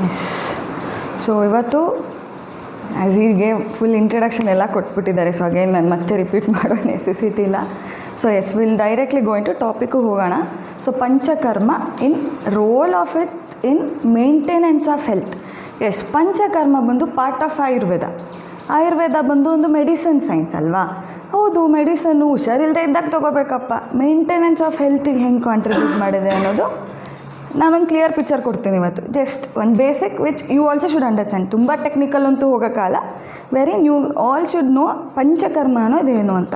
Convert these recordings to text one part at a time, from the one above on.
S. So ಇವತ್ತು as ಹೀಗೆ full introduction ಎಲ್ಲ ಕೊಟ್ಬಿಟ್ಟಿದ್ದಾರೆ. ಸೊ ಅಗೇನ್ ನಾನು ಮತ್ತೆ ರಿಪೀಟ್ ಮಾಡೋ ನೆಸೆಸಿಟಿ ಇಲ್ಲ. So yes, will directly go into topic ಹೋಗೋಣ. ಸೊ panchakarma in role of it in maintenance of health. Yes, panchakarma ಬಂದು ಪಾರ್ಟ್ ಆಫ್ ಆಯುರ್ವೇದ. ಆಯುರ್ವೇದ ಬಂದು ಒಂದು ಮೆಡಿಸಿನ್ ಸೈನ್ಸ್ ಅಲ್ವಾ? ಹೌದು, ಮೆಡಿಸನ್ನು ಹುಷಾರಿಲ್ಲದೆ ಇದ್ದಾಗ ತೊಗೋಬೇಕಪ್ಪ. ಮೇಂಟೆನೆನ್ಸ್ ಆಫ್ ಹೆಲ್ತಿಗೆ ಹೆಂಗೆ ಕಾಂಟ್ರಿಬ್ಯೂಟ್ ಮಾಡಿದೆ ಅನ್ನೋದು ನಾನೊಂದು ಕ್ಲಿಯರ್ ಪಿಕ್ಚರ್ ಕೊಡ್ತೀನಿ ಇವತ್ತು. ಜಸ್ಟ್ ಒಂದು basic which you also should understand. ತುಂಬ ಟೆಕ್ನಿಕಲ್ ಅಂತೂ ಹೋಗೋಕ್ಕಲ್ಲ. Very new all should know panchakarma ಅನ್ನೋದೇನು ಅಂತ.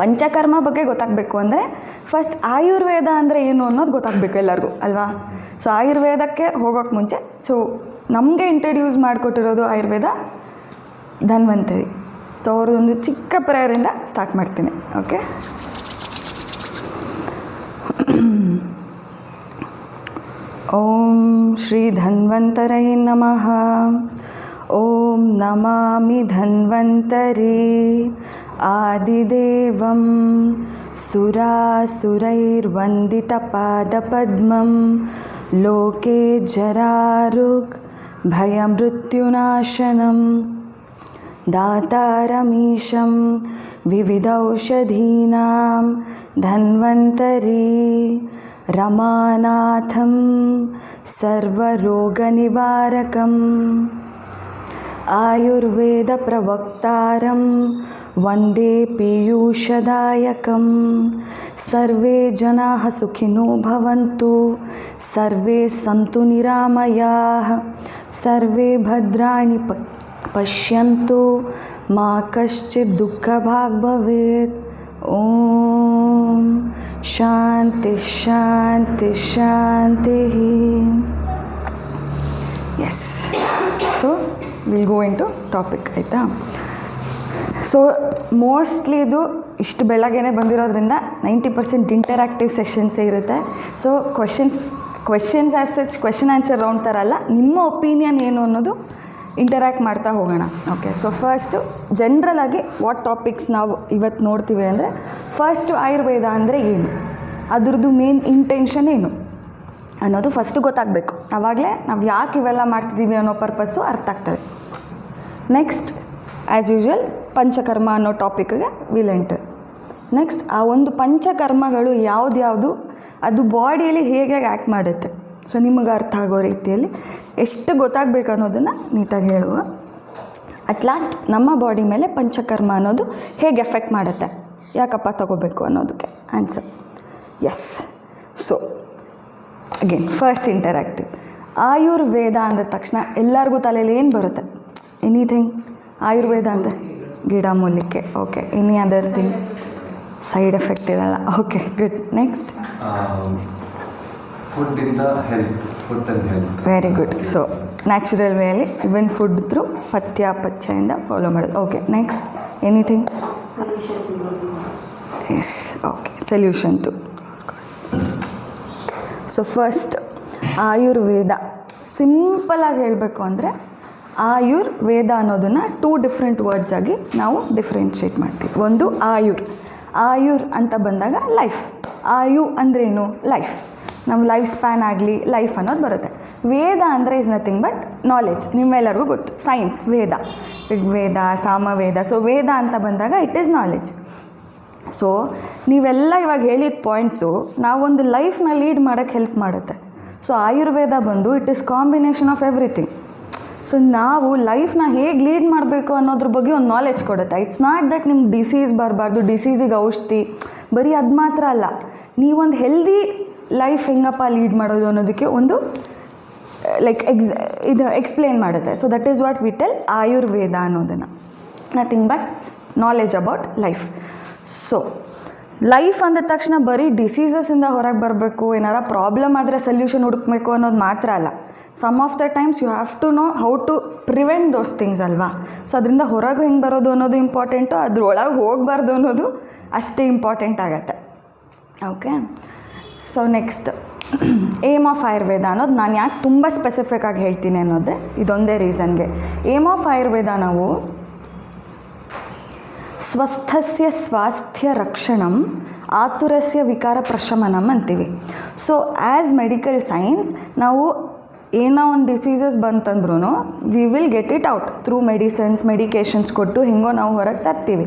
ಪಂಚಕರ್ಮ ಬಗ್ಗೆ ಗೊತ್ತಾಗಬೇಕು ಅಂದರೆ ಫಸ್ಟ್ ಆಯುರ್ವೇದ ಅಂದರೆ ಏನು ಅನ್ನೋದು ಗೊತ್ತಾಗಬೇಕು ಎಲ್ಲರಿಗೂ ಅಲ್ವಾ? ಸೊ ಆಯುರ್ವೇದಕ್ಕೆ ಹೋಗೋಕ್ಕೆ ಮುಂಚೆ ಸೊ ನಮಗೆ ಇಂಟ್ರಡ್ಯೂಸ್ ಮಾಡಿಕೊಟ್ಟಿರೋದು ಆಯುರ್ವೇದ ಧನ್ವಂತರಿ. ಸೊ ಅವ್ರದ್ದೊಂದು ಚಿಕ್ಕ ಪ್ರೇಯರಿಂದ ಸ್ಟಾರ್ಟ್ ಮಾಡ್ತೀನಿ. ಓಕೆ, ಓಂ ಶ್ರೀ ಧನ್ವಂತರೈ ನಮಃ. ಓಂ ನಮಾಮಿ ಧನ್ವಂತರಿ ಆದಿದೇವಂ ಸುರಾಸುರೈರ್ವಂದಿತಪಾದಪದ್ಮಂ ಲೋಕೆ ಜರಾರುಗ್ ಭಯಮೃತ್ಯುನಾಶನಂ ದಾತಾರಮೀಶಂ ವಿವಿಧೌಷಧೀನಾಂ ಧನ್ವಂತರಿ ರಮಾನಾಥಂ ಸರ್ವರೋಗನಿವಾರಕಂ ಆಯುರ್ವೇದ ಪ್ರವಕ್ತಾರಂ ವಂದೇ ಪೀಯೂಷದಾಯಕಂ. ಸರ್ವೇ ಜನಾಃ ಸುಖಿನೋ ಭವಂತು, ಸರ್ವೇ ಸಂತು ನಿರಾಮಯಾಃ, ಸರ್ವೇ ಭದ್ರಾಣಿ ಪಶ್ಯಂತು, ಮಾ ಕಶ್ಚಿತ್ ದುಃಖಭಾಗ್ ಭವೇತ್. ಓಂ ಶಾಂತಿ ಶಾಂತಿ ಶಾಂತಿ. Yes, so will go into topic ಆಯಿತಾ? ಸೊ ಮೋಸ್ಟ್ಲಿ ಇದು ಇಷ್ಟು ಬೆಳಗ್ಗೆನೇ ಬಂದಿರೋದ್ರಿಂದ 90% ಇಂಟರಾಕ್ಟಿವ್ ಸೆಷನ್ಸೇ ಇರುತ್ತೆ. So questions as such question answer round ಥರ ಅಲ್ಲ, ನಿಮ್ಮ ಒಪಿನಿಯನ್ ಏನು ಅನ್ನೋದು ಇಂಟರ್ಯಾಕ್ಟ್ ಮಾಡ್ತಾ ಹೋಗೋಣ. ಓಕೆ, ಸೊ ಫಸ್ಟು ಜನ್ರಲಾಗಿ ವಾಟ್ ಟಾಪಿಕ್ಸ್ ನಾವು ಇವತ್ತು ನೋಡ್ತೀವಿ ಅಂದರೆ, ಫಸ್ಟು ಆಯುರ್ವೇದ ಅಂದರೆ ಏನು, ಅದ್ರದ್ದು ಮೇನ್ ಇಂಟೆನ್ಷನ್ ಏನು ಅನ್ನೋದು ಫಸ್ಟು ಗೊತ್ತಾಗಬೇಕು. ಆವಾಗಲೇ ನಾವು ಯಾಕೆ ಇವೆಲ್ಲ ಮಾಡ್ತಿದ್ದೀವಿ ಅನ್ನೋ ಪರ್ಪಸ್ಸು ಅರ್ಥ ಆಗ್ತದೆ. ನೆಕ್ಸ್ಟ್ ಆ್ಯಸ್ ಯೂಶ್ವಲ್ ಪಂಚಕರ್ಮ ಅನ್ನೋ ಟಾಪಿಕ್ಗೆ ವಿಲ್ ಎಂಟರ್. ನೆಕ್ಸ್ಟ್ ಆ ಒಂದು ಪಂಚಕರ್ಮಗಳು ಯಾವ್ದ್ಯಾವುದು, ಅದು ಬಾಡಿಯಲ್ಲಿ ಹೇಗೆ ಆ್ಯಕ್ಟ್ ಮಾಡುತ್ತೆ, ಸೊ ನಿಮಗೆ ಅರ್ಥ ಆಗೋ ರೀತಿಯಲ್ಲಿ ಎಷ್ಟು ಗೊತ್ತಾಗಬೇಕು ಅನ್ನೋದನ್ನು ನೀಟಾಗಿ ಹೇಳುವ. ಅಟ್ ಲಾಸ್ಟ್ ನಮ್ಮ ಬಾಡಿ ಮೇಲೆ ಪಂಚಕರ್ಮ ಅನ್ನೋದು ಹೇಗೆ ಎಫೆಕ್ಟ್ ಮಾಡುತ್ತೆ, ಯಾಕಪ್ಪ ತಗೋಬೇಕು ಅನ್ನೋದಕ್ಕೆ answer. Yes, so again first interactive. Ayurveda ಅಂದ ತಕ್ಷಣ ಎಲ್ಲರಿಗೂ ತಲೆಯಲ್ಲಿ ಏನು ಬರುತ್ತೆ? ಎನಿಥಿಂಗ್ ಆಯುರ್ವೇದ ಅಂದರೆ ಗಿಡ ಮೂಲಿಕೆ. Okay, any other thing side effect ಇರಲ್ಲ. Okay, good. ನೆಕ್ಸ್ಟ್ ಫುಡ್ ಇಂದ health, food and health. Very good. So natural ವೇಯಲ್ಲಿ ಇವನ್ ಫುಡ್ ಥ್ರೂ ಪಥ್ಯದಿಂದ ಫಾಲೋ ಮಾಡೋದು. Okay, next anything? Yes, okay, solution too. So first Ayurveda ಸಿಂಪಲಾಗಿ ಹೇಳಬೇಕು ಅಂದರೆ, ಆಯುರ್ವೇದ ಅನ್ನೋದನ್ನು 2 different words ಆಗಿ ನಾವು ಡಿಫ್ರೆನ್ಷಿಯೇಟ್ ಮಾಡ್ತೀವಿ. ಒಂದು ಆಯುರ್ ಅಂತ ಬಂದಾಗ ಲೈಫ್. ಆಯು ಅಂದ್ರೇನು? ಲೈಫ್. ನಮ್ಮ ಲೈಫ್ ಸ್ಪ್ಯಾನ್ ಆಗಲಿ ಲೈಫ್ ಅನ್ನೋದು ಬರುತ್ತೆ. ವೇದ ಅಂದರೆ ಇಸ್ ನಥಿಂಗ್ ಬಟ್ ನಾಲೆಡ್ಜ್. ನಿಮ್ಮೆಲ್ಲರಿಗೂ ಗೊತ್ತು ಸೈನ್ಸ್, ವೇದ, ಋಗ್ವೇದ, ಸಾಮವೇದ. ಸೊ ವೇದ ಅಂತ ಬಂದಾಗ ಇಟ್ ಈಸ್ ನಾಲೆಡ್ಜ್. ಸೊ ನೀವೆಲ್ಲ ಇವಾಗ ಹೇಳಿದ ಪಾಯಿಂಟ್ಸು ನಾವೊಂದು ಲೈಫ್ನ ಲೀಡ್ ಮಾಡೋಕ್ಕೆ ಹೆಲ್ಪ್ ಮಾಡುತ್ತೆ. ಸೊ ಆಯುರ್ವೇದ ಬಂದು it is combination of everything. So ನಾವು ಲೈಫ್ನ ಹೇಗೆ ಲೀಡ್ ಮಾಡಬೇಕು ಅನ್ನೋದ್ರ ಬಗ್ಗೆ ಒಂದು ನಾಲೆಡ್ಜ್ ಕೊಡುತ್ತೆ. ಇಟ್ಸ್ ನಾಟ್ ದಟ್ ನಿಮ್ಗೆ ಡಿಸೀಸ್ ಬರಬಾರ್ದು, ಡಿಸೀಸಿಗೆ ಔಷಧಿ, ಬರೀ ಅದು ಮಾತ್ರ ಅಲ್ಲ, ನೀವೊಂದು ಹೆಲ್ದಿ ಲೈಫ್ ಹೆಂಗಪ್ಪ ಲೀಡ್ ಮಾಡೋದು ಅನ್ನೋದಕ್ಕೆ ಒಂದು ಲೈಕ್ ಇದು ಎಕ್ಸ್ಪ್ಲೇನ್ ಮಾಡುತ್ತೆ. So that is what we tell Ayurveda ಅನ್ನೋದನ್ನು. Nothing but knowledge about life. So life ಅಂದ ತಕ್ಷಣ ಬರೀ ಡಿಸೀಸಸ್ಸಿಂದ ಹೊರಗೆ ಬರಬೇಕು, ಏನಾರ ಪ್ರಾಬ್ಲಮ್ ಆದರೆ ಸೊಲ್ಯೂಷನ್ ಹುಡುಕಬೇಕು ಅನ್ನೋದು ಮಾತ್ರ ಅಲ್ಲ. Some of the times you have to know how to prevent those things ಅಲ್ವಾ? ಸೊ ಅದರಿಂದ ಹೊರಗೆ ಹೆಂಗೆ ಬರೋದು ಅನ್ನೋದು ಇಂಪಾರ್ಟೆಂಟು, ಅದ್ರೊಳಗೆ ಹೋಗಬಾರ್ದು ಅನ್ನೋದು ಅಷ್ಟೇ ಇಂಪಾರ್ಟೆಂಟ್ ಆಗುತ್ತೆ. Okay, so next aim of Ayurveda ಅನ್ನೋದು ನಾನು ಯಾಕೆ ತುಂಬ ಸ್ಪೆಸಿಫಿಕ್ ಆಗಿ ಹೇಳ್ತೀನಿ ಅನ್ನೋದ್ರೆ ಇದೊಂದೇ ರೀಸನ್ಗೆ. ಏಮ್ ಆಫ್ ಆಯುರ್ವೇದ ನಾವು ಸ್ವಸ್ಥಸ್ಯ ಸ್ವಾಸ್ಥ್ಯ ರಕ್ಷಣಂ ಆತುರಸ್ಯ ವಿಕಾರ ಪ್ರಶಮನಂ ಅಂತೀವಿ. ಸೊ ಆ್ಯಸ್ ಮೆಡಿಕಲ್ ಸೈನ್ಸ್ ನಾವು ಏನೋ ಒಂದು ಡಿಸೀಸಸ್ ಬಂತಂದ್ರೂ we will get it out through medications ಕೊಟ್ಟು ಹೆಂಗೋ ನಾವು ಹೊರಗೆ ತರ್ತೀವಿ.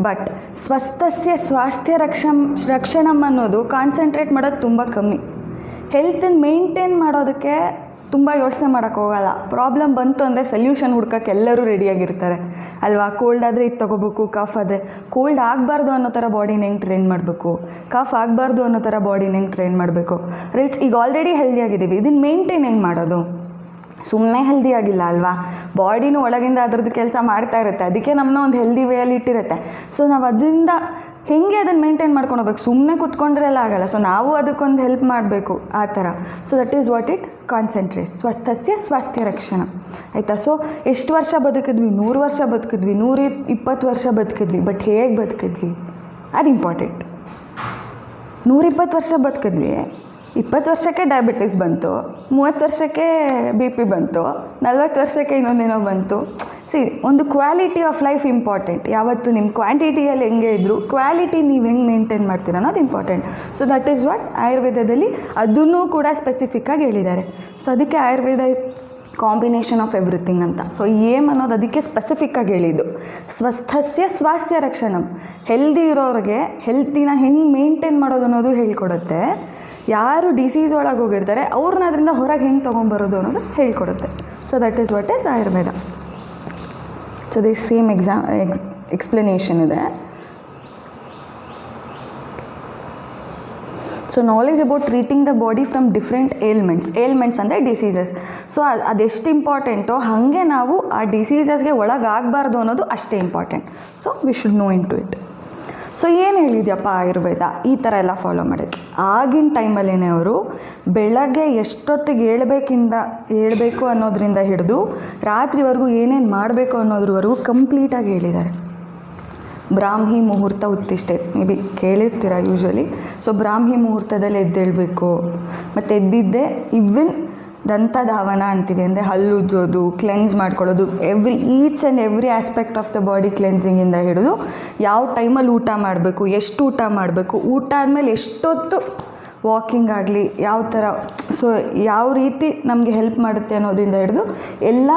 ಬಟ್ ಸ್ವಸ್ಥಸ್ಯ ಸ್ವಾಸ್ಥ್ಯ ರಕ್ಷಣಂ ಅನ್ನೋದು ಕಾನ್ಸಂಟ್ರೇಟ್ ಮಾಡೋದು ತುಂಬ ಕಮ್ಮಿ. ಹೆಲ್ತನ್ನು ಮೇಂಟೈನ್ ಮಾಡೋದಕ್ಕೆ ತುಂಬ ಯೋಚನೆ ಮಾಡೋಕ್ಕೆ ಹೋಗಲ್ಲ. ಪ್ರಾಬ್ಲಮ್ ಬಂತು ಅಂದರೆ ಸೊಲ್ಯೂಷನ್ ಹುಡ್ಕೋಕ್ಕೆ ಎಲ್ಲರೂ ರೆಡಿಯಾಗಿರ್ತಾರೆ ಅಲ್ವಾ. ಕೋಲ್ಡ್ ಆದರೆ ಇದು ತೊಗೋಬೇಕು, ಕಫ್ ಆದರೆ ಕೋಲ್ಡ್ ಆಗಬಾರ್ದು ಅನ್ನೋ ಥರ ಬಾಡಿನ ಹೆಂಗೆ ಟ್ರೈನ್ ಮಾಡಬೇಕು, ಕಫ್ ಆಗಬಾರ್ದು ಅನ್ನೋ ಥರ ಬಾಡಿನ ಹೆಂಗೆ ಟ್ರೈನ್ ಮಾಡಬೇಕು. ರೈಟ್ಸ್, ಈಗ ಆಲ್ರೆಡಿ ಹೆಲ್ದಿಯಾಗಿದ್ದೀವಿ, ಇದನ್ನು ಮೇಂಟೈನ್ ಹೆಂಗೆ ಮಾಡೋದು? ಸುಮ್ಮನೆ ಹೆಲ್ದಿ ಆಗಿಲ್ಲ ಅಲ್ವಾ, ಬಾಡಿನೂ ಒಳಗಿಂದ ಅದ್ರದ್ದು ಕೆಲಸ ಮಾಡ್ತಾ ಇರುತ್ತೆ, ಅದಕ್ಕೆ ನಮ್ಮನ್ನ ಒಂದು ಹೆಲ್ದಿ ವೇಯಲ್ಲಿ ಇಟ್ಟಿರುತ್ತೆ. ಸೊ ನಾವು ಅದರಿಂದ ಹೇಗೆ ಅದನ್ನು ಮೇಂಟೈನ್ ಮಾಡ್ಕೊಂಡು ಹೋಗ್ಬೇಕು, ಸುಮ್ಮನೆ ಕೂತ್ಕೊಂಡ್ರೆ ಎಲ್ಲ ಆಗಲ್ಲ. ಸೊ ನಾವು ಅದಕ್ಕೊಂದು ಹೆಲ್ಪ್ ಮಾಡಬೇಕು ಆ ಥರ. So that is what it concentrates, ಸ್ವಸ್ಥಸ್ಯ ಸ್ವಾಸ್ಥ್ಯ ರಕ್ಷಣ ಆಯಿತಾ. ಸೊ ಎಷ್ಟು ವರ್ಷ ಬದುಕಿದ್ವಿ? 100 ವರ್ಷ ಬದುಕಿದ್ವಿ, 120 ವರ್ಷ ಬದುಕಿದ್ವಿ. ಬಟ್ ಹೇಗೆ ಬದುಕಿದ್ವಿ ಅದು ಇಂಪಾರ್ಟೆಂಟ್. 120 ವರ್ಷ ಬದುಕಿದ್ವಿ, 20 ವರ್ಷಕ್ಕೆ ಡಯಾಬಿಟಿಸ್ ಬಂತು, 30 ವರ್ಷಕ್ಕೆ BP ಬಂತು, 40 ವರ್ಷಕ್ಕೆ ಇನ್ನೊಂದೇನೋ ಬಂತು. ಒಂದು ಕ್ವಾಲಿಟಿ ಆಫ್ ಲೈಫ್ ಇಂಪಾರ್ಟೆಂಟ್. ಯಾವತ್ತು ನಿಮ್ಮ ಕ್ವಾಂಟಿಟಿಯಲ್ಲಿ ಹೆಂಗೆ ಇದ್ದರೂ ಕ್ವಾಲಿಟಿ ನೀವು ಹೆಂಗೆ ಮೇಂಟೈನ್ ಮಾಡ್ತೀರ ಅನ್ನೋದು important. So that is what ಆಯುರ್ವೇದದಲ್ಲಿ ಅದನ್ನೂ ಕೂಡ ಸ್ಪೆಸಿಫಿಕ್ಕಾಗಿ ಹೇಳಿದ್ದಾರೆ. ಸೊ ಅದಕ್ಕೆ Ayurveda is combination of everything ಅಂತ. ಸೊ ಏಮ್ ಅನ್ನೋದು ಅದಕ್ಕೆ ಸ್ಪೆಸಿಫಿಕ್ಕಾಗಿ ಹೇಳಿದ್ದು. ಸ್ವಸ್ಥಸ್ಯ ಸ್ವಾಸ್ಥ್ಯ ರಕ್ಷಣಂ, ಹೆಲ್ದಿ ಇರೋರಿಗೆ ಹೆಲ್ತಿನ ಹೆಂಗೆ ಮೇಂಟೈನ್ ಮಾಡೋದು ಅನ್ನೋದು ಹೇಳ್ಕೊಡುತ್ತೆ. ಯಾರು ಡಿಸೀಸ್ ಒಳಗೆ ಹೋಗಿರ್ತಾರೆ ಅವ್ರನ್ನ ಅದರಿಂದ ಹೊರಗೆ ಹೆಂಗೆ ತೊಗೊಂಬರೋದು ಅನ್ನೋದು ಹೇಳ್ಕೊಡುತ್ತೆ. So that is what is Ayurveda. So this same explanation ಇದೆ. So knowledge about treating the body from different elements ಅಂದರೆ ಡಿಸೀಸಸ್. ಸೊ ಅದೆಷ್ಟು ಇಂಪಾರ್ಟೆಂಟೋ ಹಾಗೆ ನಾವು ಆ ಡಿಸೀಸಸ್ಗೆ ಒಳಗಾಗಬಾರ್ದು ಅನ್ನೋದು ಅಷ್ಟೇ important. So we should know into it. So ಏನು ಹೇಳಿದ್ಯಪ್ಪ ಆಯುರ್ವೇದ ಈ ಥರ ಎಲ್ಲ ಫಾಲೋ ಮಾಡೋಕ್ಕೆ? ಆಗಿನ ಟೈಮಲ್ಲೇ ಅವರು ಬೆಳಗ್ಗೆ ಎಷ್ಟೊತ್ತಿಗೆ ಹೇಳ್ಬೇಕು ಅನ್ನೋದರಿಂದ ಹಿಡಿದು ರಾತ್ರಿವರೆಗೂ ಏನೇನು ಮಾಡಬೇಕು ಅನ್ನೋದ್ರವರೆಗೂ ಕಂಪ್ಲೀಟಾಗಿ ಹೇಳಿದ್ದಾರೆ. ಬ್ರಾಹ್ಮಿ ಮುಹೂರ್ತ ಉತ್ತಿಷ್ಟೆ, ಮೇ ಬಿ ಕೇಳಿರ್ತೀರ ಯೂಶ್ವಲಿ. ಸೊ ಬ್ರಾಹ್ಮಿ ಮುಹೂರ್ತದಲ್ಲಿ ಎದ್ದೇಳಬೇಕು, ಮತ್ತು ಎದ್ದಿದ್ದೆ ಇವನ್ ದಂತಧಾವನ ಅಂತೀವಿ, ಅಂದರೆ ಹಲ್ಲು ಉಜ್ಜೋದು, ಕ್ಲೆನ್ಸ್ ಮಾಡ್ಕೊಳ್ಳೋದು, each and every aspect of the body ಕ್ಲೆನ್ಸಿಂಗಿಂದ ಹಿಡಿದು ಯಾವ ಟೈಮಲ್ಲಿ ಊಟ ಮಾಡಬೇಕು, ಎಷ್ಟು ಊಟ ಮಾಡಬೇಕು, ಊಟ ಆದಮೇಲೆ ಎಷ್ಟೊತ್ತು ವಾಕಿಂಗ್ ಆಗಲಿ, ಯಾವ ಥರ, ಸೊ ಯಾವ ರೀತಿ ನಮಗೆ ಹೆಲ್ಪ್ ಮಾಡುತ್ತೆ ಅನ್ನೋದ್ರಿಂದ ಹಿಡಿದು ಎಲ್ಲ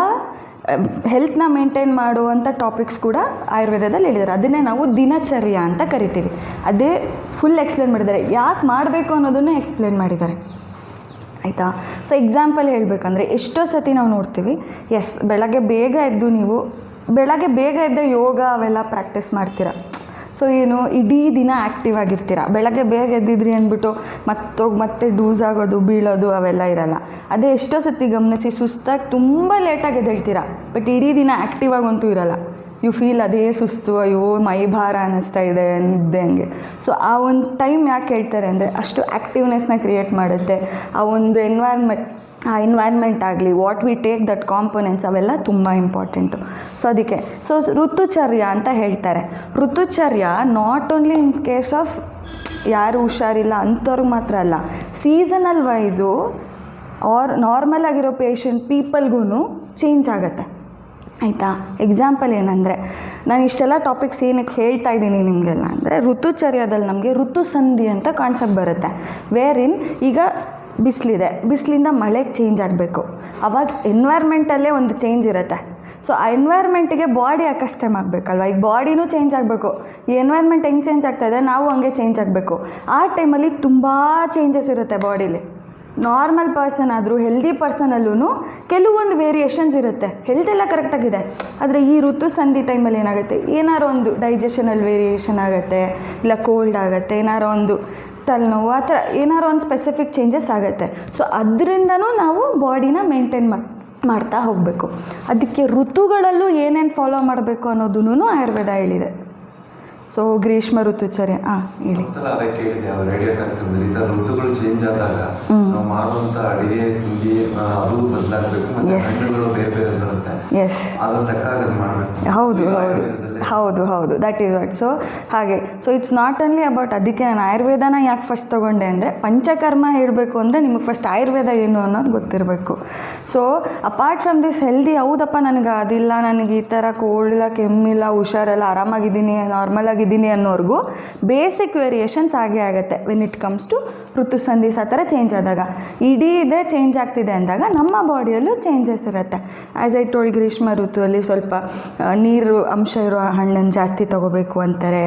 ಹೆಲ್ತ್ನ ಮೇಂಟೈನ್ ಮಾಡುವಂಥ ಟಾಪಿಕ್ಸ್ ಕೂಡ ಆಯುರ್ವೇದದಲ್ಲಿ ಹೇಳಿದ್ದಾರೆ. ಅದನ್ನೇ ನಾವು ದಿನಚರ್ಯ ಅಂತ ಕರಿತೀವಿ. ಅದೇ ಫುಲ್ ಎಕ್ಸ್ಪ್ಲೇನ್ ಮಾಡಿದ್ದಾರೆ. ಯಾಕೆ ಮಾಡಬೇಕು ಅನ್ನೋದನ್ನೇ ಎಕ್ಸ್ಪ್ಲೇನ್ ಮಾಡಿದ್ದಾರೆ ಆಯಿತಾ. ಸೊ ಎಕ್ಸಾಂಪಲ್ ಹೇಳಬೇಕಂದ್ರೆ ಎಷ್ಟೋ ಸತಿ ನಾವು ನೋಡ್ತೀವಿ, ಬೆಳಗ್ಗೆ ಬೇಗ ಎದ್ದ ಯೋಗ ಅವೆಲ್ಲ ಪ್ರಾಕ್ಟೀಸ್ ಮಾಡ್ತೀರಾ. ಸೊ ಏನು ಇಡೀ ದಿನ ಆ್ಯಕ್ಟಿವ್ ಆಗಿರ್ತೀರ. ಬೆಳಗ್ಗೆ ಬೇಗ ಎದ್ದಿದ್ರಿ ಅಂದ್ಬಿಟ್ಟು ಮತ್ತೆ ಡೂಸ್ ಆಗೋದು, ಬೀಳೋದು ಅವೆಲ್ಲ ಇರಲ್ಲ. ಅದೇ ಎಷ್ಟೋ ಸತಿ ಗಮನಿಸಿ, ಸುಸ್ತಾಗಿ ತುಂಬ ಲೇಟಾಗಿ ಎದ್ದೇಳ್ತೀರ, ಬಟ್ ಇಡೀ ದಿನ ಆ್ಯಕ್ಟಿವ್ ಆಗಂತೂ ಇರಲ್ಲ. ಯು ಫೀಲ್ ಅದೇ ಸುಸ್ತು, ಅಯ್ಯೋ ಮೈ ಭಾರ ಅನ್ನಿಸ್ತಾ ಇದೆ, ನಿದ್ದೆ ಹಂಗೆ. ಸೊ ಆ ಒಂದು ಟೈಮ್ ಯಾಕೆ ಹೇಳ್ತಾರೆ ಅಂದರೆ ಅಷ್ಟು ಆ್ಯಕ್ಟಿವ್ನೆಸ್ನ ಕ್ರಿಯೇಟ್ ಮಾಡುತ್ತೆ ಆ ಒಂದು ಎನ್ವೈರ್ನ್ಮೆಂಟ್ ಆಗಲಿ, what we take that components ಅವೆಲ್ಲ ತುಂಬ ಇಂಪಾರ್ಟೆಂಟು. ಸೊ ಅದಕ್ಕೆ ಋತುಚರ್ಯ ಅಂತ ಹೇಳ್ತಾರೆ. ಋತುಚರ್ಯ not only in case of ಯಾರು ಹುಷಾರಿಲ್ಲ ಅಂಥವ್ರಿಗೆ ಮಾತ್ರ ಅಲ್ಲ, ಸೀಸನಲ್ ವೈಸು ನಾರ್ಮಲ್ ಆಗಿರೋ ಪೀಪಲ್ಗೂ ಚೇಂಜ್ ಆಗುತ್ತೆ ಆಯಿತಾ. ಎಕ್ಸಾಂಪಲ್ ಏನಂದರೆ, ನಾನು ಇಷ್ಟೆಲ್ಲ ಟಾಪಿಕ್ಸ್ ಏನಕ್ಕೆ ಹೇಳ್ತಾ ಇದ್ದೀನಿ ನಿಮಗೆಲ್ಲ ಅಂದರೆ, ಋತುಚರ್ಯದಲ್ಲಿ ನಮಗೆ ಋತುಸಂಧಿ ಅಂತ ಕಾನ್ಸೆಪ್ಟ್ ಬರುತ್ತೆ. ಈಗ ಬಿಸಿಲಿಂದ ಮಳೆಗೆ ಚೇಂಜ್ ಆಗಬೇಕು, ಅವಾಗ ಎನ್ವೈರ್ಮೆಂಟಲ್ಲೇ ಒಂದು ಚೇಂಜ್ ಇರುತ್ತೆ. ಸೊ ಆ ಎನ್ವೈರ್ಮೆಂಟಿಗೆ ಬಾಡಿ ಅಕಸ್ಟಮ್ ಆಗಬೇಕಲ್ವ. ಈಗ ಬಾಡಿನೂ ಚೇಂಜ್ ಆಗಬೇಕು, ಈ ಎನ್ವೈರ್ಮೆಂಟ್ ಹೆಂಗೆ ಚೇಂಜ್ ಆಗ್ತಾಯಿದೆ ನಾವು ಹಂಗೆ ಚೇಂಜ್ ಆಗಬೇಕು. ಆ ಟೈಮಲ್ಲಿ ತುಂಬ ಚೇಂಜಸ್ ಇರುತ್ತೆ ಬಾಡೀಲಿ. ನಾರ್ಮಲ್ ಪರ್ಸನ್ ಆದರೂ ಹೆಲ್ದಿ ಪರ್ಸನಲ್ಲೂ ಕೆಲವೊಂದು ವೇರಿಯೇಷನ್ಸ್ ಇರುತ್ತೆ. ಹೆಲ್ತ್ ಎಲ್ಲ ಕರೆಕ್ಟಾಗಿದೆ, ಆದರೆ ಈ ಋತು ಸಂಧಿ ಟೈಮಲ್ಲಿ ಏನಾಗುತ್ತೆ, ಏನಾರೋ ಒಂದು ಡೈಜೆಷನಲ್ಲಿ ವೇರಿಯೇಷನ್ ಆಗುತ್ತೆ, ಇಲ್ಲ ಕೋಲ್ಡ್ ಆಗುತ್ತೆ, ಏನಾರೋ ಒಂದು ತಲೆನೋವು, ಆ ಥರ ಏನಾರೋ ಒಂದು ಸ್ಪೆಸಿಫಿಕ್ ಚೇಂಜಸ್ ಆಗುತ್ತೆ. ಸೊ ಅದರಿಂದನೂ ನಾವು ಬಾಡಿನ ಮೇಂಟೈನ್ ಮಾಡ್ತಾ ಹೋಗಬೇಕು. ಅದಕ್ಕೆ ಋತುಗಳಲ್ಲೂ ಏನೇನು ಫಾಲೋ ಮಾಡಬೇಕು ಅನ್ನೋದನ್ನು ಆಯುರ್ವೇದ ಹೇಳಿದೆ. ಸೊ ಗ್ರೀಷ್ಮ ಋತುಚರ್ಯ ಹೇಳಿ. ಅದೇ ಕೇಳಿದೆ, ಅವ್ರು ರೇಡಿಯೋ ಕಾರ್ಯಕ್ರಮದಲ್ಲಿ ಈ ಥರ ಋತುಗಳು ಚೇಂಜ್ ಆದಾಗ ನಾವು ಮಾಡುವಂಥ ಅಡಿಗೆ ತಿಂಡಿ ಅದು ಬದಲಾಗಬೇಕು, ಮತ್ತು ಹಣ್ಣುಗಳು ಬೇರೆ ಬೇರೆ ಬರುತ್ತೆ, ಅದ್ರ ತಕ್ಕ ಮಾಡಬೇಕು. ಹೌದು ಹೌದು ಹೌದು, ದಟ್ ಈಸ್ ವಾಟ್. ಸೊ ಹಾಗೆ, so it's not only about, ಅದಕ್ಕೆ ನಾನು ಆಯುರ್ವೇದನ ಯಾಕೆ ಫಸ್ಟ್ ತೊಗೊಂಡೆ ಅಂದರೆ, ಪಂಚಕರ್ಮ ಹೇಳಬೇಕು ಅಂದರೆ ನಿಮಗೆ ಫಸ್ಟ್ ಆಯುರ್ವೇದ ಏನು ಅನ್ನೋದು ಗೊತ್ತಿರಬೇಕು. So apart from this healthy, ಹೌದಪ್ಪ ನನಗೆ ಅದಿಲ್ಲ, ನನಗೆ ಈ ಥರ ಕೋಲ್ಡಿಲ್ಲ, ಕೆಮ್ಮಿಲ್ಲ, ಹುಷಾರೆಲ್ಲ, ಆರಾಮಾಗಿದ್ದೀನಿ, ನಾರ್ಮಲ್ ಆಗಿದ್ದೀನಿ ಅನ್ನೋರ್ಗೂ ಬೇಸಿಕ್ ವೇರಿಯೇಷನ್ಸ್ ಆಗೇ ಆಗುತ್ತೆ ವೆನ್ ಇಟ್ ಕಮ್ಸ್ ಟು ಋತು ಸಂಧಿಸ್. ಆ ಥರ ಚೇಂಜ್ ಆದಾಗ ಇಡೀ ಇದೇ ಚೇಂಜ್ ಆಗ್ತಿದೆ ಅಂದಾಗ ನಮ್ಮ ಬಾಡಿಯಲ್ಲೂ ಚೇಂಜಸ್ ಇರುತ್ತೆ. ಆ್ಯಸ್ ಐ ಟೋಲ್ಡ್, ಗ್ರೀಷ್ಮ ಋತುವಲ್ಲಿ ಸ್ವಲ್ಪ ನೀರು ಅಂಶ ಇರೋ ಹಣ್ಣನ್ನು ಜಾಸ್ತಿ ತೊಗೋಬೇಕು ಅಂತಾರೆ,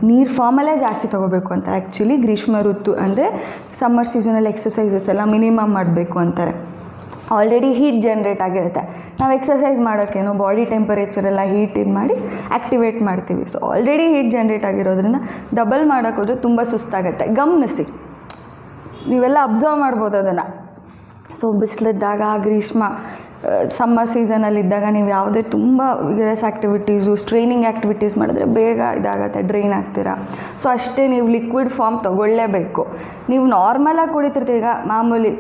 ನೀರು ಫಾರ್ಮಲ್ಲೇ ಜಾಸ್ತಿ ತೊಗೋಬೇಕು ಅಂತಾರೆ. ಆ್ಯಕ್ಚುಲಿ ಗ್ರೀಷ್ಮ ಋತು ಅಂದರೆ ಸಮ್ಮರ್ ಸೀಸನಲ್ಲಿ ಎಕ್ಸಸೈಸಸ್ ಎಲ್ಲ ಮಿನಿಮಮ್ ಮಾಡಬೇಕು ಅಂತಾರೆ. ಆಲ್ರೆಡಿ ಹೀಟ್ ಜನ್ರೇಟ್ ಆಗಿರುತ್ತೆ, ನಾವು ಎಕ್ಸಸೈಸ್ ಮಾಡೋಕ್ಕೇನು ಬಾಡಿ ಟೆಂಪರೇಚರೆಲ್ಲ ಹೀಟ್ ಇದು ಮಾಡಿ ಆ್ಯಕ್ಟಿವೇಟ್ ಮಾಡ್ತೀವಿ. ಸೊ ಆಲ್ರೆಡಿ ಹೀಟ್ ಜನ್ರೇಟ್ ಆಗಿರೋದ್ರಿಂದ ಡಬಲ್ ಮಾಡೋಕ್ಕೋದ್ರೆ ತುಂಬ ಸುಸ್ತಾಗುತ್ತೆ. ಗಮನಿಸಿ, ನೀವೆಲ್ಲ ಅಬ್ಸರ್ವ್ ಮಾಡ್ಬೋದು ಅದನ್ನು. ಸೊ ಬಿಸಿಲಿದ್ದಾಗ, ಗ್ರೀಷ್ಮ ಸಮ್ಮರ್ ಸೀಸನಲ್ಲಿದ್ದಾಗ ನೀವು ಯಾವುದೇ ತುಂಬ ವಿಗರಸ್ ಆ್ಯಕ್ಟಿವಿಟೀಸು, ಸ್ಟ್ರೈನಿಂಗ್ ಆ್ಯಕ್ಟಿವಿಟೀಸ್ ಮಾಡಿದ್ರೆ ಬೇಗ ಇದಾಗುತ್ತೆ, ಡ್ರೈನ್ ಆಗ್ತೀರಾ. ಸೊ ಅಷ್ಟೇ, ನೀವು ಲಿಕ್ವಿಡ್ ಫಾರ್ಮ್ ತೊಗೊಳ್ಳೇಬೇಕು. ನೀವು ನಾರ್ಮಲಾಗಿ ಕುಡಿತಿರ್ತೀವಿ, ಈಗ ಮಾಮೂಲಿ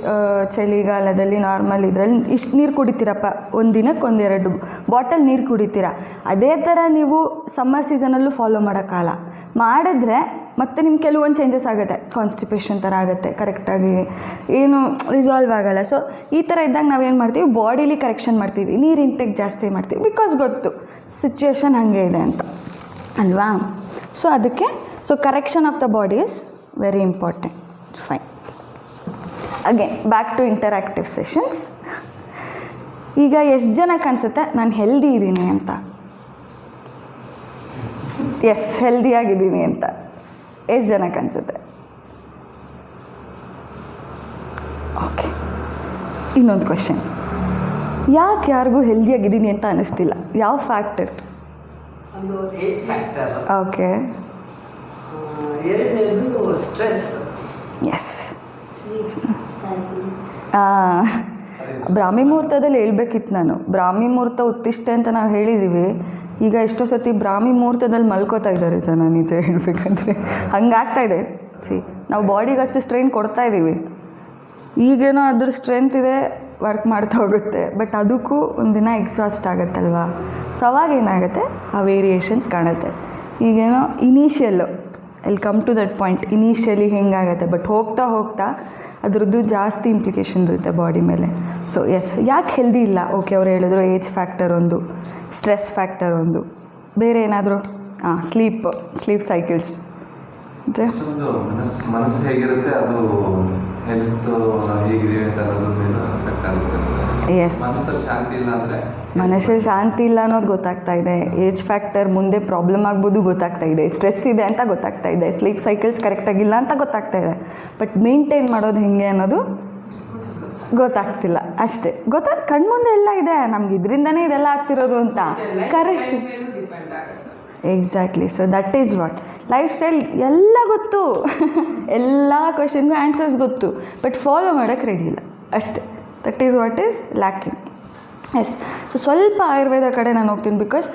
ಚಳಿಗಾಲದಲ್ಲಿ ನಾರ್ಮಲ್ ಇದರಲ್ಲಿ ಇಷ್ಟು ನೀರು ಕುಡಿತೀರಪ್ಪ, ಒಂದು ದಿನಕ್ಕೆ 1-2 ಬಾಟಲ್ ನೀರು ಕುಡಿತೀರಾ. ಅದೇ ಥರ ನೀವು ಸಮ್ಮರ್ ಸೀಸನಲ್ಲೂ ಫಾಲೋ ಮಾಡೋಕ್ಕಲ್ಲ. ಮಾಡಿದ್ರೆ ಮತ್ತು ನಿಮ್ಗೆ ಕೆಲವೊಂದು ಚೇಂಜಸ್ ಆಗುತ್ತೆ, ಕಾನ್ಸ್ಟಿಪೇಷನ್ ಥರ ಆಗುತ್ತೆ, ಕರೆಕ್ಟಾಗಿ ಏನು ರಿಸಾಲ್ವ್ ಆಗೋಲ್ಲ. ಸೊ ಈ ಥರ ಇದ್ದಾಗ ನಾವೇನು ಮಾಡ್ತೀವಿ, ಬಾಡಿಲಿ ಕರೆಕ್ಷನ್ ಮಾಡ್ತೀವಿ, ನೀರು ಇಂಟೇಕ್ ಜಾಸ್ತಿ ಮಾಡ್ತೀವಿ, ಬಿಕಾಸ್ ಗೊತ್ತು ಸಿಚುವೇಶನ್ ಹಾಗೆ ಇದೆ ಅಂತ ಅಲ್ವಾ. ಸೊ ಅದಕ್ಕೆ, so correction of the body is very important. Fine. Again back to interactive sessions. ಈಗ ಎಷ್ಟು ಜನಕ್ಕೆ ಅನಿಸುತ್ತೆ ನಾನು ಹೆಲ್ದಿ ಇದ್ದೀನಿ ಅಂತ? ಎಸ್, ಹೆಲ್ದಿಯಾಗಿದ್ದೀನಿ ಅಂತ ಎಷ್ಟು ಜನಕ್ಕೆ ಅನಿಸುತ್ತೆ? ಓಕೆ, ಇನ್ನೊಂದು ಕ್ವೆಶನ್, ಯಾಕೆ ಯಾರಿಗೂ ಹೆಲ್ದಿಯಾಗಿದ್ದೀನಿ ಅಂತ ಅನ್ನಿಸ್ತಿಲ್ಲ? ಯಾವ ಫ್ಯಾಕ್ಟರ್? ಒಂದು ಏಜ್ ಫ್ಯಾಕ್ಟರ್. ಓಕೆ. ಎರಡನೇದು ಸ್ಟ್ರೆಸ್. ಎಸ್. ಬ್ರಾಹ್ಮಿ ಮುಹೂರ್ತದಲ್ಲಿ ಹೇಳ್ಬೇಕಿತ್ತು ನಾನು. ಬ್ರಾಹ್ಮಿ ಮುಹೂರ್ತ ಉತ್ತಿಷ್ಟೆ ಅಂತ ನಾವು ಹೇಳಿದ್ದೀವಿ. ಈಗ ಎಷ್ಟೋ ಸತಿ ಬ್ರಾಹ್ಮಿ ಮುಹೂರ್ತದಲ್ಲಿ ಮಲ್ಕೋತಾ ಇದ್ದಾರೆ ಜನ, ನಿಜ ಹೇಳ್ಬೇಕಂದ್ರೆ ಹಂಗಾಗ್ತಾಯಿದೆ. ನಾವು ಬಾಡಿಗೆ ಅಷ್ಟು ಸ್ಟ್ರೈನ್ ಕೊಡ್ತಾ ಇದ್ದೀವಿ. ಈಗೇನೋ ಅದ್ರ ಸ್ಟ್ರೆಂತ್ ಇದೆ, ವರ್ಕ್ ಮಾಡ್ತಾ ಹೋಗುತ್ತೆ, ಬಟ್ ಅದಕ್ಕೂ ಒಂದಿನ ಎಕ್ಸಾಸ್ಟ್ ಆಗುತ್ತಲ್ವಾ. ಸೊ ಅವಾಗ ಏನಾಗುತ್ತೆ, ಆ ವೇರಿಯೇಷನ್ಸ್ ಕಾಣುತ್ತೆ. ಈಗೇನೋ ಇನಿಷಿಯಲ್ಲು, ಇಲ್ಲಿ come to that point, initially ಹೆಂಗಾಗುತ್ತೆ, ಬಟ್ ಹೋಗ್ತಾ ಹೋಗ್ತಾ ಅದರದ್ದು ಜಾಸ್ತಿ ಇಂಪ್ಲಿಕೇಶನ್ ಇರುತ್ತೆ ಬಾಡಿ ಮೇಲೆ. ಸೊ ಎಸ್, ಯಾಕೆ ಹೆಲ್ದಿ ಇಲ್ಲ? ಓಕೆ, ಅವ್ರು ಹೇಳಿದ್ರು ಏಜ್ ಫ್ಯಾಕ್ಟರ್ ಒಂದು, ಸ್ಟ್ರೆಸ್ ಫ್ಯಾಕ್ಟರ್ ಒಂದು, ಬೇರೆ ಏನಾದರೂ? Sleep cycles. ಮನಸ್ಸು ಹೇಗಿರುತ್ತೆ, ಅದು ಹೆಲ್ತ್ ಹೇಗಿದೀವಿ ಅಂತ ಅನ್ನೋದ್ರ ಮೇಲೆ ಎಫೆಕ್ಟ್ ಆಗುತ್ತೆ. ಎಸ್, ಮನಸ್ಸಲ್ಲಿ ಶಾಂತಿ ಇಲ್ಲ ಅಂದರೆ, ಮನಸ್ಸಲ್ಲಿ ಶಾಂತಿ ಇಲ್ಲ ಅನ್ನೋದು ಗೊತ್ತಾಗ್ತಾ ಇದೆ. ಏಜ್ ಫ್ಯಾಕ್ಟರ್ ಮುಂದೆ ಪ್ರಾಬ್ಲಮ್ ಆಗ್ಬೋದು ಗೊತ್ತಾಗ್ತಾ ಇದೆ. ಸ್ಟ್ರೆಸ್ ಇದೆ ಅಂತ ಗೊತ್ತಾಗ್ತಾ ಇದೆ. ಸ್ಲೀಪ್ ಸೈಕಲ್ಸ್ ಕರೆಕ್ಟಾಗಿಲ್ಲ ಅಂತ ಗೊತ್ತಾಗ್ತಾ ಇದೆ. ಬಟ್ ಮೇಂಟೈನ್ ಮಾಡೋದು ಹೇಗೆ ಅನ್ನೋದು ಗೊತ್ತಾಗ್ತಿಲ್ಲ ಅಷ್ಟೇ. ಕಣ್ಮುಂದೆ ಎಲ್ಲ ಇದೆ, ನಮ್ಗೆ ಇದರಿಂದನೇ ಇದೆಲ್ಲ ಆಗ್ತಿರೋದು ಅಂತ. Correct, exactly. So that is what life style ಎಲ್ಲ ಗೊತ್ತು, ಎಲ್ಲ ಕ್ವೆಶನ್ಗೂ ಆನ್ಸರ್ಸ್ ಗೊತ್ತು, ಬಟ್ ಫಾಲೋ ಮಾಡೋಕ್ಕೆ ರೆಡಿ ಇಲ್ಲ ಅಷ್ಟೇ. That is what is lacking. Yes. So ಸ್ವಲ್ಪ ಆಯುರ್ವೇದ ಕಡೆ ನಾನು ಹೋಗ್ತೀನಿ, ಬಿಕಾಸ್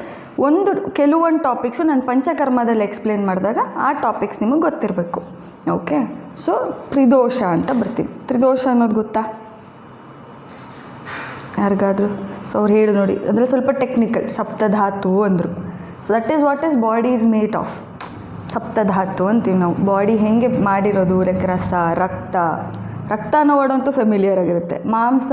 ಕೆಲವೊಂದು ಟಾಪಿಕ್ಸು ನಾನು ಪಂಚಕರ್ಮದಲ್ಲಿ ಎಕ್ಸ್ಪ್ಲೇನ್ ಮಾಡಿದಾಗ ಆ ಟಾಪಿಕ್ಸ್ ನಿಮಗೆ ಗೊತ್ತಿರಬೇಕು. ಓಕೆ. ಸೊ ತ್ರಿದೋಷ ಅಂತ ಬರ್ತೀವಿ. ತ್ರಿದೋಷ ಅನ್ನೋದು ಗೊತ್ತಾ ಯಾರಿಗಾದರೂ? ಸೊ ಅವ್ರು ಹೇಳಿ ನೋಡಿ, ಅಂದರೆ ಸ್ವಲ್ಪ ಟೆಕ್ನಿಕಲ್. ಸಪ್ತಧಾತು ಅಂದರು. So that is what is body is made of. ಸಪ್ತಧಾತು ಅಂತೀವಿ ನಾವು. ಬಾಡಿ ಹೇಗೆ ಮಾಡಿರೋದು, ಲೈಕ್ ರಸ, ರಕ್ತ ಅನ್ನೋ ವರ್ಡಂತೂ ಫೆಮಿಲಿಯರ್ ಆಗಿರುತ್ತೆ. ಮಾಂಸ,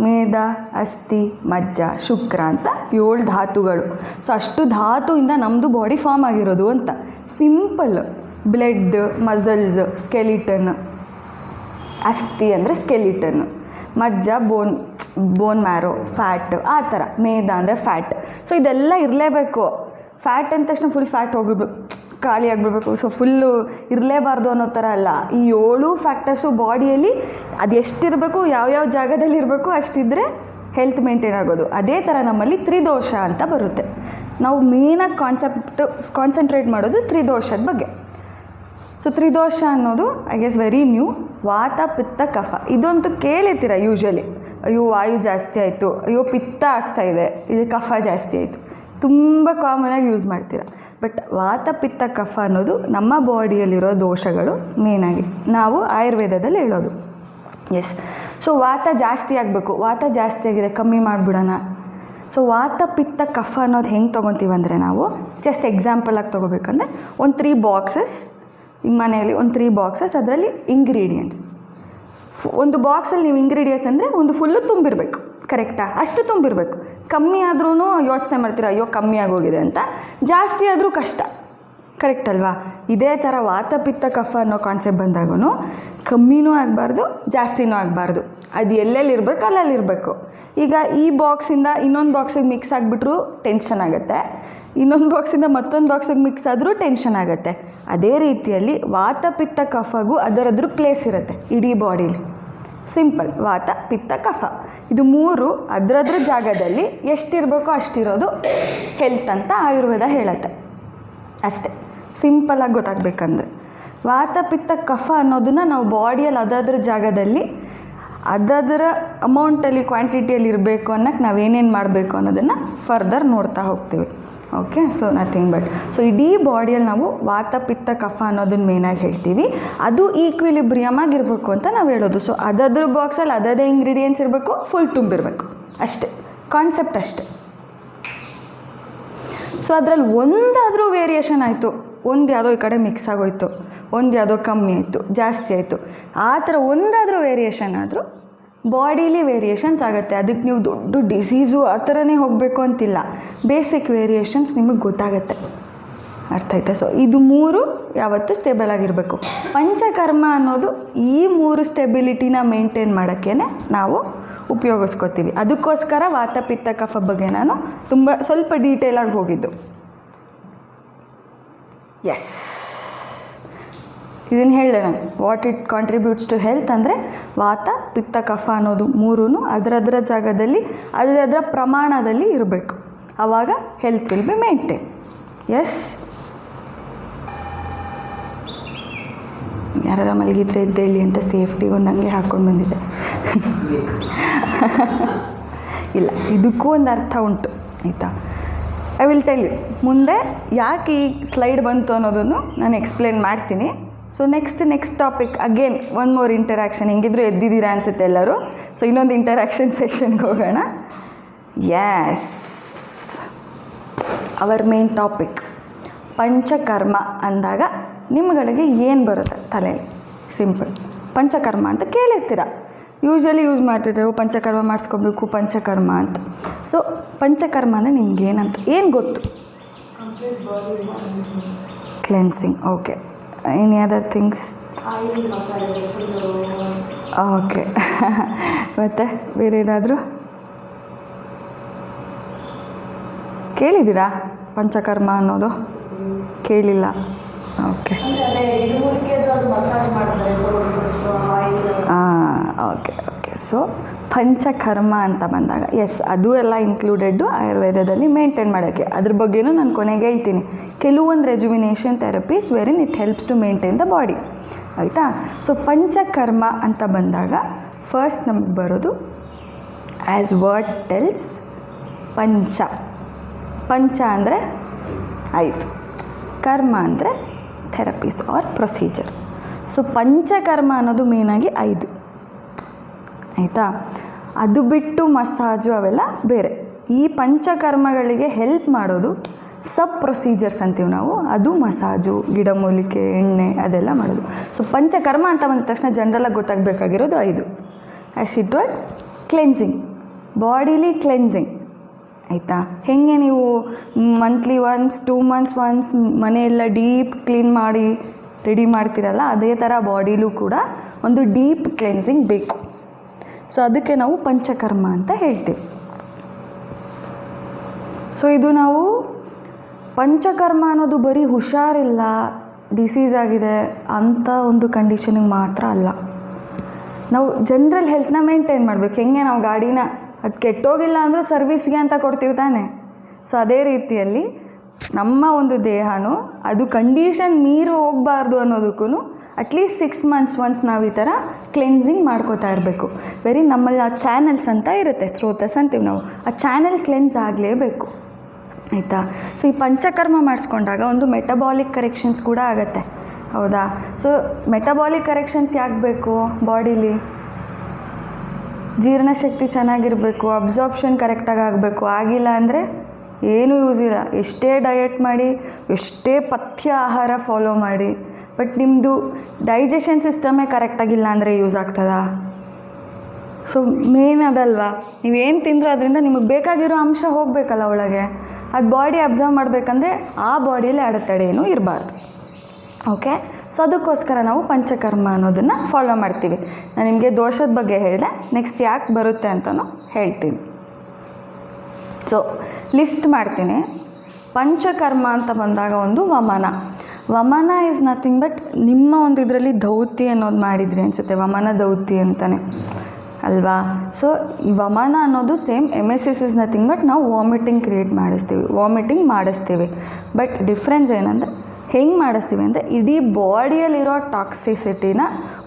ಮೇದ, ಅಸ್ಥಿ, ಮಜ್ಜ, ಶುಕ್ರ ಅಂತ 7 ಧಾತುಗಳು. ಸೊ ಅಷ್ಟು ಧಾತುವಿಂದ ನಮ್ಮದು ಬಾಡಿ ಫಾರ್ಮ್ ಆಗಿರೋದು ಅಂತ. ಸಿಂಪಲ್. Blood, muscles, skeleton. ಅಸ್ಥಿ ಅಂದರೆ ಸ್ಕೆಲಿಟನ್, ಮಜ್ಜ ಬೋನ್ ಮ್ಯಾರೋ, ಫ್ಯಾಟ್, ಆ ಥರ. ಮೇದ ಅಂದರೆ ಫ್ಯಾಟ್. ಸೊ ಇದೆಲ್ಲ ಇರಲೇಬೇಕು. ಫ್ಯಾಟ್ ಅಂದ ತಕ್ಷಣ ಫುಲ್ ಫ್ಯಾಟ್ ಹೋಗಿಬಿಡ್ಬೇಕು, ಖಾಲಿ ಆಗಿಬಿಡ್ಬೇಕು. ಸೊ ಫುಲ್ಲು ಇರಲೇಬಾರ್ದು ಅನ್ನೋ ಥರ ಅಲ್ಲ. ಈ 7 ಫ್ಯಾಕ್ಟರ್ಸು ಬಾಡಿಯಲ್ಲಿ ಅದು ಎಷ್ಟಿರಬೇಕು, ಯಾವ್ಯಾವ ಜಾಗದಲ್ಲಿ ಇರಬೇಕು ಅಷ್ಟಿದ್ದರೆ ಹೆಲ್ತ್ ಮೇಂಟೈನ್ ಆಗೋದು. ಅದೇ ಥರ ನಮ್ಮಲ್ಲಿ ತ್ರಿದೋಷ ಅಂತ ಬರುತ್ತೆ. ನಾವು ಮೇನಾಗಿ ಕಾನ್ಸಂಟ್ರೇಟ್ ಮಾಡೋದು ತ್ರಿದೋಷದ ಬಗ್ಗೆ. ಸೊ ತ್ರಿದೋಷ ಅನ್ನೋದು ಐ ಗೆಸ್ ವೆರಿ ನ್ಯೂ. ವಾತ, ಪಿತ್ತ, ಕಫ ಇದಂತೂ ಕೇಳಿರ್ತೀರ ಯೂಶ್ವಲಿ. ಅಯ್ಯೋ ವಾಯು ಜಾಸ್ತಿ ಆಯಿತು, ಅಯ್ಯೋ ಪಿತ್ತ ಆಗ್ತಾಯಿದೆ, ಇದು ಕಫ ಜಾಸ್ತಿ ಆಯಿತು, ತುಂಬ ಕಾಮನಾಗಿ ಯೂಸ್ ಮಾಡ್ತೀರ. ಬಟ್ ವಾತ, ಪಿತ್ತ, ಕಫ ಅನ್ನೋದು ನಮ್ಮ ಬಾಡಿಯಲ್ಲಿರೋ ದೋಷಗಳು ಮೇನಾಗಿ ನಾವು ಆಯುರ್ವೇದದಲ್ಲಿ ಹೇಳೋದು. ಎಸ್. ಸೊ ವಾತ ಜಾಸ್ತಿ ಆಗಬೇಕು, ವಾತ ಜಾಸ್ತಿ ಆಗಿದೆ, ಕಮ್ಮಿ ಮಾಡಿಬಿಡೋಣ. ಸೊ ವಾತ ಪಿತ್ತ ಕಫ ಅನ್ನೋದು ಹೆಂಗೆ ತೊಗೊತೀವಂದರೆ ನಾವು ಜಸ್ಟ್ ಎಕ್ಸಾಂಪಲಾಗಿ ತೊಗೋಬೇಕಂದ್ರೆ ಒಂದು 3 ಬಾಕ್ಸಸ್ ಈಗ ಮನೆಯಲ್ಲಿ ಒಂದು 3 ಬಾಕ್ಸಸ್ ಅದರಲ್ಲಿ ಇಂಗ್ರೀಡಿಯೆಂಟ್ಸ್ ಒಂದು ಬಾಕ್ಸಲ್ಲಿ ನೀವು ಇಂಗ್ರೀಡಿಯೆಂಟ್ಸ್ ಅಂದರೆ ಒಂದು ಫುಲ್ಲು ತುಂಬಿರಬೇಕು, ಕರೆಕ್ಟಾ? ಅಷ್ಟು ತುಂಬಿರಬೇಕು. ಕಮ್ಮಿ ಆದ್ರೂ ಯೋಚನೆ ಮಾಡ್ತೀರಾ ಅಯ್ಯೋ ಕಮ್ಮಿ ಆಗೋಗಿದೆ ಅಂತ, ಜಾಸ್ತಿ ಆದರೂ ಕಷ್ಟ, ಕರೆಕ್ಟ್ ಅಲ್ವಾ? ಇದೇ ಥರ ವಾತ ಪಿತ್ತ ಕಫ ಅನ್ನೋ ಕಾನ್ಸೆಪ್ಟ್ ಬಂದಾಗೂ ಕಮ್ಮಿನೂ ಆಗಬಾರ್ದು ಜಾಸ್ತಿನೂ ಆಗಬಾರ್ದು, ಅದು ಎಲ್ಲೆಲ್ಲಿರಬೇಕು ಅಲ್ಲಲ್ಲಿರಬೇಕು. ಈಗ ಈ ಬಾಕ್ಸಿಂದ ಇನ್ನೊಂದು ಬಾಕ್ಸಿಗೆ ಮಿಕ್ಸ್ ಆಗಿಬಿಟ್ರೂ ಟೆನ್ಷನ್ ಆಗುತ್ತೆ, ಇನ್ನೊಂದು ಬಾಕ್ಸಿಂದ ಮತ್ತೊಂದು ಬಾಕ್ಸಿಗೆ ಮಿಕ್ಸ್ ಆದರೂ ಟೆನ್ಷನ್ ಆಗುತ್ತೆ. ಅದೇ ರೀತಿಯಲ್ಲಿ ವಾತ ಪಿತ್ತ ಕಫಗೂ ಅದರದ್ರ ಪ್ಲೇಸ್ ಇರುತ್ತೆ ಇಡೀ ಬಾಡೀಲಿ. ಸಿಂಪಲ್, ವಾತ ಪಿತ್ತ ಕಫ ಇದು 3 ಅದರದ್ರ ಜಾಗದಲ್ಲಿ ಎಷ್ಟಿರಬೇಕೋ ಅಷ್ಟಿರೋದು ಹೆಲ್ತ್ ಅಂತ ಆಯುರ್ವೇದ ಹೇಳುತ್ತೆ. ಅಷ್ಟೇ, ಸಿಂಪಲಾಗಿ ಗೊತ್ತಾಗಬೇಕಂದ್ರೆ ವಾತ ಪಿತ್ತ ಕಫ ಅನ್ನೋದನ್ನು ನಾವು ಬಾಡಿಯಲ್ಲಿ ಅದರ ಜಾಗದಲ್ಲಿ ಅದರ ಅಮೌಂಟಲ್ಲಿ ಕ್ವಾಂಟಿಟಿಯಲ್ಲಿ ಇರಬೇಕು ಅನ್ನೋಕ್ಕೆ ನಾವೇನೇನು ಮಾಡಬೇಕು ಅನ್ನೋದನ್ನು ಫರ್ದರ್ ನೋಡ್ತಾ ಹೋಗ್ತೀವಿ. Okay, so nothing but so ಇಡೀ ಬಾಡಿಯಲ್ಲಿ ನಾವು ವಾತ ಪಿತ್ತ ಕಫ ಅನ್ನೋದನ್ನು ಮೇನಾಗಿ ಹೇಳ್ತೀವಿ. ಅದು ಈಕ್ವಿಲಿಬ್ರಿಯಮ್ ಆಗಿರಬೇಕು ಅಂತ ನಾವು ಹೇಳೋದು. ಸೊ ಅದರ ಬಾಕ್ಸಲ್ಲಿ ಅದೇ ಇಂಗ್ರೀಡಿಯೆಂಟ್ಸ್ ಇರಬೇಕು, ಫುಲ್ ತುಂಬಿರಬೇಕು, ಅಷ್ಟೇ ಕಾನ್ಸೆಪ್ಟ್ ಅಷ್ಟೇ. ಸೊ ಅದರಲ್ಲಿ ಒಂದಾದರೂ ವೇರಿಯೇಷನ್ ಆಯಿತು, ಒಂದು ಯಾವುದೋ ಈ ಕಡೆ ಮಿಕ್ಸ್ ಆಗೋಯ್ತು, ಒಂದು ಯಾವುದೋ ಕಮ್ಮಿ ಆಯಿತು, ಜಾಸ್ತಿ ಆಯಿತು, ಆ ಥರ ಒಂದಾದರೂ ವೇರಿಯೇಷನ್ ಆದರೂ ಬಾಡೀಲಿ ವೇರಿಯೇಷನ್ಸ್ ಆಗುತ್ತೆ. ಅದಕ್ಕೆ ನೀವು ದೊಡ್ಡ ಡಿಸೀಸು ಆ ಥರನೇ ಹೋಗಬೇಕು ಅಂತಿಲ್ಲ, ಬೇಸಿಕ್ ವೇರಿಯೇಷನ್ಸ್ ನಿಮಗೆ ಗೊತ್ತಾಗುತ್ತೆ. ಅರ್ಥ ಆಯ್ತಾ? ಸೊ ಇದು 3 ಯಾವತ್ತೂ ಸ್ಟೇಬಲ್ ಆಗಿರಬೇಕು. ಪಂಚಕರ್ಮ ಅನ್ನೋದು ಈ 3 ಸ್ಟೆಬಿಲಿಟಿನ ಮೇಂಟೈನ್ ಮಾಡೋಕ್ಕೇ ನಾವು ಉಪಯೋಗಿಸ್ಕೋತೀವಿ. ಅದಕ್ಕೋಸ್ಕರ ವಾತ ಪಿತ್ತ ಕಫ ಬಗ್ಗೆ ನಾನು ಸ್ವಲ್ಪ ಡೀಟೇಲಾಗಿ ಹೋಗಿದ್ದು. ಎಸ್, ಇದನ್ನು ಹೇಳಿದೆ ನಾನು, what it contributes to health ಅಂದರೆ ವಾತ ಪಿತ್ತ ಕಫ ಅನ್ನೋದು 3 ಅದರದ್ರ ಜಾಗದಲ್ಲಿ ಅದರ ಪ್ರಮಾಣದಲ್ಲಿ ಇರಬೇಕು, ಆವಾಗ health will be maintain. Yes, ಯಾರ ಮಲಗಿದ್ರೆ ಎದ್ದೇಳಿ ಅಂತ ಸೇಫ್ಟಿ ಒಂದು ಹಂಗೆ ಹಾಕ್ಕೊಂಡು ಬಂದಿದ್ದೆ. ಇಲ್ಲ, ಇದಕ್ಕೂ ಒಂದು ಅರ್ಥ ಉಂಟು, ಆಯಿತಾ? ಐ ವಿಲ್ ಟೆಲ್ ಯು ಮುಂದೆ ಯಾಕೆ ಈ ಸ್ಲೈಡ್ ಬಂತು ಅನ್ನೋದನ್ನು ನಾನು ಎಕ್ಸ್ಪ್ಲೇನ್ ಮಾಡ್ತೀನಿ. So next topic again one more interaction. ಹೆಂಗಿದ್ರು ಎದ್ದಿದ್ದೀರಾ ಅನಿಸುತ್ತೆ ಎಲ್ಲರೂ. ಸೊ ಇನ್ನೊಂದು ಇಂಟರಾಕ್ಷನ್ ಸೆಷನ್ಗೆ ಹೋಗೋಣ. Yes, our main topic panchakarma ಅಂದಾಗ ನಿಮ್ಗಳಿಗೆ ಏನು ಬರುತ್ತೆ ತಲೆಯಲ್ಲಿ? ಸಿಂಪಲ್, ಪಂಚಕರ್ಮ ಅಂತ ಕೇಳಿರ್ತೀರ, ಯೂಶ್ವಲಿ ಯೂಸ್ ಮಾಡ್ತಿರ್ತೇವೆ, ಪಂಚಕರ್ಮ ಮಾಡಿಸ್ಕೋಬೇಕು ಪಂಚಕರ್ಮ ಅಂತ. ಸೊ ಪಂಚಕರ್ಮ ಅಂದರೆ ನಿಮ್ಗೆ ಏನಂತ ಏನು ಗೊತ್ತು? Cleansing. Okay, any other things? Okay, ಮತ್ತು ಬೇರೆ ಏನಾದರೂ ಕೇಳಿದ್ದೀರಾ? ಪಂಚಕರ್ಮ ಅನ್ನೋದು ಕೇಳಿಲ್ಲ? Okay, okay. ಸೊ ಪಂಚಕರ್ಮ ಅಂತ ಬಂದಾಗ ಎಸ್, ಅದು ಎಲ್ಲ ಇನ್ಕ್ಲೂಡೆಡ್ಡು ಆಯುರ್ವೇದದಲ್ಲಿ ಮೇಂಟೈನ್ ಮಾಡೋಕ್ಕೆ. ಅದ್ರ ಬಗ್ಗೆನೂ ನಾನು ಕೊನೆಗೆ ಹೇಳ್ತೀನಿ. ಕೆಲವೊಂದು rejuvenation therapies wherein it helps to maintain the body, ಆಯಿತಾ? ಸೊ ಪಂಚಕರ್ಮ ಅಂತ ಬಂದಾಗ ಫಸ್ಟ್ ನಮಗೆ ಬರೋದು ಆ್ಯಸ್ ವರ್ಡ್ ಟೆಲ್ಸ್ ಪಂಚ. ಪಂಚ ಅಂದರೆ 5, ಕರ್ಮ ಅಂದರೆ therapies or procedure. So panchakarma ಅನ್ನೋದು ಮೇನಾಗಿ 5, ಆಯಿತಾ? ಅದು ಬಿಟ್ಟು ಮಸಾಜು ಅವೆಲ್ಲ ಬೇರೆ. ಈ ಪಂಚಕರ್ಮಗಳಿಗೆ ಹೆಲ್ಪ್ ಮಾಡೋದು ಸಬ್ ಪ್ರೊಸೀಜರ್ಸ್ ಅಂತೀವಿ ನಾವು, ಅದು ಮಸಾಜು, ಗಿಡಮೂಲಿಕೆ, ಎಣ್ಣೆ ಅದೆಲ್ಲ ಮಾಡೋದು. ಸೊ ಪಂಚಕರ್ಮ ಅಂತ ಬಂದ ತಕ್ಷಣ ಜನರಲಾಗಿ ಗೊತ್ತಾಗಬೇಕಾಗಿರೋದು 5. ಆ್ಯಸಿಡ್ ಕ್ಲೆನ್ಸಿಂಗ್, ಬಾಡಿಲಿ ಕ್ಲೆನ್ಸಿಂಗ್, ಆಯಿತಾ? ಹೇಗೆ ನೀವು ಮಂತ್ಲಿ ಒನ್ಸ್ 2 ಮಂತ್ಸ್ ಒನ್ಸ್ ಮನೆಯೆಲ್ಲ ಡೀಪ್ ಕ್ಲೀನ್ ಮಾಡಿ ರೆಡಿ ಮಾಡ್ತೀರಲ್ಲ, ಅದೇ ಥರ ಬಾಡಿಲೂ ಕೂಡ ಒಂದು ಡೀಪ್ ಕ್ಲೆನ್ಸಿಂಗ್ ಬೇಕು. ಸೊ ಅದಕ್ಕೆ ನಾವು ಪಂಚಕರ್ಮ ಅಂತ ಹೇಳ್ತೀವಿ. ಸೊ ಇದು ನಾವು ಪಂಚಕರ್ಮ ಅನ್ನೋದು ಬರೀ ಹುಷಾರಿಲ್ಲ, ಡಿಸೀಸ್ ಆಗಿದೆ ಅಂತ ಒಂದು ಕಂಡೀಷನಿಗೆ ಮಾತ್ರ ಅಲ್ಲ. ನಾವು ಜನರಲ್ ಹೆಲ್ತ್ನ ಮೇಂಟೈನ್ ಮಾಡಬೇಕು. ಹೆಂಗೆ ನಾವು ಗಾಡಿನ ಅದು ಕೆಟ್ಟೋಗಿಲ್ಲ ಅಂದರೂ ಸರ್ವಿಸ್ಗೆ ಅಂತ ಕೊಡ್ತೀವಿ ತಾನೆ. ಸೊ ಅದೇ ರೀತಿಯಲ್ಲಿ ನಮ್ಮ ಒಂದು ದೇಹನೂ ಅದು ಕಂಡೀಷನ್ ಮೀರಿ ಹೋಗಬಾರ್ದು ಅನ್ನೋದಕ್ಕೂ ಅಟ್ಲೀಸ್ಟ್ 6 ಮಂತ್ಸ್ ಒನ್ಸ್ ನಾವು ಈ ಥರ ಕ್ಲೆನ್ಸಿಂಗ್ ಮಾಡ್ಕೋತಾ ಇರಬೇಕು. ವೆರಿ ನಮ್ಮಲ್ಲಿ ಆ ಚಾನಲ್ಸ್ ಅಂತ ಇರುತ್ತೆ, ಸ್ರೋತಸ್ ಅಂತೀವಿ ನಾವು, ಆ ಚಾನಲ್ ಕ್ಲೆನ್ಸ್ ಆಗಲೇಬೇಕು, ಆಯಿತಾ? ಸೊ ಈ ಪಂಚಕರ್ಮ ಮಾಡಿಸ್ಕೊಂಡಾಗ ಒಂದು ಮೆಟಬಾಲಿಕ್ ಕರೆಕ್ಷನ್ಸ್ ಕೂಡ ಆಗುತ್ತೆ, ಹೌದಾ? ಸೊ ಮೆಟಬಾಲಿಕ್ ಕರೆಕ್ಷನ್ಸ್ ಯಾಕೆ ಬೇಕು ಬಾಡೀಲಿ? ಜೀರ್ಣಶಕ್ತಿ ಚೆನ್ನಾಗಿರಬೇಕು, ಅಬ್ಸಾರ್ಪ್ಷನ್ ಕರೆಕ್ಟಾಗಿ ಆಗಬೇಕು. ಆಗಿಲ್ಲ ಅಂದರೆ ಏನೂ ಯೂಸ್ ಇಲ್ಲ. ಎಷ್ಟೇ ಡಯಟ್ ಮಾಡಿ, ಎಷ್ಟೇ ಪಥ್ಯ ಆಹಾರ ಫಾಲೋ ಮಾಡಿ, ಬಟ್ ನಿಮ್ಮದು ಡೈಜೆಷನ್ ಸಿಸ್ಟಮೇ ಕರೆಕ್ಟಾಗಿಲ್ಲ ಅಂದರೆ ಯೂಸ್ ಆಗ್ತದಾ? ಸೊ ಮೇನ್ ಅದಲ್ವಾ, ನೀವೇನು ತಿಂದರೂ ಅದರಿಂದ ನಿಮಗೆ ಬೇಕಾಗಿರೋ ಅಂಶ ಹೋಗಬೇಕಲ್ಲ ಒಳಗೆ. ಅದು ಬಾಡಿ ಅಬ್ಸರ್ವ್ ಮಾಡಬೇಕಂದ್ರೆ ಆ ಬಾಡಿಯಲ್ಲಿ ಅಡೆತಡೆ ಏನೂ ಇರಬಾರ್ದು. ಓಕೆ, ಸೊ ಅದಕ್ಕೋಸ್ಕರ ನಾವು ಪಂಚಕರ್ಮ ಅನ್ನೋದನ್ನು ಫಾಲೋ ಮಾಡ್ತೀವಿ. ನಾನು ನಿಮಗೆ ದೋಷದ ಬಗ್ಗೆ ಹೇಳಿದೆ, ನೆಕ್ಸ್ಟ್ ಯಾಕೆ ಬರುತ್ತೆ ಅಂತಲೂ ಹೇಳ್ತೀನಿ. ಸೊ ಲಿಸ್ಟ್ ಮಾಡ್ತೀನಿ. ಪಂಚಕರ್ಮ ಅಂತ ಬಂದಾಗ ಒಂದು ವಮನ. ವಮನ ಈಸ್ ನಥಿಂಗ್ ಬಟ್ ನಿಮ್ಮ ಒಂದು ಇದರಲ್ಲಿ ಧೌತಿ ಅನ್ನೋದು ಮಾಡಿದ್ರಿ ಅನಿಸುತ್ತೆ, ವಮನ ಧೌತಿ ಅಂತಲೇ ಅಲ್ವಾ. ಸೊ ಈ ವಮನ ಅನ್ನೋದು ಸೇಮ್ ಎಮೆಸಿಸ್ ಇಸ್ ನಥಿಂಗ್ ಬಟ್ ನಾವು ವಾಮಿಟಿಂಗ್ ಮಾಡಿಸ್ತೀವಿ. ಬಟ್ ಡಿಫ್ರೆನ್ಸ್ ಏನಂದರೆ ಹೆಂಗೆ ಮಾಡಿಸ್ತೀವಿ ಅಂದರೆ ಇಡೀ ಬಾಡಿಯಲ್ಲಿರೋ ಟಾಕ್ಸಿಸಿಟಿನ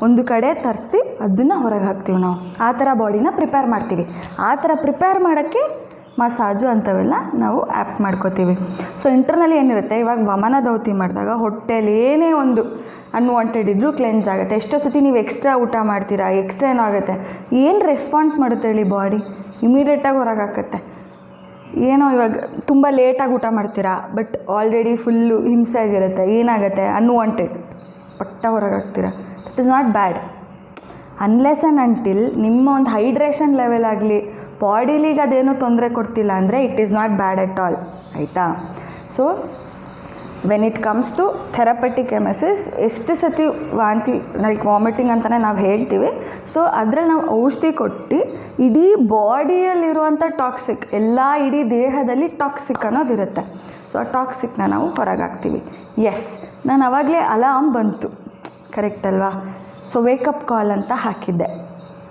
ಒಂದು ಕಡೆ ತರಿಸಿ ಅದನ್ನು ಹೊರಗೆ ಹಾಕ್ತೀವಿ ನಾವು. ಆ ಥರ ಬಾಡಿನ ಪ್ರಿಪೇರ್ ಮಾಡ್ತೀವಿ. ಆ ಥರ ಪ್ರಿಪೇರ್ ಮಾಡೋಕ್ಕೆ ಮಸಾಜು ಅಂಥವೆಲ್ಲ ನಾವು ಆ್ಯಪ್ ಮಾಡ್ಕೋತೀವಿ. ಸೊ ಇಂಟರ್ನಲ್ಲಿ ಏನಿರುತ್ತೆ, ಇವಾಗ ವಮನ ಧೌತಿ ಮಾಡಿದಾಗ ಹೊಟ್ಟೆಲಿ ಏನೇ ಒಂದು ಅನ್ವಾಂಟೆಡ್ ಇದ್ದರೂ ಕ್ಲೆನ್ಸ್ ಆಗುತ್ತೆ. ಎಷ್ಟೋ ಸತಿ ನೀವು ಎಕ್ಸ್ಟ್ರಾ ಊಟ ಮಾಡ್ತೀರಾ, ಎಕ್ಸ್ಟ್ರಾ ಏನೋ ಆಗುತ್ತೆ, ಏನು ರೆಸ್ಪಾನ್ಸ್ ಮಾಡುತ್ತೆ ಹೇಳಿ ಬಾಡಿ? ಇಮಿಡಿಯೇಟಾಗಿ ಹೊರಗೆ ಹಾಕುತ್ತೆ. ಏನೋ ಇವಾಗ ತುಂಬ ಲೇಟಾಗಿ ಊಟ ಮಾಡ್ತೀರಾ, ಬಟ್ ಆಲ್ರೆಡಿ ಫುಲ್ಲು ಹಿಂಸೆ ಆಗಿರುತ್ತೆ, ಏನಾಗುತ್ತೆ ಅನ್ವಾಂಟೆಡ್, ಪಟ್ಟ ಹೊರಗೆ ಹಾಕ್ತೀರಾ. It is not bad unless and until ನಿಮ್ಮ ಒಂದು ಹೈಡ್ರೇಷನ್ ಲೆವೆಲ್ ಆಗಲಿ ಬಾಡಿಲಿಗೆ ಅದೇನೂ ತೊಂದರೆ ಕೊಡ್ತಿಲ್ಲ ಅಂದರೆ it is not bad at all, ಆಯಿತಾ. So when it comes to therapeutic emesis, ಎಷ್ಟು ಸತಿ ವಾಂತಿ ಲೈಕ್ ವಾಮಿಟಿಂಗ್ ಅಂತಲೇ ನಾವು ಹೇಳ್ತೀವಿ. ಸೊ ಅದರಲ್ಲಿ ನಾವು ಔಷಧಿ ಕೊಟ್ಟು ಇಡೀ ಬಾಡಿಯಲ್ಲಿರುವಂಥ ಟಾಕ್ಸಿಕ್, ಇಡೀ ದೇಹದಲ್ಲಿ ಟಾಕ್ಸಿಕ್ ಅನ್ನೋದಿರುತ್ತೆ. ಸೊ ಆ ಟಾಕ್ಸಿಕ್ನ ನಾವು ಹೊರಗೆ ಹಾಕ್ತೀವಿ. ಎಸ್, ನಾನು ಆವಾಗಲೇ ಅಲಾರ್ಮ್ ಬಂತು, ಕರೆಕ್ಟ್ ಅಲ್ವಾ. ಸೊ ವೇಕಪ್ ಕಾಲ್ ಅಂತ ಹಾಕಿದ್ದೆ.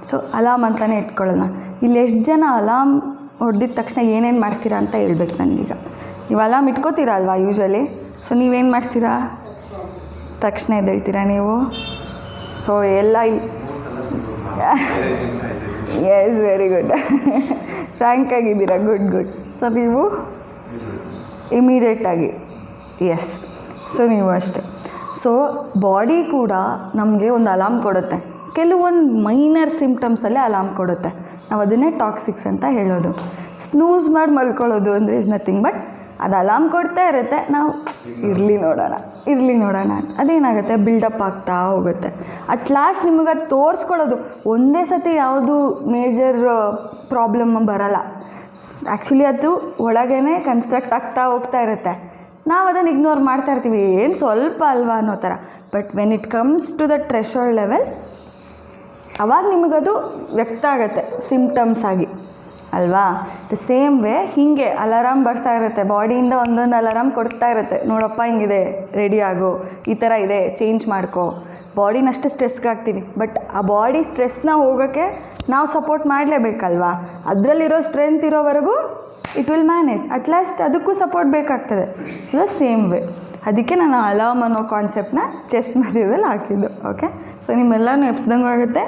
ಸೊ ಅಲಾರ್ಮ್ ಅಂತಲೇ ಇಟ್ಕೊಳ್ಳೋಣ. ಇಲ್ಲಿ ಎಷ್ಟು ಜನ ಅಲಾರ್ಮ್ ಹೊಡೆದಿದ ತಕ್ಷಣ ಏನೇನು ಮಾಡ್ತೀರಾ ಅಂತ ಹೇಳ್ಬೇಕು ನನಗೀಗ. ನೀವು ಅಲಾರ್ಮ್ ಇಟ್ಕೋತೀರಾ ಅಲ್ವಾ ಯೂಶ್ವಲಿ. ಸೊ ನೀವೇನು ಮಾಡ್ತೀರಾ? ತಕ್ಷಣ ಎದ್ದೇಳ್ತೀರಾ ನೀವು? ಸೊ ಎಲ್ಲ ಎಸ್, ವೆರಿ ಗುಡ್, ಫ್ರ್ಯಾಂಕ್ ಆಗಿದ್ದೀರಾ, ಗುಡ್. ಸೊ ನೀವು ಇಮಿಡಿಯೇಟಾಗಿ, ಎಸ್. ಸೊ ನೀವು ಅಷ್ಟೆ. ಸೊ ಬಾಡಿ ಕೂಡ ನಮಗೆ ಒಂದು ಅಲಾರ್ಮ್ ಕೊಡುತ್ತೆ. ಕೆಲವೊಂದು ಮೈನರ್ ಸಿಂಪ್ಟಮ್ಸಲ್ಲೇ ಅಲಾರ್ಮ್ ಕೊಡುತ್ತೆ. ನಾವು ಅದನ್ನೇ ಟಾಕ್ಸಿಕ್ಸ್ ಅಂತ ಹೇಳೋದು. ಸ್ನೂಸ್ ಮಾಡಿ ಮಲ್ಕೊಳ್ಳೋದು ಅಂದರೆ ಇಸ್ ನಥಿಂಗ್ ಬಟ್ ಅದು ಅಲಾರ್ಮ್ ಕೊಡ್ತಾ ಇರುತ್ತೆ, ನಾವು ಇರಲಿ ನೋಡೋಣ ಅದೇನಾಗುತ್ತೆ, ಬಿಲ್ಡಪ್ ಆಗ್ತಾ ಹೋಗುತ್ತೆ. ಅಟ್ ಲಾಸ್ಟ್ ನಿಮಗೆ ಅದು ತೋರಿಸ್ಕೊಳ್ಳೋದು ಒಂದೇ ಸತಿ ಯಾವುದು ಮೇಜರ್ ಪ್ರಾಬ್ಲಮ್ ಬರಲ್ಲ. ಆ್ಯಕ್ಚುಲಿ ಅದು ಒಳಗೇ ಕನ್ಸ್ಟ್ರಕ್ಟ್ ಆಗ್ತಾ ಹೋಗ್ತಾ ಇರುತ್ತೆ. ನಾವು ಅದನ್ನು ಇಗ್ನೋರ್ ಮಾಡ್ತಾ ಇರ್ತೀವಿ, ಏನು ಸ್ವಲ್ಪ ಅಲ್ವಾ ಅನ್ನೋ ಥರ. But when it comes to the threshold level, ಅವಾಗ ನಿಮಗದು ವ್ಯಕ್ತ ಆಗುತ್ತೆ ಸಿಂಪ್ಟಮ್ಸ್ ಆಗಿ ಅಲ್ವಾ. ದ ಸೇಮ್ ವೇ ಹೀಗೆ ಅಲಾರಾಮ್ ಬರ್ತಾ ಇರುತ್ತೆ, ಬಾಡಿಯಿಂದ ಒಂದೊಂದು ಅಲಾರಾಮ್ ಕೊಡ್ತಾ ಇರುತ್ತೆ, ನೋಡಪ್ಪ ಹಿಂಗಿದೆ, ರೆಡಿ ಆಗೋ, ಈ ಥರ ಇದೆ, ಚೇಂಜ್ ಮಾಡ್ಕೋ. ಬಾಡಿನಷ್ಟು ಸ್ಟ್ರೆಸ್ಗೆ ಆಗ್ತೀವಿ, ಬಟ್ ಆ ಬಾಡಿ ಸ್ಟ್ರೆಸ್ನ ಹೋಗೋಕ್ಕೆ ನಾವು ಸಪೋರ್ಟ್ ಮಾಡಲೇಬೇಕಲ್ವಾ. ಅದರಲ್ಲಿರೋ ಸ್ಟ್ರೆಂತ್ ಇರೋವರೆಗೂ it will manage. At last ಅದಕ್ಕೂ ಸಪೋರ್ಟ್ ಬೇಕಾಗ್ತದೆ. ಸೊ ದ ಸೇಮ್ ವೇ, ಅದಕ್ಕೆ ನಾನು ಅಲಾರ್ಮ್ ಅನ್ನೋ ಕಾನ್ಸೆಪ್ಟನ್ನ ಚೆಸ್ಟ್ ಮಧ್ಯದಲ್ಲಿ ಹಾಕಿದ್ದು. ಓಕೆ, ಸೊ ನಿಮ್ಮೆಲ್ಲನೂ ಎಪ್ಸ್ದಂಗೂ ಆಗುತ್ತೆ,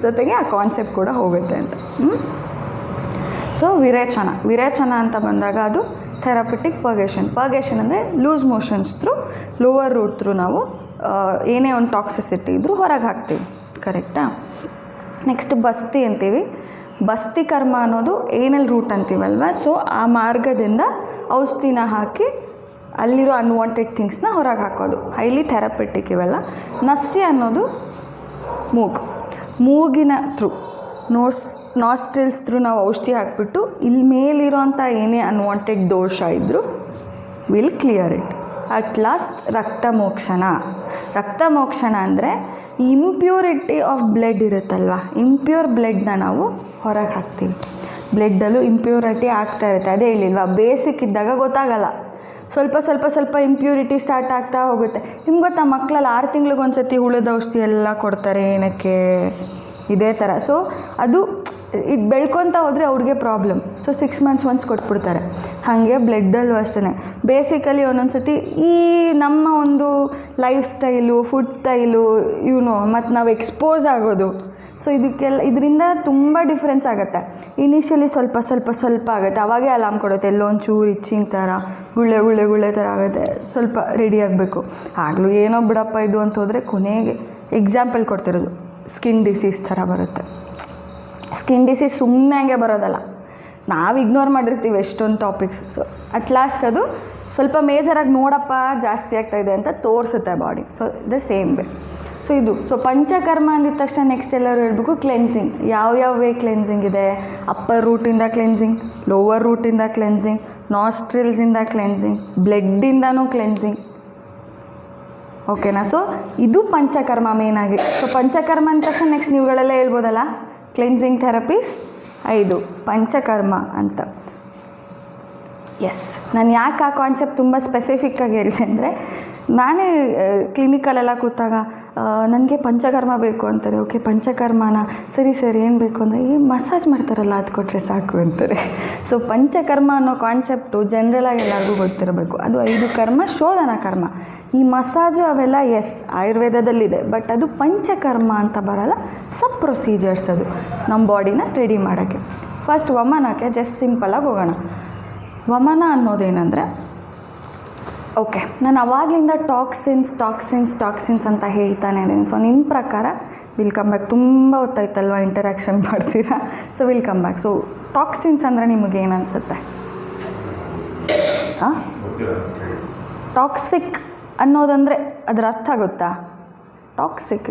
ಜೊತೆಗೆ ಆ ಕಾನ್ಸೆಪ್ಟ್ ಕೂಡ ಹೋಗುತ್ತೆ ಅಂತ. ಸೊ ವಿರೇಚನ ಅಂತ ಬಂದಾಗ ಅದು ಥೆರಪಟಿಕ್ ಪರ್ಗೇಷನ್ ಅಂದರೆ loose motions through lower route through ನಾವು ಏನೇ ಒಂದು ಟಾಕ್ಸಿಸಿಟಿ ಇದ್ದರೂ ಹೊರಗೆ ಹಾಕ್ತೀವಿ, ಕರೆಕ್ಟಾ. ನೆಕ್ಸ್ಟ್ ಬಸ್ತಿ ಅಂತೀವಿ. ಬಸ್ತಿ ಕರ್ಮ ಅನ್ನೋದು ಏನಲ್ಲಿ ರೂಟ್ ಅಂತೀವಲ್ವ. ಸೊ ಆ ಮಾರ್ಗದಿಂದ ಔಷಧಿನ ಹಾಕಿ ಅಲ್ಲಿರೋ ಅನ್ವಾಂಟೆಡ್ ಥಿಂಗ್ಸ್ನ ಹೊರಗೆ ಹಾಕೋದು, ಹೈಲಿ ಥೆರಪಟಿಕ್ ಇವೆಲ್ಲ. ನಸ್ಯ ಅನ್ನೋದು ಮೂಗಿನ ಥ್ರೂ ನಾಸ್ಟ್ರಿಲ್ಸ್ ಥ್ರೂ ನಾವು ಔಷಧಿ ಹಾಕ್ಬಿಟ್ಟು ಇಲ್ಲಿ ಮೇಲಿರೋಂಥ ಏನೇ ಅನ್ವಾಂಟೆಡ್ ದೋಷ ಇದ್ದರೂ will clear it. At last ರಕ್ತ ಮೋಕ್ಷಣ ಅಂದರೆ ಇಂಪ್ಯೂರಿಟಿ ಆಫ್ ಬ್ಲಡ್ ಇರುತ್ತಲ್ವ, ಇಂಪ್ಯೂರ್ ಬ್ಲಡ್ನ ನಾವು ಹೊರಗೆ ಹಾಕ್ತೀವಿ. ಬ್ಲಡ್ಡಲ್ಲೂ ಇಂಪ್ಯೂರಿಟಿ ಆಗ್ತಾ ಇರುತ್ತೆ, ಅದೇ ಹೇಳಿಲ್ವಾ, ಬೇಸಿಕ್ ಇದ್ದಾಗ ಗೊತ್ತಾಗಲ್ಲ, ಸ್ವಲ್ಪ ಇಂಪ್ಯೂರಿಟಿ ಸ್ಟಾರ್ಟ್ ಆಗ್ತಾ ಹೋಗುತ್ತೆ. ನಿಮ್ಗೆ ಗೊತ್ತಾ, ಮಕ್ಕಳಲ್ಲಿ 6 ತಿಂಗಳಿಗೊಂದು ಸತಿ ಹುಳದ ಔಷಧಿ ಎಲ್ಲ ಕೊಡ್ತಾರೆ, ಏನಕ್ಕೆ, ಇದೇ ಥರ. ಸೊ ಅದು ಇದು ಬೆಳ್ಕೊತ ಹೋದರೆ ಅವ್ರಿಗೆ ಪ್ರಾಬ್ಲಮ್. ಸೊ 6 ಮಂತ್ಸ್ ಒನ್ಸ್ ಕೊಟ್ಬಿಡ್ತಾರೆ. ಹಾಗೆ ಬ್ಲಡ್ಡಲ್ಲೂ ಅಷ್ಟೇ ಬೇಸಿಕಲಿ ಒಂದೊಂದು ಸತಿ ಈ ನಮ್ಮ ಒಂದು ಲೈಫ್ ಸ್ಟೈಲು, ಫುಡ್ ಸ್ಟೈಲು ಮತ್ತು ನಾವು ಎಕ್ಸ್ಪೋಸ್ ಆಗೋದು, ಸೊ ಇದರಿಂದ ತುಂಬ ಡಿಫ್ರೆನ್ಸ್ ಆಗುತ್ತೆ. ಇನಿಷಿಯಲಿ ಸ್ವಲ್ಪ ಆಗುತ್ತೆ, ಅವಾಗೇ ಅಲಾರ್ಮ್ ಕೊಡುತ್ತೆ, ಎಲ್ಲೋ ಒಂಚೂರು ಇಚ್ಚಿಂಗ್ ಥರ ಗುಳ್ಳೆ ಥರ ಆಗುತ್ತೆ, ಸ್ವಲ್ಪ ರೆಡಿ ಆಗಬೇಕು. ಆಗಲೂ ಏನೋ ಬಿಡಪ್ಪ ಇದು ಅಂತ ಹೋದರೆ ಕೊನೆಗೆ ಎಕ್ಸಾಂಪಲ್ ಕೊಡ್ತಿರೋದು, ಸ್ಕಿನ್ ಡಿಸೀಸ್ ಥರ ಬರುತ್ತೆ. ಸ್ಕಿನ್ ಡಿಸೀಸ್ ಸುಮ್ಮನೆ ಹಂಗೆ ಬರೋದಲ್ಲ, ನಾವು ಇಗ್ನೋರ್ ಮಾಡಿರ್ತೀವಿ ಎಷ್ಟೊಂದು ಟಾಪಿಕ್ಸ್. ಸೊ ಅಟ್ ಲಾಸ್ಟ್ ಅದು ಸ್ವಲ್ಪ ಮೇಜರಾಗಿ ನೋಡಪ್ಪ ಜಾಸ್ತಿ ಆಗ್ತಾಯಿದೆ ಅಂತ ತೋರಿಸುತ್ತೆ body. So the same way. So ಇದು ಪಂಚಕರ್ಮ ಅಂದಿದ ತಕ್ಷಣ ನೆಕ್ಸ್ಟ್ ಎಲ್ಲರೂ ಹೇಳಬೇಕು ಕ್ಲೆನ್ಸಿಂಗ್. ಯಾವ್ಯಾವ ವೇ ಕ್ಲೆನ್ಸಿಂಗ್ ಇದೆ? ಅಪ್ಪರ್ ರೂಟಿಂದ ಕ್ಲೆನ್ಸಿಂಗ್, ಲೋವರ್ ರೂಟಿಂದ ಕ್ಲೆನ್ಸಿಂಗ್, ನಾಸ್ಟ್ರಿಲ್ಸಿಂದ ಕ್ಲೆನ್ಸಿಂಗ್, ಬ್ಲಡ್ಡಿಂದನೂ ಕ್ಲೆನ್ಸಿಂಗ್. ಓಕೆನಾ? ಸೊ ಇದು ಪಂಚಕರ್ಮ ಮೇನಾಗಿ. ಸೊ ಪಂಚಕರ್ಮ ಅಂದ ತಕ್ಷಣ ನೆಕ್ಸ್ಟ್ ನೀವುಗಳೆಲ್ಲ ಹೇಳ್ಬೋದಲ್ಲ ಕ್ಲೆನ್ಸಿಂಗ್ ಥೆರಪೀಸ್ 5 ಪಂಚಕರ್ಮ ಅಂತ. ಎಸ್, ನಾನು ಯಾಕೆ ಆ ಕಾನ್ಸೆಪ್ಟ್ ತುಂಬ ಸ್ಪೆಸಿಫಿಕ್ಕಾಗಿ ಹೇಳಿದೆ ಅಂದರೆ, ನಾನೇ ಕ್ಲಿನಿಕಲ್ಲೆಲ್ಲ ಕೂತಾಗ ನನಗೆ ಪಂಚಕರ್ಮ ಬೇಕು ಅಂತಾರೆ. ಓಕೆ ಪಂಚಕರ್ಮನ, ಸರಿ ಸರ್ ಏನು ಬೇಕು ಅಂದರೆ ಈ ಮಸಾಜ್ ಮಾಡ್ತಾರಲ್ಲ ಅದು ಕೊಟ್ಟರೆ ಸಾಕು ಅಂತಾರೆ. ಸೊ ಪಂಚಕರ್ಮ ಅನ್ನೋ ಕಾನ್ಸೆಪ್ಟು ಜನರಲಾಗಿ ಎಲ್ಲರಿಗೂ ಗೊತ್ತಿರಬೇಕು. ಅದು 5 ಕರ್ಮ ಶೋಧನಾ ಕರ್ಮ. ಈ ಮಸಾಜು ಅವೆಲ್ಲ ಎಸ್ ಆಯುರ್ವೇದದಲ್ಲಿದೆ, ಬಟ್ ಅದು ಪಂಚಕರ್ಮ ಅಂತ ಬರೋಲ್ಲ. ಸಬ್ ಪ್ರೊಸೀಜರ್ಸ್ ಅದು ನಮ್ಮ ಬಾಡಿನ ರೆಡಿ ಮಾಡೋಕ್ಕೆ. ಫಸ್ಟ್ ವಮನಕ್ಕೆ ಜಸ್ಟ್ ಸಿಂಪಲಾಗಿ ಹೋಗೋಣ. ವಮನ ಅನ್ನೋದೇನೆಂದರೆ, ಓಕೆ ನಾನು ಅವಾಗಲಿಂದ ಟಾಕ್ಸಿನ್ಸ್ ಅಂತ ಹೇಳ್ತಾನೆ ಇದ್ದೀನಿ. ಸೊ ನಿಮ್ಮ ಪ್ರಕಾರ ವಿಲ್ ಕಮ್ ಬ್ಯಾಕ್. ತುಂಬ ಹೊತ್ತಾಯ್ತಲ್ವ ಇಂಟರಾಕ್ಷನ್ ಮಾಡ್ತೀರಾ, so will come back. So toxins ಅಂದರೆ ನಿಮಗೆ ಏನು ಅನಿಸುತ್ತೆ? ಹಾಂ, ಟಾಕ್ಸಿಕ್ ಅನ್ನೋದಂದರೆ ಅದರ ಅರ್ಥ ಗೊತ್ತಾ? Toxic,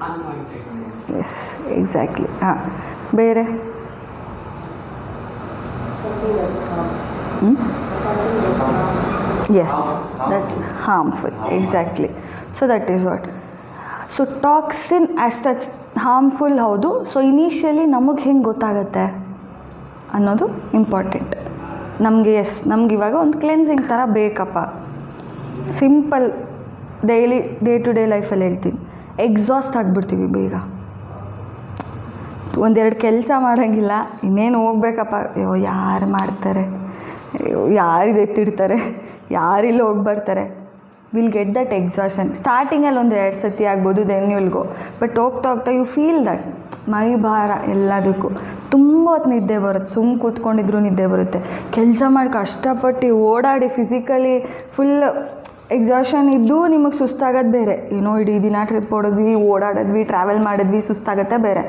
yes exactly. ಹಾಂ, ಬೇರೆ? Yes, that's harmful. Exactly. So that is what. So toxin as such harmful ಹೌದು. ಸೊ ಇನಿಷಿಯಲಿ ನಮಗೆ ಹೆಂಗೆ ಗೊತ್ತಾಗುತ್ತೆ ಅನ್ನೋದು ಇಂಪಾರ್ಟೆಂಟ್ ನಮಗೆ. ಎಸ್, ನಮಗಿವಾಗ ಒಂದು ಕ್ಲೆನ್ಸಿಂಗ್ ಥರ ಬೇಕಪ್ಪ. Simple daily day to day ಲೈಫಲ್ಲಿ ಹೇಳ್ತೀನಿ, ಎಕ್ಸಾಸ್ಟ್ ಆಗಿಬಿಡ್ತೀವಿ ಬೇಗ. 1-2 ಕೆಲಸ ಮಾಡೋಂಗಿಲ್ಲ, ಇನ್ನೇನು ಹೋಗ್ಬೇಕಪ್ಪ, ಅಯ್ಯೋ ಯಾರು ಮಾಡ್ತಾರೆ, ಅಯ್ಯೋ ಯಾರಿದು ಎತ್ತಿಡ್ತಾರೆ, ಯಾರಿಲ್ಲ ಹೋಗಿ ಬರ್ತಾರೆ. Will get that exhaustion. ಸ್ಟಾರ್ಟಿಂಗಲ್ಲಿ 1-2 ಸತಿ ಆಗ್ಬೋದು, ದೆನ್ ವಿಲ್ ಗೋ. ಬಟ್ ಹೋಗ್ತಾ ಹೋಗ್ತಾ ಯು ಫೀಲ್ ದಟ್ ಮೈ ಭಾರ ಎಲ್ಲದಕ್ಕೂ. ತುಂಬ ಹೊತ್ತು ನಿದ್ದೆ ಬರುತ್ತೆ, ಸುಮ್ಮನೆ ಕೂತ್ಕೊಂಡಿದ್ರು ನಿದ್ದೆ ಬರುತ್ತೆ. ಕೆಲಸ ಮಾಡಿ ಕಷ್ಟಪಟ್ಟು ಓಡಾಡಿ ಫಿಸಿಕಲಿ ಫುಲ್ ಎಕ್ಸಾಷನ್ ಇದ್ದು ನಿಮಗೆ ಸುಸ್ತಾಗೋದು ಬೇರೆ. ಏನೋ ಇಡೀ ದಿನ ಟ್ರಿಪ್ ಹೊಡೋದ್ವಿ, ಓಡಾಡಿದ್ವಿ, ಟ್ರಾವೆಲ್ ಮಾಡಿದ್ವಿ, ಸುಸ್ತಾಗತ್ತೆ ಬೇರೆ.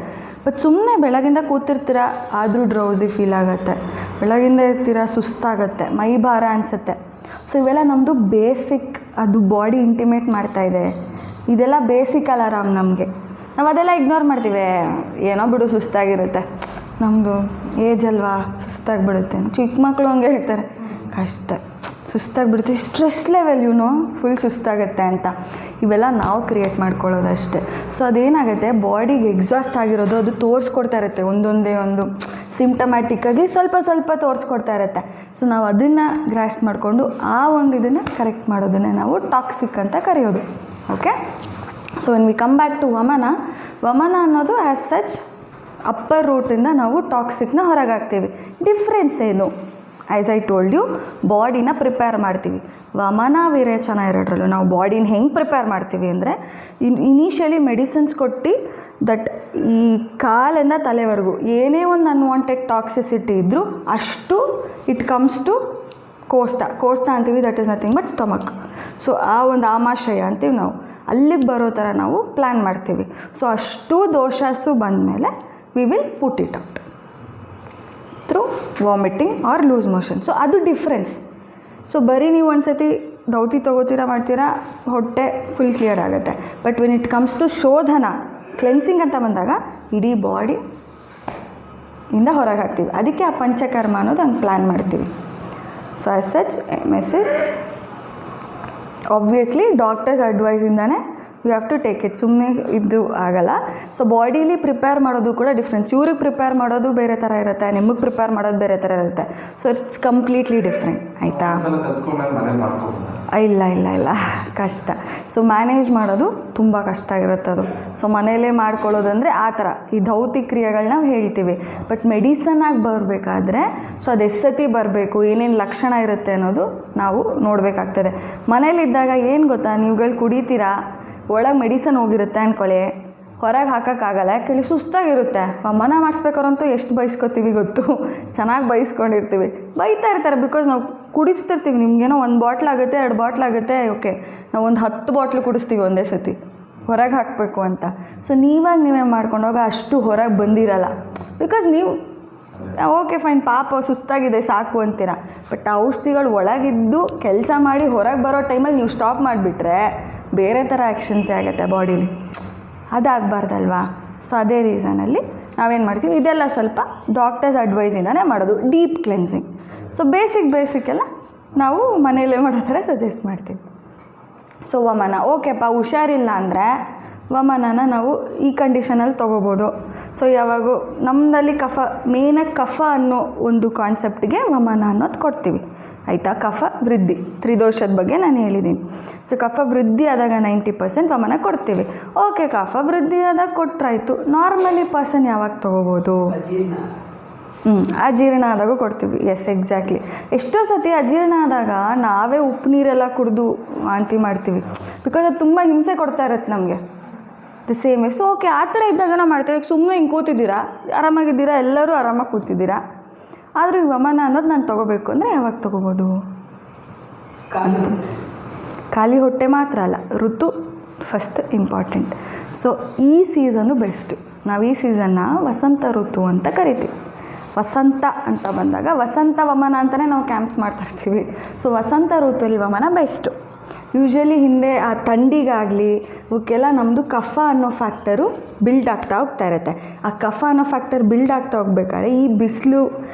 ಬಟ್ ಸುಮ್ಮನೆ ಬೆಳಗಿಂದ ಕೂತಿರ್ತೀರ, ಆದರೂ ಡ್ರೌಸಿ ಫೀಲ್ ಆಗುತ್ತೆ. ಬೆಳಗಿಂದ ಇರ್ತೀರ, ಸುಸ್ತಾಗತ್ತೆ, ಮೈ ಭಾರ ಅನಿಸುತ್ತೆ. ಸೊ ಇವೆಲ್ಲ ನಮ್ಮದು ಬೇಸಿಕ್, ಅದು ಬಾಡಿ ಇಂಟಿಮೇಟ್ ಮಾಡ್ತಾಯಿದೆ. ಇದೆಲ್ಲ ಬೇಸಿಕ್ ಅಲಾರಾಮ್ ನಮಗೆ. ನಾವು ಅದೆಲ್ಲ ಇಗ್ನೋರ್ ಮಾಡ್ತೀವಿ. ಏನೋ ಬಿಡು ಸುಸ್ತಾಗಿರುತ್ತೆ, ನಮ್ಮದು ಏಜ್ ಅಲ್ವಾ ಸುಸ್ತಾಗಿಬಿಡುತ್ತೆ. ಚಿಕ್ಕ ಮಕ್ಕಳು ಹಂಗೆ ಹೇಳ್ತಾರೆ, ಕಷ್ಟ ಸುಸ್ತಾಗಿಬಿಡುತ್ತೆ, ಸ್ಟ್ರೆಸ್ ಲೆವೆಲ್ ಫುಲ್ ಸುಸ್ತಾಗುತ್ತೆ ಅಂತ. ಇವೆಲ್ಲ ನಾವು ಕ್ರಿಯೇಟ್ ಮಾಡ್ಕೊಳ್ಳೋದಷ್ಟೇ. ಸೊ ಅದೇನಾಗುತ್ತೆ, ಬಾಡಿಗೆ ಎಕ್ಸಾಸ್ಟ್ ಆಗಿರೋದು ಅದು ತೋರಿಸ್ಕೊಡ್ತಾ ಇರುತ್ತೆ. ಒಂದೊಂದೇ ಒಂದು ಸಿಂಪ್ಟಮ್ಯಾಟಿಕ್ಕಾಗಿ ಸ್ವಲ್ಪ ತೋರಿಸ್ಕೊಡ್ತಾ ಇರುತ್ತೆ. ಸೊ ನಾವು ಅದನ್ನು ಗ್ರಾಸ್ಪ್ ಮಾಡಿಕೊಂಡು ಆ ಒಂದು ಇದನ್ನು ಕರೆಕ್ಟ್ ಮಾಡೋದನ್ನೇ ನಾವು ಟಾಕ್ಸಿಕ್ ಅಂತ ಕರೆಯೋದು. Okay, so when we come back to ವಮನ ಅನ್ನೋದು ಆ್ಯಸ್ ಸಚ್ ಅಪ್ಪರ್ ರೂಟಿಂದ ನಾವು ಟಾಕ್ಸಿಕ್ನ ಹೊರಗೆ ಹಾಕ್ತೀವಿ. ಡಿಫ್ರೆನ್ಸ್ ಏನು? ಆ್ಯಸ್ ಐ ಟೋಲ್ಡ್ ಯು, ಬಾಡಿನ ಪ್ರಿಪೇರ್ ಮಾಡ್ತೀವಿ. ವಮನ ವಿರೇಚನ ಎರಡರಲ್ಲೂ ನಾವು ಬಾಡಿನ ಹೆಂಗೆ ಪ್ರಿಪೇರ್ ಮಾಡ್ತೀವಿ ಅಂದರೆ, ಇನಿಷಿಯಲಿ ಮೆಡಿಸಿನ್ಸ್ ಕೊಟ್ಟು ದಟ್ ಈ ಕಾಲಿಂದ ತಲೆವರೆಗೂ ಏನೇ ಒಂದು ಅನ್ವಾಂಟೆಡ್ ಟಾಕ್ಸಿಸಿಟಿ ಇದ್ದರೂ ಅಷ್ಟು ಇಟ್ ಕಮ್ಸ್ ಟು ಕೋಸ್ಟ ಅಂತೀವಿ. That is nothing but stomach. So ಆ ಒಂದು ಆಮಾಶಯ ಅಂತೀವಿ ನಾವು, ಅಲ್ಲಿಗೆ ಬರೋ ಥರ ನಾವು ಪ್ಲ್ಯಾನ್ ಮಾಡ್ತೀವಿ. ಸೊ ಅಷ್ಟು ದೋಷಾಸು ಬಂದಮೇಲೆ we will put it out through vomiting or loose motion. So ಅದು ಡಿಫ್ರೆನ್ಸ್. ಸೊ ಬರೀ ನೀವು ಒಂದು ಸತಿ ದೌತಿ ತೊಗೋತೀರಾ ಮಾಡ್ತೀರಾ, ಹೊಟ್ಟೆ ಫುಲ್ ಕ್ಲಿಯರ್ ಆಗುತ್ತೆ. But when it comes to ಶೋಧನ ಕ್ಲೆನ್ಸಿಂಗ್ ಅಂತ ಬಂದಾಗ ಇಡೀ ಬಾಡಿ ಇಂದ ಹೊರಗೆ ಹಾಕ್ತೀವಿ. ಅದಕ್ಕೆ ಆ ಪಂಚಕರ್ಮ ಅನ್ನೋದು ಹಂಗೆ ಪ್ಲ್ಯಾನ್ ಮಾಡ್ತೀವಿ. So as such message obviously doctors ಅಡ್ವೈಸಿಂದಾನೇ you have to take it. ಸುಮ್ಮನೆ ಇದು ಆಗಲ್ಲ. ಸೊ ಬಾಡೀಲಿ ಪ್ರಿಪೇರ್ ಮಾಡೋದು ಕೂಡ ಡಿಫ್ರೆನ್ಸ್. ಇವ್ರಿಗೆ ಪ್ರಿಪೇರ್ ಮಾಡೋದು ಬೇರೆ ಥರ ಇರುತ್ತೆ, ನಿಮಗೆ ಪ್ರಿಪೇರ್ ಮಾಡೋದು ಬೇರೆ ಥರ ಇರುತ್ತೆ. So it's completely different. ಆಯಿತಾ? ಇಲ್ಲ ಕಷ್ಟ. ಸೊ ಮ್ಯಾನೇಜ್ ಮಾಡೋದು ತುಂಬ ಕಷ್ಟ ಆಗಿರುತ್ತೆ ಅದು. ಸೊ ಮನೆಯಲ್ಲೇ ಮಾಡ್ಕೊಳ್ಳೋದಂದರೆ ಆ ಥರ ಈ ದೌತಿ ಕ್ರಿಯೆಗಳನ್ನ ನಾವು ಹೇಳ್ತೀವಿ. ಬಟ್ ಮೆಡಿಸನ್ನಾಗಿ ಬರಬೇಕಾದ್ರೆ ಸೊ ಅದು ಎಷ್ಟು ಸತಿ ಬರಬೇಕು, ಏನೇನು ಲಕ್ಷಣ ಇರುತ್ತೆ ಅನ್ನೋದು ನಾವು ನೋಡಬೇಕಾಗ್ತದೆ. ಮನೇಲಿದ್ದಾಗ ಏನು ಗೊತ್ತಾ, ನೀವುಗಳು ಕುಡಿತೀರಾ, ಒಳಗೆ ಮೆಡಿಸನ್ ಹೋಗಿರುತ್ತೆ ಅಂದ್ಕೊಳ್ಳಿ, ಹೊರಗೆ ಹಾಕೋಕ್ಕಾಗಲ್ಲ, ಯಾಕೆ ಸುಸ್ತಾಗಿರುತ್ತೆ. ಮನ ಮಾಡಿಸ್ಬೇಕಾರಂತೂ ಎಷ್ಟು ಬೈಸ್ಕೊತೀವಿ ಗೊತ್ತು, ಚೆನ್ನಾಗಿ ಬೈಸ್ಕೊಂಡಿರ್ತೀವಿ. ಬೈತಾ ಇರ್ತಾರೆ ಬಿಕಾಸ್ ನಾವು ಕುಡಿಸ್ತಿರ್ತೀವಿ. ನಿಮಗೇನೋ 1 ಬಾಟ್ಲ್ ಆಗುತ್ತೆ, 2 ಬಾಟ್ಲ್ ಆಗುತ್ತೆ, ಓಕೆ ನಾವು ಒಂದು 10 ಬಾಟ್ಲು ಕುಡಿಸ್ತೀವಿ ಒಂದೇ ಸತಿ ಹೊರಗೆ ಹಾಕಬೇಕು ಅಂತ. ಸೊ ನೀವೇ ಮಾಡ್ಕೊಂಡೋಗ ಅಷ್ಟು ಹೊರಗೆ ಬಂದಿರಲ್ಲ. ಬಿಕಾಸ್ ನೀವು ಓಕೆ ಫೈನ್, ಪಾಪ ಸುಸ್ತಾಗಿದೆ ಸಾಕು ಅಂತೀರ. ಬಟ್ ಆ ಔಷಧಿಗಳು ಒಳಗಿದ್ದು ಕೆಲಸ ಮಾಡಿ ಹೊರಗೆ ಬರೋ ಟೈಮಲ್ಲಿ ನೀವು ಸ್ಟಾಪ್ ಮಾಡಿಬಿಟ್ರೆ ಬೇರೆ ಥರ ಆ್ಯಕ್ಷನ್ಸೇ ಆಗುತ್ತೆ ಬಾಡೀಲಿ. ಅದಾಗಬಾರ್ದಲ್ವಾ? ಸೊ ಅದೇ ರೀಸನಲ್ಲಿ ನಾವೇನು ಮಾಡ್ತೀವಿ, ಇದೆಲ್ಲ ಸ್ವಲ್ಪ ಡಾಕ್ಟರ್ಸ್ ಅಡ್ವೈಸಿಂದನೇ ಮಾಡೋದು. ಡೀಪ್ ಕ್ಲೆನ್ಸಿಂಗ್, ಸೊ ಬೇಸಿಕ್ ಎಲ್ಲ ನಾವು ಮನೆಯಲ್ಲೇ ಮಾಡೋ ಥರ ಸಜೆಸ್ಟ್ ಮಾಡ್ತೀವಿ. ಸೊ ವಮನ, ಓಕೆಪ್ಪ ಹುಷಾರಿಲ್ಲ ಅಂದರೆ ವಮನನ ನಾವು ಈ ಕಂಡೀಷನಲ್ಲಿ ತೊಗೋಬೋದು. ಸೊ ಯಾವಾಗೂ ನಮ್ಮಲ್ಲಿ ಕಫ, ಮೇನಾಗಿ ಕಫ ಅನ್ನೋ ಒಂದು ಕಾನ್ಸೆಪ್ಟಿಗೆ ವಮನ ಅನ್ನೋದು ಕೊಡ್ತೀವಿ, ಆಯಿತಾ. ಕಫ ವೃದ್ಧಿ, ತ್ರಿದೋಷದ ಬಗ್ಗೆ ನಾನು ಹೇಳಿದ್ದೀನಿ. ಸೊ ಕಫ ವೃದ್ಧಿ ಆದಾಗ 90% ವಮನ ಕೊಡ್ತೀವಿ. ಓಕೆ, ಕಫ ವೃದ್ಧಿ ಆದಾಗ ಕೊಟ್ಟರಾಯ್ತು. ನಾರ್ಮಲಿ ಪರ್ಸನ್ ಯಾವಾಗ ತೊಗೋಬೋದು? ಅಜೀರ್ಣ ಆದಾಗೂ ಕೊಡ್ತೀವಿ. Yes, exactly. ಎಷ್ಟೋ ಸತಿ ಅಜೀರ್ಣ ಆದಾಗ ನಾವೇ ಉಪ್ಪು ನೀರೆಲ್ಲ ಕುಡಿದು ವಾಂತಿ ಮಾಡ್ತೀವಿ, ಬಿಕಾಸ್ ಅದು ತುಂಬ ಹಿಂಸೆ ಕೊಡ್ತಾ ಇರುತ್ತೆ ನಮಗೆ. ದ ಸೇಮ್ ಸೊ ಓಕೆ, ಆ ಥರ ಇದ್ದಾಗ ನಾವು ಮಾಡ್ತೀವಿ. ಸುಮ್ಮನೆ ಹಿಂಗೆ ಕೂತಿದ್ದೀರಾ, ಆರಾಮಾಗಿದ್ದೀರಾ, ಎಲ್ಲರೂ ಆರಾಮಾಗಿ ಕೂತಿದ್ದೀರಾ, ಆದರೂ ಈ ವಮನ ಅನ್ನೋದು ನಾನು ತೊಗೋಬೇಕು ಅಂದರೆ ಯಾವಾಗ ತೊಗೋಬೋದು? ಖಾಲಿ ಹೊಟ್ಟೆ ಮಾತ್ರ ಅಲ್ಲ, ಋತು ಫಸ್ಟ್ ಇಂಪಾರ್ಟೆಂಟ್. ಸೊ ಈ ಸೀಸನ್ನು ಬೆಸ್ಟು. ನಾವು ಈ ಸೀಸನ್ನ ವಸಂತ ಋತು ಅಂತ ಕರಿತೀವಿ. ವಸಂತ ಅಂತ ಬಂದಾಗ ವಸಂತ ವಮನ ಅಂತಲೇ ನಾವು ಕ್ಯಾಂಪ್ಸ್ ಮಾಡ್ತಾಯಿರ್ತೀವಿ. ಸೊ ವಸಂತ ಋತುವಲ್ಲಿ ವಮನ ಬೆಸ್ಟು. ಯೂಶ್ವಲಿ ಹಿಂದೆ ಆ ಥಂಡಿಗಾಗಲಿ ಅವಕ್ಕೆಲ್ಲ ನಮ್ಮದು ಕಫ ಅನ್ನೋ ಫ್ಯಾಕ್ಟರು ಬಿಲ್ಡ್ ಆಗ್ತಾ ಹೋಗ್ತಾ ಇರುತ್ತೆ. ಆ ಕಫ ಅನ್ನೋ ಫ್ಯಾಕ್ಟರ್ ಬಿಲ್ಡ್ ಆಗ್ತಾ ಹೋಗ್ಬೇಕಾದ್ರೆ ಈ ಬಿಸಿಲು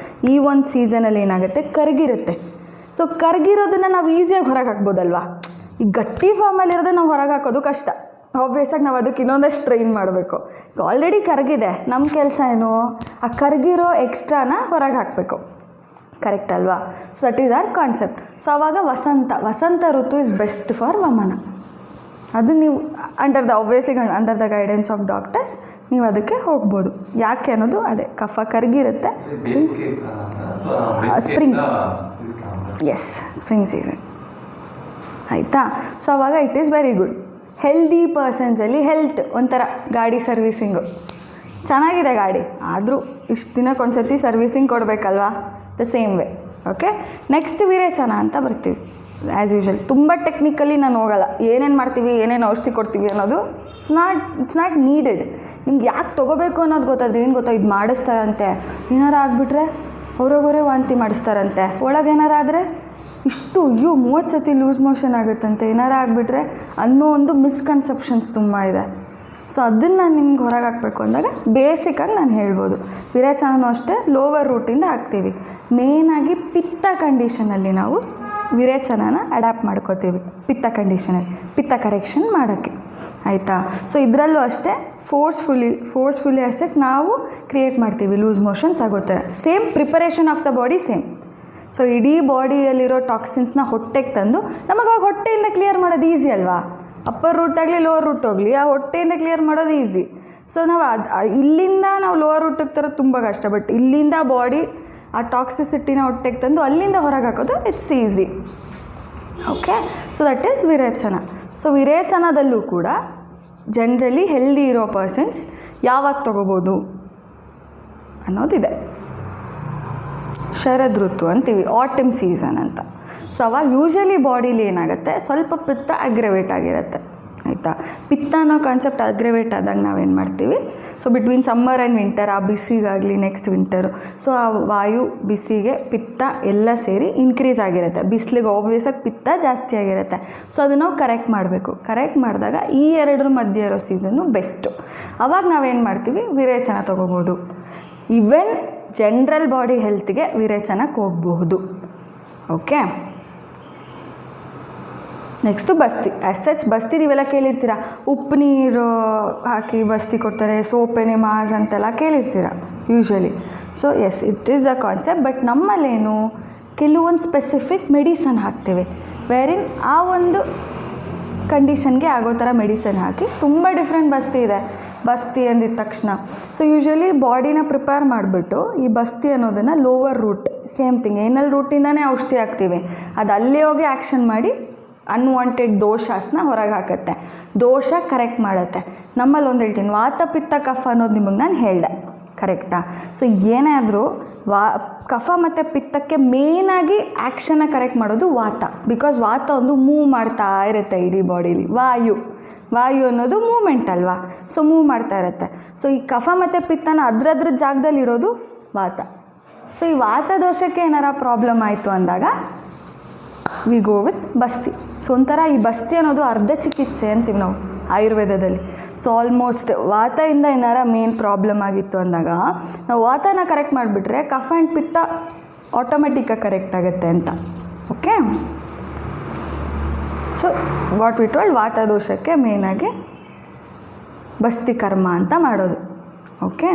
ಈ ಒಂದು ಸೀಸನಲ್ಲಿ ಏನಾಗುತ್ತೆ, ಕರಗಿರುತ್ತೆ. ಸೊ ಕರಗಿರೋದನ್ನು ನಾವು ಈಸಿಯಾಗಿ ಹೊರಗೆ ಹಾಕ್ಬೋದಲ್ವಾ? ಈ ಗಟ್ಟಿ ಫಾರ್ಮಲ್ಲಿರೋದನ್ನ ನಾವು ಹೊರಗೆ ಹಾಕೋದು ಕಷ್ಟ. ಆಬ್ವಿಯಸ್ಸಾಗಿ ನಾವು ಅದಕ್ಕೆ ಇನ್ನೊಂದಷ್ಟು ಟ್ರೈನ್ ಮಾಡಬೇಕು. ಆಲ್ರೆಡಿ ಕರಗಿದೆ, ನಮ್ಮ ಕೆಲಸ ಏನು, ಆ ಕರಗಿರೋ ಎಕ್ಸ್ಟ್ರಾನ ಹೊರಗೆ ಹಾಕಬೇಕು. ಕರೆಕ್ಟ್ ಅಲ್ವಾ? So that is our concept. So ಆವಾಗ ವಸಂತ ಋತು ಇಸ್ ಬೆಸ್ಟ್ ಫಾರ್ ವಮನ. ಅದು ನೀವು under the guidance of doctors ನೀವು ಅದಕ್ಕೆ ಹೋಗ್ಬೋದು. ಯಾಕೆ ಅನ್ನೋದು ಅದೇ, ಕಫ ಕರಗಿರುತ್ತೆ. ಸ್ಪ್ರಿಂಗ್, ಎಸ್, ಸ್ಪ್ರಿಂಗ್ ಸೀಸನ್, ಆಯಿತಾ. ಸೊ ಆವಾಗ it is very good. Healthy ಪರ್ಸನ್ಸಲ್ಲಿ ಹೆಲ್ತ್ ಒಂಥರ ಗಾಡಿ ಸರ್ವೀಸಿಂಗು ಚೆನ್ನಾಗಿದೆ ಗಾಡಿ, ಆದರೂ ಇಷ್ಟು ದಿನಕ್ಕೊಂದ್ಸತಿ ಸರ್ವೀಸಿಂಗ್ ಕೊಡಬೇಕಲ್ವಾ? The same way. Okay, next ವಿರೇಚನ ಅಂತ ಬರ್ತೀವಿ. ಆ್ಯಸ್ ಯೂಶ್ವಲ್ ತುಂಬ ಟೆಕ್ನಿಕಲಿ ನಾನು ಹೋಗಲ್ಲ, ಏನೇನು ಮಾಡ್ತೀವಿ, ಏನೇನು ಔಷಧಿ ಕೊಡ್ತೀವಿ ಅನ್ನೋದು ಇಟ್ಸ್ ನಾಟ್ ನೀಡೆಡ್. ನಿಮ್ಗೆ ಯಾಕೆ ತೊಗೋಬೇಕು ಅನ್ನೋದು ಗೊತ್ತಾದ್ರೆ ಏನು ಗೊತ್ತಾ, ಇದು ಮಾಡಿಸ್ತಾರಂತೆ, ಏನಾರು ಆಗಿಬಿಟ್ರೆ ಹೊರಗೊರೆ ವಾಂತಿ ಮಾಡಿಸ್ತಾರಂತೆ, ಒಳಗೇನಾರಾದರೆ ಇಷ್ಟು 30 ಸತಿ ಲೂಸ್ ಮೋಷನ್ ಆಗುತ್ತಂತೆ, ಏನಾರು ಆಗಿಬಿಟ್ರೆ ಅನ್ನೋ ಒಂದು ಮಿಸ್ಕನ್ಸೆಪ್ಷನ್ಸ್ ತುಂಬ ಇದೆ. ಸೊ ಅದನ್ನು ನಾನು ನಿಮ್ಗೆ ಹೊರಗೆ ಹಾಕಬೇಕು ಅಂದಾಗ ಬೇಸಿಕಾಗಿ ನಾನು ಹೇಳ್ಬೋದು. ವಿರೇಚನನೂ ಅಷ್ಟೇ ಲೋವರ್ ರೂಟಿಂದ ಹಾಕ್ತೀವಿ. ಮೇಯ್ನಾಗಿ ಪಿತ್ತ ಕಂಡೀಷನಲ್ಲಿ ನಾವು ವಿರೇಚನನ ಅಡ್ಯಾಪ್ಟ್ ಮಾಡ್ಕೋತೀವಿ. ಪಿತ್ತ ಕಂಡೀಷನಲ್ಲಿ ಪಿತ್ತ ಕರೆಕ್ಷನ್ ಮಾಡೋಕ್ಕೆ, ಆಯಿತಾ. ಸೊ ಇದರಲ್ಲೂ ಅಷ್ಟೇ ಫೋರ್ಸ್ಫುಲಿ ಅಷ್ಟೇ ನಾವು ಕ್ರಿಯೇಟ್ ಮಾಡ್ತೀವಿ ಲೂಸ್ ಮೋಷನ್ಸ್ ಆಗೋ ಥರ. Same preparation of the body same. So ಇಡೀ ಬಾಡಿಯಲ್ಲಿರೋ ಟಾಕ್ಸಿನ್ಸ್ನ ಹೊಟ್ಟೆಗೆ ತಂದು ನಮಗೆ ಅವಾಗ ಹೊಟ್ಟೆಯಿಂದ ಕ್ಲಿಯರ್ ಮಾಡೋದು ಈಸಿ ಅಲ್ವಾ? ಅಪ್ಪರ್ ರೂಟ್ ಆಗಲಿ ಲೋವರ್ ರೂಟ್ ಹೋಗಲಿ, ಆ ಹೊಟ್ಟೆಯಿಂದ ಕ್ಲಿಯರ್ ಮಾಡೋದು ಈಸಿ. ಸೊ ನಾವು ಇಲ್ಲಿಂದ ನಾವು ಲೋವರ್ ರೂಟಿಗೆ ತರೋದು ತುಂಬ ಕಷ್ಟ. ಬಟ್ ಇಲ್ಲಿಂದ ಬಾಡಿ ಆ ಟಾಕ್ಸಿಸಿಟಿನ ಹೊಟ್ಟೆಗೆ ತಂದು ಅಲ್ಲಿಂದ ಹೊರಗೆ ಹಾಕೋದು it's easy. Okay, so that is ವಿರೇಚನ. ಸೊ ವಿರೇಚನದಲ್ಲೂ ಕೂಡ ಜನರಲಿ ಹೆಲ್ದಿ ಇರೋ ಪರ್ಸನ್ಸ್ ಯಾವಾಗ ತೊಗೋಬೋದು ಅನ್ನೋದಿದೆ. ಶರದ್ ಋತು ಅಂತೀವಿ, ಆಟಮ್ ಸೀಸನ್ ಅಂತ. ಸೊ ಅವಾಗ ಯೂಶ್ವಲಿ ಬಾಡೀಲಿ ಏನಾಗುತ್ತೆ, ಸ್ವಲ್ಪ ಪಿತ್ತ ಅಗ್ರವೇಟ್ ಆಗಿರುತ್ತೆ, ಆಯಿತಾ. ಪಿತ್ತ ಅನ್ನೋ ಕಾನ್ಸೆಪ್ಟ್ ಅಗ್ರವೇಟ್ ಆದಾಗ ನಾವೇನು ಮಾಡ್ತೀವಿ, so between summer and winter, ಆ ಬಿಸಿಗಾಗಲಿ ನೆಕ್ಸ್ಟ್ ವಿಂಟರು, ಸೊ ಆ ವಾಯು ಬಿಸಿಗೆ ಪಿತ್ತ ಎಲ್ಲ ಸೇರಿ ಇನ್ಕ್ರೀಸ್ ಆಗಿರುತ್ತೆ. ಬಿಸಿಲಿಗೆ ಆಬ್ವಿಯಸ್ಸಾಗಿ ಪಿತ್ತ ಜಾಸ್ತಿ ಆಗಿರುತ್ತೆ. ಸೊ ಅದನ್ನು ನಾವು ಕರೆಕ್ಟ್ ಮಾಡಬೇಕು. ಕರೆಕ್ಟ್ ಮಾಡಿದಾಗ ಈ ಎರಡರ ಮಧ್ಯೆ ಇರೋ ಸೀಸನ್ನು ಬೆಸ್ಟು. ಅವಾಗ ನಾವೇನು ಮಾಡ್ತೀವಿ, ವಿರೇಚನ ತೊಗೋಬೋದು. ಈವನ್ ಜನರಲ್ ಬಾಡಿ ಹೆಲ್ತ್ಗೆ ವಿರೇಚನಕ್ಕೆ ಹೋಗಬಹುದು. ಓಕೆ, ನೆಕ್ಸ್ಟು ಬಸ್ತಿ. ಸಚ್ ಬಸ್ತಿ ನೀವೆಲ್ಲ ಕೇಳಿರ್ತೀರ, ಉಪ್ಪು ನೀರು ಹಾಕಿ ಬಸ್ತಿ ಕೊಡ್ತಾರೆ, ಸೋಪ್ ಎನಿಮಾಸ್ ಅಂತೆಲ್ಲ ಕೇಳಿರ್ತೀರ usually. So yes, it is a concept. But ನಮ್ಮಲ್ಲೇನು ಕೆಲವೊಂದು ಸ್ಪೆಸಿಫಿಕ್ ಮೆಡಿಸನ್ ಹಾಕ್ತೇವೆ, ವೇರಿನ್ ಆ ಒಂದು ಕಂಡೀಷನ್ಗೆ ಆಗೋ ಥರ ಮೆಡಿಸನ್ ಹಾಕಿ. ತುಂಬ ಡಿಫ್ರೆಂಟ್ ಬಸ್ತಿ ಇದೆ. ಬಸ್ತಿ ಅಂದಿದ ತಕ್ಷಣ ಸೊ ಯೂಶ್ವಲಿ ಬಾಡಿನ ಪ್ರಿಪೇರ್ ಮಾಡಿಬಿಟ್ಟು ಈ ಬಸ್ತಿ ಅನ್ನೋದನ್ನು ಲೋವರ್ ರೂಟ್, ಸೇಮ್ ಥಿಂಗ್, ಏನಲ್ ರೂಟಿಂದನೇ ಔಷಧಿ ಹಾಕ್ತೀವಿ. ಅದು ಅಲ್ಲೇ ಹೋಗಿ ಆ್ಯಕ್ಷನ್ ಮಾಡಿ ಅನ್ವಾಂಟೆಡ್ ದೋಷಾಸನ ಹೊರಗೆ ಹಾಕುತ್ತೆ, ದೋಷ ಕರೆಕ್ಟ್ ಮಾಡುತ್ತೆ. ನಮ್ಮಲ್ಲಿ ಒಂದು ಹೇಳ್ತೀನಿ, ವಾತ ಪಿತ್ತ ಕಫ ಅನ್ನೋದು ನಿಮಗೆ ನಾನು ಹೇಳಿದೆ, ಕರೆಕ್ಟಾ. ಸೊ ಏನೇ ಆದರೂ ಕಫ ಮತ್ತು ಪಿತ್ತಕ್ಕೆ ಮೇಯ್ನಾಗಿ ಆ್ಯಕ್ಷನ್ನ ಕರೆಕ್ಟ್ ಮಾಡೋದು ವಾತ. ಬಿಕಾಸ್ ವಾತ ಒಂದು ಮೂವ್ ಮಾಡ್ತಾ ಇರುತ್ತೆ ಇಡೀ ಬಾಡೀಲಿ. ವಾಯು ಅನ್ನೋದು ಮೂಮೆಂಟ್ ಅಲ್ವಾ, ಸೊ ಮೂವ್ ಮಾಡ್ತಾ ಇರುತ್ತೆ. ಸೊ ಈ ಕಫ ಮತ್ತು ಪಿತ್ತನ ಅದ್ರದ್ರ ಜಾಗದಲ್ಲಿ ಇಡೋದು ವಾತ. ಸೊ ಈ ವಾತದೋಷಕ್ಕೆ ಏನಾರ ಪ್ರಾಬ್ಲಮ್ ಆಯಿತು ಅಂದಾಗ we go with Basti. So ಒಂಥರ ಈ ಬಸ್ತಿ ಅನ್ನೋದು ಅರ್ಧ ಚಿಕಿತ್ಸೆ ಅಂತೀವಿ ನಾವು ಆಯುರ್ವೇದದಲ್ಲಿ. ಸೊ ಆಲ್ಮೋಸ್ಟ್ ವಾತದಿಂದ ಏನಾರ ಮೇನ್ ಪ್ರಾಬ್ಲಮ್ ಆಗಿತ್ತು ಅಂದಾಗ ನಾವು ವಾತನ ಕರೆಕ್ಟ್ ಮಾಡಿಬಿಟ್ರೆ ಕಫ ಆ್ಯಂಡ್ ಪಿತ್ತ ಆಟೋಮೆಟಿಕ್ಕಾಗಿ ಕರೆಕ್ಟ್ ಆಗುತ್ತೆ ಅಂತ. Okay, so what we told, ವಾತದೋಷಕ್ಕೆ ಮೇನಾಗಿ ಬಸ್ತಿ ಕರ್ಮ ಅಂತ ಮಾಡೋದು. ಓಕೆ,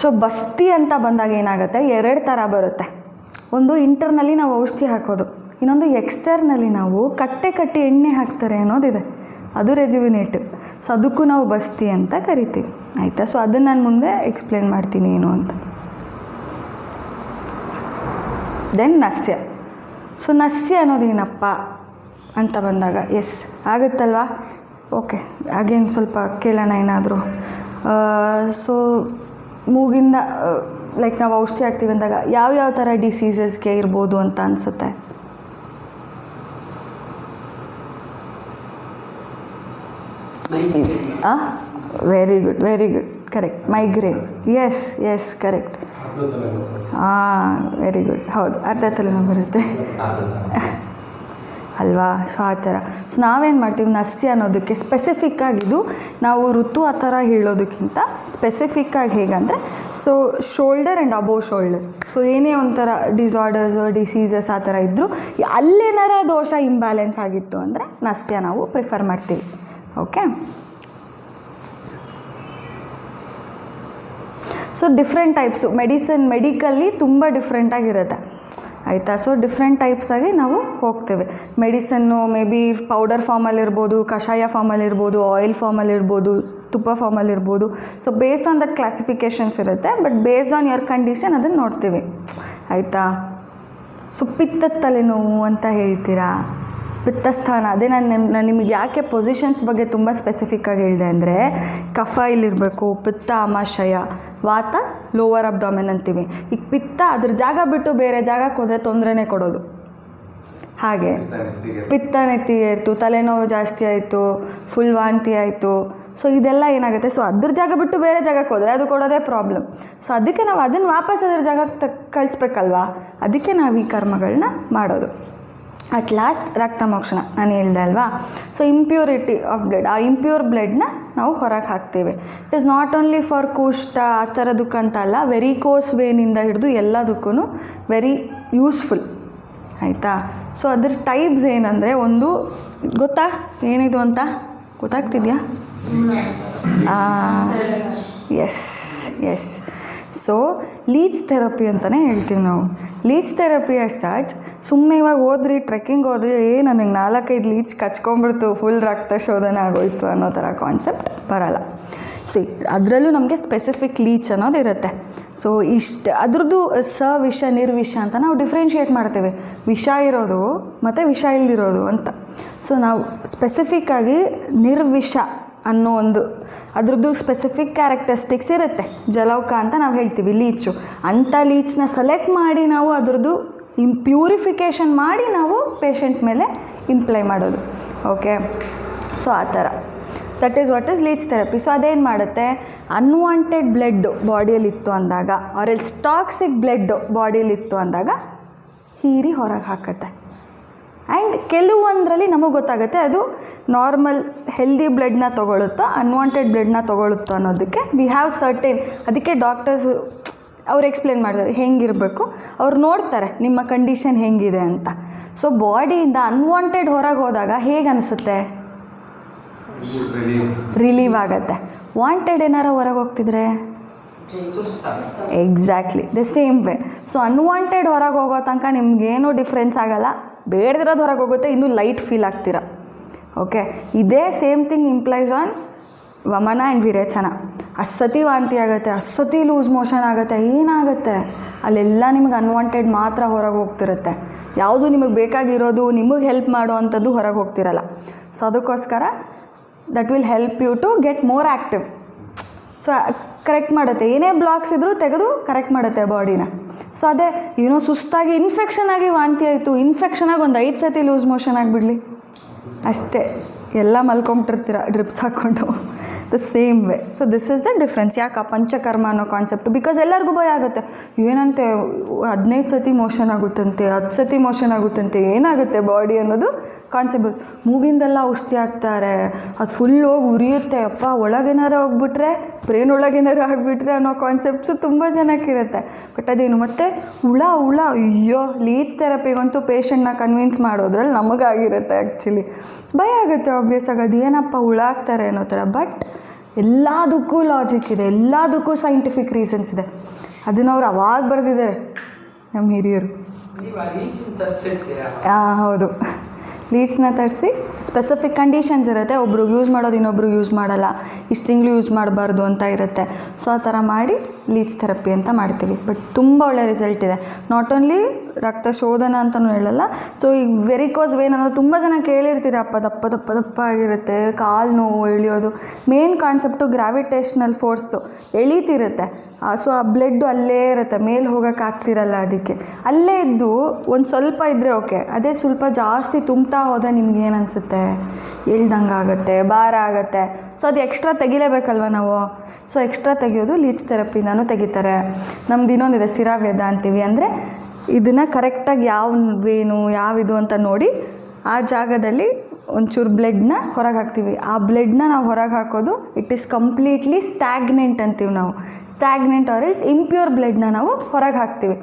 ಸೊ ಬಸ್ತಿ ಅಂತ ಬಂದಾಗ ಏನಾಗುತ್ತೆ, 2 ಥರ ಬರುತ್ತೆ. ಒಂದು ಇಂಟರ್ನಲ್ಲಿ ನಾವು ಔಷಧಿ ಹಾಕೋದು, ಇನ್ನೊಂದು ಎಕ್ಸ್ಟರ್ನಲ್ಲಿ ನಾವು ಕಟ್ಟಿ ಎಣ್ಣೆ ಹಾಕ್ತಾರೆ ಅನ್ನೋದಿದೆ, ಅದು ರೆಜುವಿನೇಟಿವ್. ಸೊ ಅದಕ್ಕೂ ನಾವು ಬಸ್ತಿ ಅಂತ ಕರಿತೀವಿ. ಆಯಿತಾ? ಸೊ ಅದನ್ನು ನಾನು ಮುಂದೆ ಎಕ್ಸ್ಪ್ಲೇನ್ ಮಾಡ್ತೀನಿ ಏನು ಅಂತ. ದೆನ್ ನಸ್ಯ. ಸೊ ನಸ್ಯ ಅನ್ನೋದೇನಪ್ಪ ಅಂತ ಬಂದಾಗ ಎಸ್ ಆಗುತ್ತಲ್ವಾ? ಓಕೆ, ಹಾಗೇನು ಸ್ವಲ್ಪ ಕೇಳೋಣ ಏನಾದರೂ. ಸೊ ಮೂಗಿಂದ ಲೈಕ್ ನಾವು ಔಷಧಿ ಹಾಕ್ತೀವಿ ಅಂದಾಗ ಯಾವ ಥರ ಡಿಸೀಸಸ್ಗೆ ಇರ್ಬೋದು ಅಂತ ಅನಿಸುತ್ತೆ? Very good, correct, migraine. Yes correct. Very good, ಹೌದು, ಅರ್ಧ ತಲೆನೋವು ಬರುತ್ತೆ ಅಲ್ವಾ? ಸೊ ಆ ಥರ. ಸೊ ನಾವೇನು ಮಾಡ್ತೀವಿ, ನಸ್ಯ ಅನ್ನೋದಕ್ಕೆ ಸ್ಪೆಸಿಫಿಕ್ಕಾಗಿದ್ದು ನಾವು ಋತು ಆ ಥರ ಹೇಳೋದಕ್ಕಿಂತ ಸ್ಪೆಸಿಫಿಕ್ಕಾಗಿ ಹೇಗಂದರೆ, so shoulder and above shoulder. So ಏನೇ ಒಂಥರ ಡಿಸಾರ್ಡರ್ಸು ಡಿಸೀಸಸ್ ಆ ಥರ ಇದ್ದರೂ ಅಲ್ಲೇನಾರ ದೋಷ ಇಂಬ್ಯಾಲೆನ್ಸ್ ಆಗಿತ್ತು ಅಂದರೆ ನಸ್ಯ ನಾವು ಪ್ರಿಫರ್ ಮಾಡ್ತೀವಿ. Okay, so different types medically ತುಂಬ ಡಿಫ್ರೆಂಟಾಗಿರುತ್ತೆ. ಆಯಿತಾ? ಸೊ ಡಿಫ್ರೆಂಟ್ ಟೈಪ್ಸಾಗಿ ನಾವು ಹೋಗ್ತೇವೆ. ಮೆಡಿಸನ್ನು ಮೇ ಬಿ ಪೌಡರ್ ಫಾರ್ಮಲ್ಲಿರ್ಬೋದು, ಕಷಾಯ ಫಾರ್ಮಲ್ಲಿರ್ಬೋದು, ಆಯಿಲ್ ಫಾರ್ಮಲ್ಲಿರ್ಬೋದು, ತುಪ್ಪ ಫಾರ್ಮಲ್ಲಿರ್ಬೋದು. So based on that classifications ಇರುತ್ತೆ, but based on your condition ಅದನ್ನು ನೋಡ್ತೀವಿ. ಆಯಿತಾ? ಸೊ ಪಿತ್ತದ ತಲೆನೋವು ಅಂತ ಹೇಳ್ತೀರಾ, ಪಿತ್ತಸ್ಥಾನ. ಅದೇ ನಾನು ನಿಮಗೆ ಯಾಕೆ ಪೊಸಿಷನ್ಸ್ ಬಗ್ಗೆ ತುಂಬ ಸ್ಪೆಸಿಫಿಕ್ಕಾಗಿ ಹೇಳಿದೆ ಅಂದರೆ, ಕಫ ಇಲ್ಲಿರಬೇಕು, ಪಿತ್ತ ಆಮಾಶಯ, ವಾತ ಲೋವರ್ ಅಬ್ಡಾಮೆನ್ ಅಂತೀವಿ. ಈಗ ಪಿತ್ತ ಅದ್ರ ಜಾಗ ಬಿಟ್ಟು ಬೇರೆ ಜಾಗಕ್ಕೆ ಹೋದರೆ ತೊಂದರೆನೇ ಕೊಡೋದು. ಹಾಗೆ ಪಿತ್ತ ನೆತ್ತಿಗೆ ಇರ್ತು, ತಲೆನೋವು ಜಾಸ್ತಿ ಆಯಿತು, ಫುಲ್ ವಾಂತಿ ಆಯಿತು. ಸೊ ಇದೆಲ್ಲ ಏನಾಗುತ್ತೆ, ಸೊ ಅದ್ರ ಜಾಗ ಬಿಟ್ಟು ಬೇರೆ ಜಾಗಕ್ಕೆ ಹೋದರೆ ಅದು ಕೊಡೋದೇ ಪ್ರಾಬ್ಲಮ್. ಸೊ ಅದಕ್ಕೆ ನಾವು ಅದನ್ನು ವಾಪಸ್ ಅದ್ರ ಜಾಗಕ್ಕೆ ಕಳಿಸ್ಬೇಕಲ್ವಾ, ಅದಕ್ಕೆ ನಾವು ಈ ಕರ್ಮಗಳನ್ನ ಮಾಡೋದು. ಅಟ್ ಲಾಸ್ಟ್ ರಕ್ತ ಮೋಕ್ಷಣ ನಾನು ಹೇಳ್ದೆ ಅಲ್ವಾ? ಸೊ ಇಂಪ್ಯೂರಿಟಿ ಆಫ್ ಬ್ಲಡ್, ಆ ಇಂಪ್ಯೂರ್ ಬ್ಲಡ್ನ ನಾವು ಹೊರಗೆ ಹಾಕ್ತೀವಿ. It is not only for ಕುಷ್ಠ ಆ ಥರದಕ್ಕಂತ ಅಲ್ಲ, ವೆರಿಕೋಸ್ ವೇನಿಂದ ಹಿಡಿದು ಎಲ್ಲದಕ್ಕೂ ವೆರಿ ಯೂಸ್ಫುಲ್. ಆಯಿತಾ? ಸೊ ಅದ್ರ ಟೈಪ್ಸ್ ಏನಂದರೆ, ಒಂದು ಗೊತ್ತಾ ಏನಿದು ಅಂತ ಗೊತ್ತಾಗ್ತಿದೆಯಾ? ಎಸ್. ಸೊ ಲೀಚ್ ಥೆರಪಿ ಅಂತಲೇ ಹೇಳ್ತೀವಿ ನಾವು. ಲೀಚ್ ಥೆರಪಿ ಅಷ್ಟಾಚ್ ಸುಮ್ಮನೆ ಇವಾಗ ಹೋದ್ರಿ, ಟ್ರೆಕ್ಕಿಂಗ್ ಹೋದ್ರಿ, ನನಗೆ 4-5 ಲೀಚ್ ಕಚ್ಕೊಂಡ್ಬಿಡ್ತು, ಫುಲ್ ರಕ್ತ ಶೋಧನೆ ಆಗೋಯ್ತು ಅನ್ನೋ ಥರ ಕಾನ್ಸೆಪ್ಟ್ ಬರಲ್ಲ. ಅದರಲ್ಲೂ ನಮಗೆ ಸ್ಪೆಸಿಫಿಕ್ ಲೀಚ್ ಅನ್ನೋದು ಇರುತ್ತೆ. ಸೊ ಅದ್ರದ್ದು ವಿಷ ನಿರ್ವಿಷ ಅಂತ ನಾವು ಡಿಫ್ರೆನ್ಷಿಯೇಟ್ ಮಾಡ್ತೇವೆ, ವಿಷ ಇರೋದು ಮತ್ತು ವಿಷ ಇಲ್ದಿರೋದು ಅಂತ. ಸೊ ನಾವು ಸ್ಪೆಸಿಫಿಕ್ಕಾಗಿ ನಿರ್ವಿಷ ಅನ್ನೋ ಒಂದು ಅದ್ರದ್ದು ಸ್ಪೆಸಿಫಿಕ್ ಕ್ಯಾರೆಕ್ಟರಿಸ್ಟಿಕ್ಸ್ ಇರುತ್ತೆ. ಜಲೌಕ ಅಂತ ನಾವು ಹೇಳ್ತೀವಿ, ಲೀಚು. ಅಂಥ ಲೀಚನ್ನ ಸೆಲೆಕ್ಟ್ ಮಾಡಿ ನಾವು ಅದ್ರದ್ದು ಪ್ಯೂರಿಫಿಕೇಷನ್ ಮಾಡಿ ನಾವು ಪೇಷಂಟ್ ಮೇಲೆ ಇಂಪ್ಲೈ ಮಾಡೋದು. ಓಕೆ, ಸೊ ಆ ಥರ that is what is leach therapy. So ಅದೇನು ಮಾಡುತ್ತೆ, ಅನ್ವಾಂಟೆಡ್ ಬ್ಲಡ್ ಬಾಡಿಯಲ್ಲಿತ್ತು ಅಂದಾಗ, ಆರ್ ಎಲ್ಸ್ ಟಾಕ್ಸಿಕ್ ಬ್ಲಡ್ ಬಾಡಿಯಲ್ಲಿತ್ತು ಅಂದಾಗ ಹೀರಿ ಹೊರಗೆ ಹಾಕುತ್ತೆ. ಆ್ಯಂಡ್ ಕೆಲವೊಂದರಲ್ಲಿ ನಮಗೆ ಗೊತ್ತಾಗುತ್ತೆ ಅದು ನಾರ್ಮಲ್ ಹೆಲ್ದಿ ಬ್ಲಡ್ನ ತೊಗೊಳುತ್ತೋ ಅನ್ವಾಂಟೆಡ್ ಬ್ಲಡ್ನ ತೊಗೊಳುತ್ತೋ ಅನ್ನೋದಕ್ಕೆ ವಿ ಹ್ಯಾವ್ ಸರ್ಟೇನ್. ಅದಕ್ಕೆ ಡಾಕ್ಟರ್ಸ್ ಅವ್ರು ಎಕ್ಸ್ಪ್ಲೇನ್ ಮಾಡ್ತಾರೆ ಹೆಂಗಿರಬೇಕು, ಅವ್ರು ನೋಡ್ತಾರೆ ನಿಮ್ಮ ಕಂಡೀಷನ್ ಹೆಂಗಿದೆ ಅಂತ. ಸೊ ಬಾಡಿಯಿಂದ ಅನ್ವಾಂಟೆಡ್ ಹೊರಗೆ ಹೋದಾಗ ಹೇಗೆ ಅನಿಸುತ್ತೆ, ರಿಲೀವ್ ಆಗುತ್ತೆ. ವಾಂಟೆಡ್ ಏನಾರ ಹೊರಗೆ ಹೋಗ್ತಿದ್ರೆ exactly the same way. So unwanted ಹೊರಗೆ ಹೋಗೋ ತನಕ ನಿಮಗೇನೂ ಡಿಫ್ರೆನ್ಸ್ ಆಗೋಲ್ಲ, ಬೇಡದಿರೋದು ಹೊರಗೆ ಹೋಗುತ್ತೆ, ಇನ್ನೂ ಲೈಟ್ ಫೀಲ್ ಆಗ್ತೀರ. ಓಕೆ, ಇದೇ ಸೇಮ್ ಥಿಂಗ್ ಇಂಪ್ಲೈಸ್ ಆನ್ ವಮನ ಆ್ಯಂಡ್ ವಿರೇಚನ. ಅಸತಿ ವಾಂತಿ ಆಗುತ್ತೆ, ಅಸತಿ ಲೂಸ್ ಮೋಷನ್ ಆಗುತ್ತೆ, ಏನಾಗುತ್ತೆ ಅಲ್ಲೆಲ್ಲ ನಿಮಗೆ ಅನ್ವಾಂಟೆಡ್ ಮಾತ್ರ ಹೊರಗೆ ಹೋಗ್ತಿರುತ್ತೆ. ಯಾವುದು ನಿಮಗೆ ಬೇಕಾಗಿರೋದು ನಿಮಗೆ ಹೆಲ್ಪ್ ಮಾಡೋ ಅಂಥದ್ದು ಹೊರಗೆ ಹೋಗ್ತಿರಲ್ಲ. ಸೊ ಅದಕ್ಕೋಸ್ಕರ that will help you to get more active. So correct ಮಾಡುತ್ತೆ, ಏನೇ ಬ್ಲಾಕ್ಸ್ ಇದ್ದರೂ ತೆಗೆದು ಕರೆಕ್ಟ್ ಮಾಡುತ್ತೆ ಬಾಡಿನ. ಸೊ ಅದೇ ಏನೋ ಸುಸ್ತಾಗಿ ಇನ್ಫೆಕ್ಷನ್ ಆಗಿ ವಾಂತಿ ಆಯಿತು, ಇನ್ಫೆಕ್ಷನ್ ಆಗಿ ಒಂದು 5 ಸತಿ ಲೂಸ್ ಮೋಷನ್ ಆಗಿಬಿಡಲಿ ಅಷ್ಟೇ, ಎಲ್ಲ ಮಲ್ಕೊಂಬಿಟ್ಟಿರ್ತೀರ ಡ್ರಿಪ್ಸ್ ಹಾಕ್ಕೊಂಡು. The same way. So this is the difference. ಯಾಕೆ ಪಂಚಕರ್ಮ ಅನ್ನೋ ಕಾನ್ಸೆಪ್ಟ್? ಬಿಕಾಸ್ ಎಲ್ಲರಿಗೂ ಭಯ ಆಗುತ್ತೆ, ಏನಂತೆ 15 ಸತಿ ಮೋಷನ್ ಆಗುತ್ತಂತೆ, 10 ಸತಿ ಮೋಷನ್ ಆಗುತ್ತಂತೆ, ಏನಾಗುತ್ತೆ ಬಾಡಿ ಅನ್ನೋದು ಕಾನ್ಸೆಪ್ಟ್. ಮೂಗಿಂದೆಲ್ಲ ಔಷಧಿ ಹಾಕ್ತಾರೆ, ಅದು ಫುಲ್ ಹೋಗಿ ಉರಿಯುತ್ತೆ, ಅಪ್ಪ ಒಳಗೇನಾರು ಹೋಗ್ಬಿಟ್ರೆ, ಬ್ರೇನ್ ಒಳಗೇನಾರು ಆಗಿಬಿಟ್ರೆ ಅನ್ನೋ ಕಾನ್ಸೆಪ್ಟ್ಸು ತುಂಬ ಜನಕ್ಕಿರುತ್ತೆ. ಬಟ್ ಅದೇನು ಮತ್ತು ಹುಳ ಅಯ್ಯೋ, ಲೀಚ್ ಥೆರಪಿಗಂತೂ ಪೇಷಂಟ್ನ ಕನ್ವಿನ್ಸ್ ಮಾಡೋದ್ರಲ್ಲಿ ನಮಗಾಗಿರುತ್ತೆ. ಆ್ಯಕ್ಚುಲಿ ಭಯ ಆಗುತ್ತೆ ಆಬ್ವಿಯಸ್ ಆಗಿ, ಅದು ಏನಪ್ಪ ಹುಳ ಹಾಕ್ತಾರೆ ಅನ್ನೋ ಥರ. ಬಟ್ ಎಲ್ಲದಕ್ಕೂ ಲಾಜಿಕ್ ಇದೆ, ಎಲ್ಲದಕ್ಕೂ ಸೈಂಟಿಫಿಕ್ ರೀಸನ್ಸ್ ಇದೆ. ಅದನ್ನು ಅವ್ರು ಅವಾಗ ಬರೆದಿದ್ದಾರೆ ನಮ್ಮ ಹಿರಿಯರು. ಹೌದು, ಲೀಚ್ನ ತರಿಸಿ ಸ್ಪೆಸಿಫಿಕ್ ಕಂಡೀಷನ್ಸ್ ಇರುತ್ತೆ. ಒಬ್ರು ಯೂಸ್ ಮಾಡೋದು ಇನ್ನೊಬ್ರು ಯೂಸ್ ಮಾಡಲ್ಲ, ಇಷ್ಟು ತಿಂಗಳು ಯೂಸ್ ಮಾಡಬಾರ್ದು ಅಂತ ಇರುತ್ತೆ. ಸೊ ಆ ಥರ ಮಾಡಿ ಲೀಚ್ ಥೆರಪಿ ಅಂತ ಮಾಡ್ತೀವಿ. ಬಟ್ ತುಂಬ ಒಳ್ಳೆ ರಿಸಲ್ಟ್ ಇದೆ. ನಾಟ್ ಓನ್ಲಿ ರಕ್ತ ಶೋಧನ ಅಂತಲೂ ಹೇಳಲ್ಲ. ಸೊ ಈಗ ವೆರಿಕೋಸ್ ವೇನ್ ಅನ್ನೋದು ತುಂಬ ಜನ ಕೇಳಿರ್ತೀರಪ್ಪ, ದಪ್ಪ ಆಗಿರುತ್ತೆ, ಕಾಲು ನೋವು, ಎಳೆಯೋದು. ಮೇನ್ ಕಾನ್ಸೆಪ್ಟು ಗ್ರಾವಿಟೇಷ್ನಲ್ ಫೋರ್ಸು ಎಳೀತಿರುತ್ತೆ. ಸೊ ಆ ಬ್ಲಡ್ಡು ಅಲ್ಲೇ ಇರುತ್ತೆ, ಮೇಲೆ ಹೋಗೋಕೆ ಆಗ್ತಿರಲ್ಲ, ಅದಕ್ಕೆ ಅಲ್ಲೇ ಇದ್ದು ಒಂದು ಸ್ವಲ್ಪ ಇದ್ದರೆ ಓಕೆ. ಅದೇ ಸ್ವಲ್ಪ ಜಾಸ್ತಿ ತುಂಬ್ತಾ ಹೋದರೆ ನಿಮ್ಗೆ ಏನು ಅನಿಸುತ್ತೆ? ಇಳ್ದಂಗೆ ಆಗುತ್ತೆ, ಭಾರ ಆಗುತ್ತೆ. ಸೊ ಅದು ಎಕ್ಸ್ಟ್ರಾ ತೆಗಿಲೇಬೇಕಲ್ವ ನಾವು. ಸೊ ಎಕ್ಸ್ಟ್ರಾ ತೆಗಿಯೋದು ಲೀಚ್ ಥೆರಪಿನೂ ತೆಗಿತಾರೆ. ನಮ್ದು ಇನ್ನೊಂದಿದೆ ಸಿರಾವೇದ ಅಂತೀವಿ. ಅಂದರೆ ಇದನ್ನು ಕರೆಕ್ಟಾಗಿ ಯಾವ ವೇನು ಯಾವಿದು ಅಂತ ನೋಡಿ ಆ ಜಾಗದಲ್ಲಿ ಒಂಚೂರು ಬ್ಲಡ್ನ ಹೊರಗೆ ಹಾಕ್ತೀವಿ. ಆ ಬ್ಲಡ್ನ ನಾವು ಹೊರಗೆ ಹಾಕೋದು ಇಟ್ ಈಸ್ ಕಂಪ್ಲೀಟ್ಲಿ ಸ್ಟ್ಯಾಗ್ನೆಂಟ್ ಅಂತೀವಿ ನಾವು. ಸ್ಟ್ಯಾಗ್ನೆಂಟ್ ಆರ್ ಎಲ್ಸ್ ಇಂಪ್ಯೂರ್ ಬ್ಲಡ್ನ ನಾವು ಹೊರಗೆ ಹಾಕ್ತೀವಿ.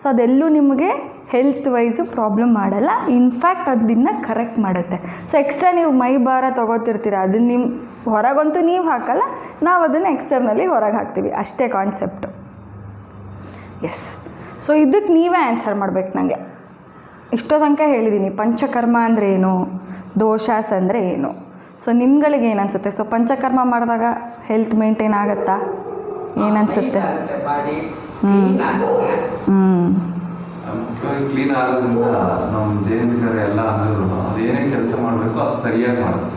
ಸೊ ಅದೆಲ್ಲೂ ನಿಮಗೆ ಹೆಲ್ತ್ ವೈಸು ಪ್ರಾಬ್ಲಮ್ ಮಾಡಲ್ಲ. ಇನ್ಫ್ಯಾಕ್ಟ್ ಅದನ್ನ ಕರೆಕ್ಟ್ ಮಾಡುತ್ತೆ. ಸೊ ಎಕ್ಸ್ಟ್ರಾ ನೀವು ಮೈ ಭಾರ ತೊಗೋತಿರ್ತೀರ, ಅದನ್ನು ನಿಮ್ಮ ಹೊರಗಂತೂ ನೀವು ಹಾಕಲ್ಲ, ನಾವು ಅದನ್ನು ಎಕ್ಸ್ಟರ್ನಲ್ಲಿ ಹೊರಗೆ ಹಾಕ್ತೀವಿ, ಅಷ್ಟೇ ಕಾನ್ಸೆಪ್ಟು. ಎಸ್. ಸೊ ಇದಕ್ಕೆ ನೀವೇ ಆನ್ಸರ್ ಮಾಡಬೇಕು ನನಗೆ. ಇಷ್ಟೋ ತನಕ ಹೇಳಿದ್ದೀನಿ ಪಂಚಕರ್ಮ ಅಂದರೆ ಏನು, ದೋಷಾಸ್ ಅಂದರೆ ಏನು. ಸೊ ನಿಮ್ಗಳಿಗೆ ಏನು ಅನಿಸುತ್ತೆ? ಸೊ ಪಂಚಕರ್ಮ ಮಾಡಿದಾಗ ಹೆಲ್ತ್ ಮೇಂಟೈನ್ ಆಗುತ್ತಾ? ಏನನ್ಸುತ್ತೆ? ಮುಖ್ಯವಾಗಿ ಕ್ಲೀನ್ ಆಗೋದ್ರಿಂದ ನಮ್ಮ ದೇಹದ ಎಲ್ಲ ಅಂಗಗಳು ಅದೇನೇ ಕೆಲಸ ಮಾಡಬೇಕು ಅದು ಸರಿಯಾಗಿ ಮಾಡುತ್ತೆ.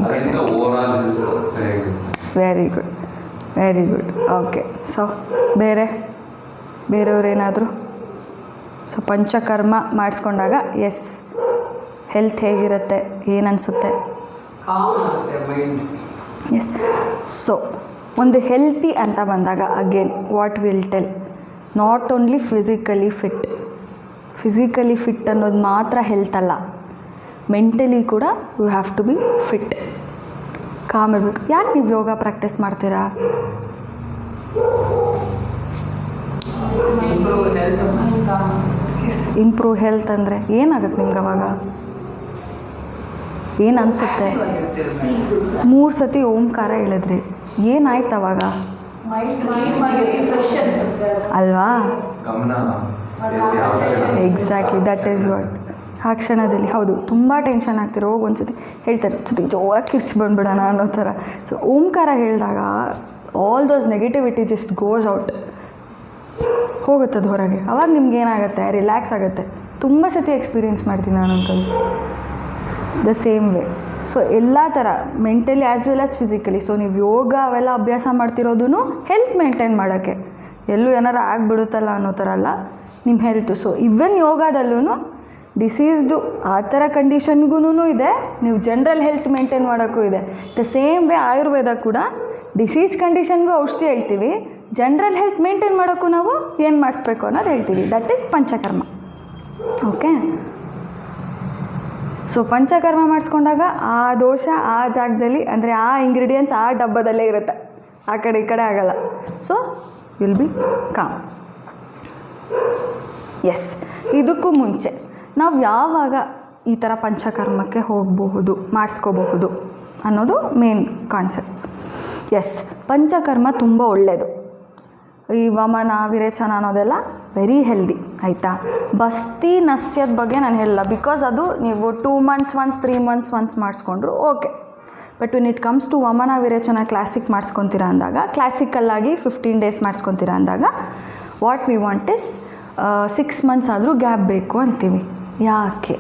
ಅದರಿಂದ ಓವರಾಲ್ ಹೆಲ್ತ್ ಸರಿಯಾಗಿರುತ್ತೆ. Very good, very good. Okay. So ಬೇರೆಯವ್ರೇನಾದರೂ? ಸೊ ಪಂಚಕರ್ಮ ಮಾಡಿಸ್ಕೊಂಡಾಗ ಎಸ್ ಹೆಲ್ತ್ ಹೇಗಿರುತ್ತೆ, ಏನನ್ಸುತ್ತೆ? ಎಸ್. ಸೊ ಒಂದು ಹೆಲ್ತಿ ಅಂತ ಬಂದಾಗ again what will tell, not only physically fit ಅನ್ನೋದು ಮಾತ್ರ ಹೆಲ್ತ್ ಅಲ್ಲ, ಮೆಂಟಲಿ ಕೂಡ you have to be fit. Calm ಇರಬೇಕು. ಯಾಕೆ ನೀವು ಯೋಗ ಪ್ರಾಕ್ಟೀಸ್ ಮಾಡ್ತೀರಾ? ಇಂಪ್ರೂವ್ ಹೆಲ್ತ್ ಅಂದರೆ ಏನಾಗುತ್ತೆ ನಿಮ್ಗೆ? ಅವಾಗ ಏನು ಅನಿಸುತ್ತೆ? 3 ಸತಿ ಓಂಕಾರ ಹೇಳಿದ್ರಿ, ಏನಾಯ್ತು ಅವಾಗ ಅಲ್ವಾ? Exactly, that is what. ಆ ಕ್ಷಣದಲ್ಲಿ ಹೌದು ತುಂಬ ಟೆನ್ಷನ್ ಆಗ್ತಿರೋ, ಹೋಗಿ ಒಂದ್ಸತಿ ಹೇಳ್ತಾರೆ ಜೊತೆಗೆ ಜೋರಾಗಿ ಕಿರ್ಚಿ ಬಂದ್ಬಿಡೋಣ ಅನ್ನೋ ಥರ. ಸೊ ಓಂಕಾರ ಹೇಳಿದಾಗ all those negativity just goes out, ಹೋಗುತ್ತದು ಹೊರಗೆ. ಅವಾಗ ನಿಮ್ಗೆ ಏನಾಗುತ್ತೆ? ರಿಲ್ಯಾಕ್ಸ್ ಆಗುತ್ತೆ. ತುಂಬ ಸತಿ ಎಕ್ಸ್ಪೀರಿಯೆನ್ಸ್ ಮಾಡ್ತೀನಿ ನಾನಂಥದ್ದು. The same way. ಸೊ ಎಲ್ಲ ಥರ mentally as well as physically. So ನೀವು ಯೋಗ ಅವೆಲ್ಲ ಅಭ್ಯಾಸ ಮಾಡ್ತಿರೋದು ಹೆಲ್ತ್ ಮೇಂಟೈನ್ ಮಾಡೋಕ್ಕೆ, ಎಲ್ಲೂ ಏನಾರು ಆಗಿಬಿಡುತ್ತಲ್ಲ ಅನ್ನೋ ಥರ ಅಲ್ಲ, ನಿಮ್ಮ ಹೆಲ್ತು. ಸೊ ಇವನ್ ಯೋಗದಲ್ಲೂ ಡಿಸೀಸ್ದು ಆ ಥರ ಕಂಡೀಷನ್ಗೂ ಇದೆ, ನೀವು ಜನರಲ್ ಹೆಲ್ತ್ ಮೇಂಟೈನ್ ಮಾಡೋಕ್ಕೂ ಇದೆ. ದ ಸೇಮ್ ವೇ ಆಯುರ್ವೇದ ಕೂಡ ಡಿಸೀಸ್ ಕಂಡೀಷನ್ಗೂ ಔಷಧಿ ಹೇಳ್ತೀವಿ, ಜನರಲ್ ಹೆಲ್ತ್ ಮೇಂಟೈನ್ ಮಾಡೋಕ್ಕೂ ನಾವು ಏನು ಮಾಡಿಸ್ಬೇಕು ಅನ್ನೋದು ಹೇಳ್ತೀವಿ. That is Panchakarma. Okay. So Panchakarma ಮಾಡಿಸ್ಕೊಂಡಾಗ ಆ ದೋಷ ಆ ಜಾಗದಲ್ಲಿ, ಅಂದರೆ ಆ ಇಂಗ್ರೀಡಿಯೆಂಟ್ಸ್ ಆ ಡಬ್ಬದಲ್ಲೇ ಇರುತ್ತೆ, ಆ ಕಡೆ ಈ ಕಡೆ ಆಗಲ್ಲ. So will be calm. Yes. ಇದಕ್ಕೂ ಮುಂಚೆ ನಾವು ಯಾವಾಗ ಈ ಥರ ಪಂಚಕರ್ಮಕ್ಕೆ ಹೋಗಬಹುದು, ಮಾಡಿಸ್ಕೋಬಹುದು ಅನ್ನೋದು ಮೇನ್ ಕಾನ್ಸೆಪ್ಟ್. ಎಸ್, ಪಂಚಕರ್ಮ ತುಂಬ ಒಳ್ಳೆಯದು. ಈ ವಮನ ವಿರೇಚನ ಅನ್ನೋದೆಲ್ಲ ವೆರಿ ಹೆಲ್ದಿ, ಆಯಿತಾ? ಬಸ್ತಿ ನಸ್ಯದ ಬಗ್ಗೆ ನಾನು ಹೇಳಲ್ಲ, ಬಿಕಾಸ್ ಅದು ನೀವು 2 months ಒನ್ಸ್ 3 months ಒನ್ಸ್ ಮಾಡಿಸ್ಕೊಂಡ್ರು okay. But when it comes to ವಮನ ವಿರೇಚನ ಕ್ಲಾಸಿಕ್ ಮಾಡಿಸ್ಕೊತೀರಾ ಅಂದಾಗ, ಕ್ಲಾಸಿಕಲ್ಲಾಗಿ 15 days ಮಾಡಿಸ್ಕೊತೀರಾ ಅಂದಾಗ, what we want is 6 months ಆದರೂ ಗ್ಯಾಪ್ ಬೇಕು ಅಂತೀವಿ. ಯಾಕೆ?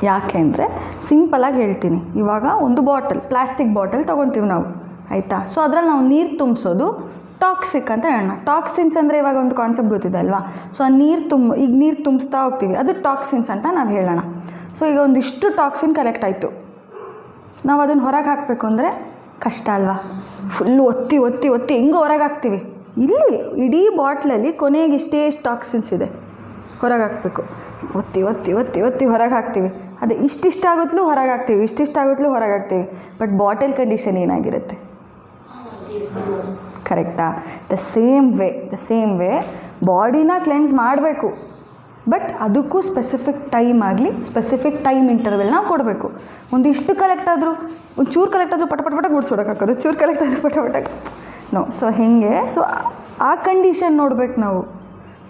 ಯಾಕೆ ಅಂದರೆ ಸಿಂಪಲಾಗಿ ಹೇಳ್ತೀನಿ. ಇವಾಗ ಒಂದು ಬಾಟಲ್, ಪ್ಲಾಸ್ಟಿಕ್ ಬಾಟಲ್ ತೊಗೊತೀವಿ ನಾವು, ಆಯಿತಾ? ಸೊ ಅದರಲ್ಲಿ ನಾವು ನೀರು ತುಂಬಿಸೋದು ಟಾಕ್ಸಿಕ್ ಅಂತ ಹೇಳೋಣ. ಟಾಕ್ಸಿನ್ಸ್ ಅಂದರೆ ಇವಾಗ ಒಂದು ಕಾನ್ಸೆಪ್ಟ್ ಗೊತ್ತಿದೆ ಅಲ್ವಾ? ಸೊ ಆ ನೀರು ಈಗ ನೀರು ತುಂಬಿಸ್ತಾ ಹೋಗ್ತೀವಿ, ಅದು ಟಾಕ್ಸಿನ್ಸ್ ಅಂತ ನಾವು ಹೇಳೋಣ. ಸೊ ಈಗ ಒಂದಿಷ್ಟು ಟಾಕ್ಸಿನ್ ಕಲೆಕ್ಟ್ ಆಯಿತು, ನಾವು ಅದನ್ನು ಹೊರಗೆ ಹಾಕಬೇಕು ಅಂದರೆ ಕಷ್ಟ ಅಲ್ವಾ? ಫುಲ್ಲು ಒತ್ತಿ ಒತ್ತಿ ಒತ್ತಿ ಹೆಂಗೆ ಹೊರಗೆ ಹಾಕ್ತೀವಿ? ಇಲ್ಲಿ ಇಡೀ ಬಾಟ್ಲಲ್ಲಿ ಕೊನೆಗೆ ಇಷ್ಟೇ ಟಾಕ್ಸಿನ್ಸ್ ಇದೆ, ಹೊರಗೆ ಹಾಕಬೇಕು. ಒತ್ತಿ ಒತ್ತಿ ಒತ್ತಿ ಒತ್ತಿ ಹೊರಗೆ ಹಾಕ್ತೀವಿ. ಅದೇ ಇಷ್ಟಿಷ್ಟಾಗುತ್ತಲೂ ಹೊರಗೆ ಹಾಕ್ತೀವಿ, ಇಷ್ಟಿಷ್ಟಾಗುತ್ತಲೂ ಹೊರಗೆ ಹಾಕ್ತೀವಿ. ಬಟ್ ಬಾಟಲ್ ಕಂಡೀಷನ್ ಏನಾಗಿರುತ್ತೆ? ಕರೆಕ್ಟಾ? ದ ಸೇಮ್ ವೇ ಬಾಡಿನ ಕ್ಲೆನ್ಸ್ ಮಾಡಬೇಕು, ಬಟ್ ಅದಕ್ಕೂ ಸ್ಪೆಸಿಫಿಕ್ ಟೈಮ್ ಆಗಲಿ, ಸ್ಪೆಸಿಫಿಕ್ ಟೈಮ್ ಇಂಟರ್ವೆಲ್ ನಾವು ಕೊಡಬೇಕು. ಒಂದಿಷ್ಟು ಕಲೆಕ್ಟ್ ಆದರೂ, ಒಂಚೂರು ಕಲೆಕ್ಟ್ ಆದರೂ ಪಟ ಪಟ ಪಟ ಗುಡ್ಸೋಡಕ್ಕೆ ಹಾಕೋದು, ಚೂರು ಕಲೆಕ್ಟ್ ಆದರೂ ಪಟ ಪಟ ನೋ. ಸೊ ಹೇಗೆ? ಸೊ ಆ ಕಂಡೀಷನ್ ನೋಡ್ಬೇಕು ನಾವು.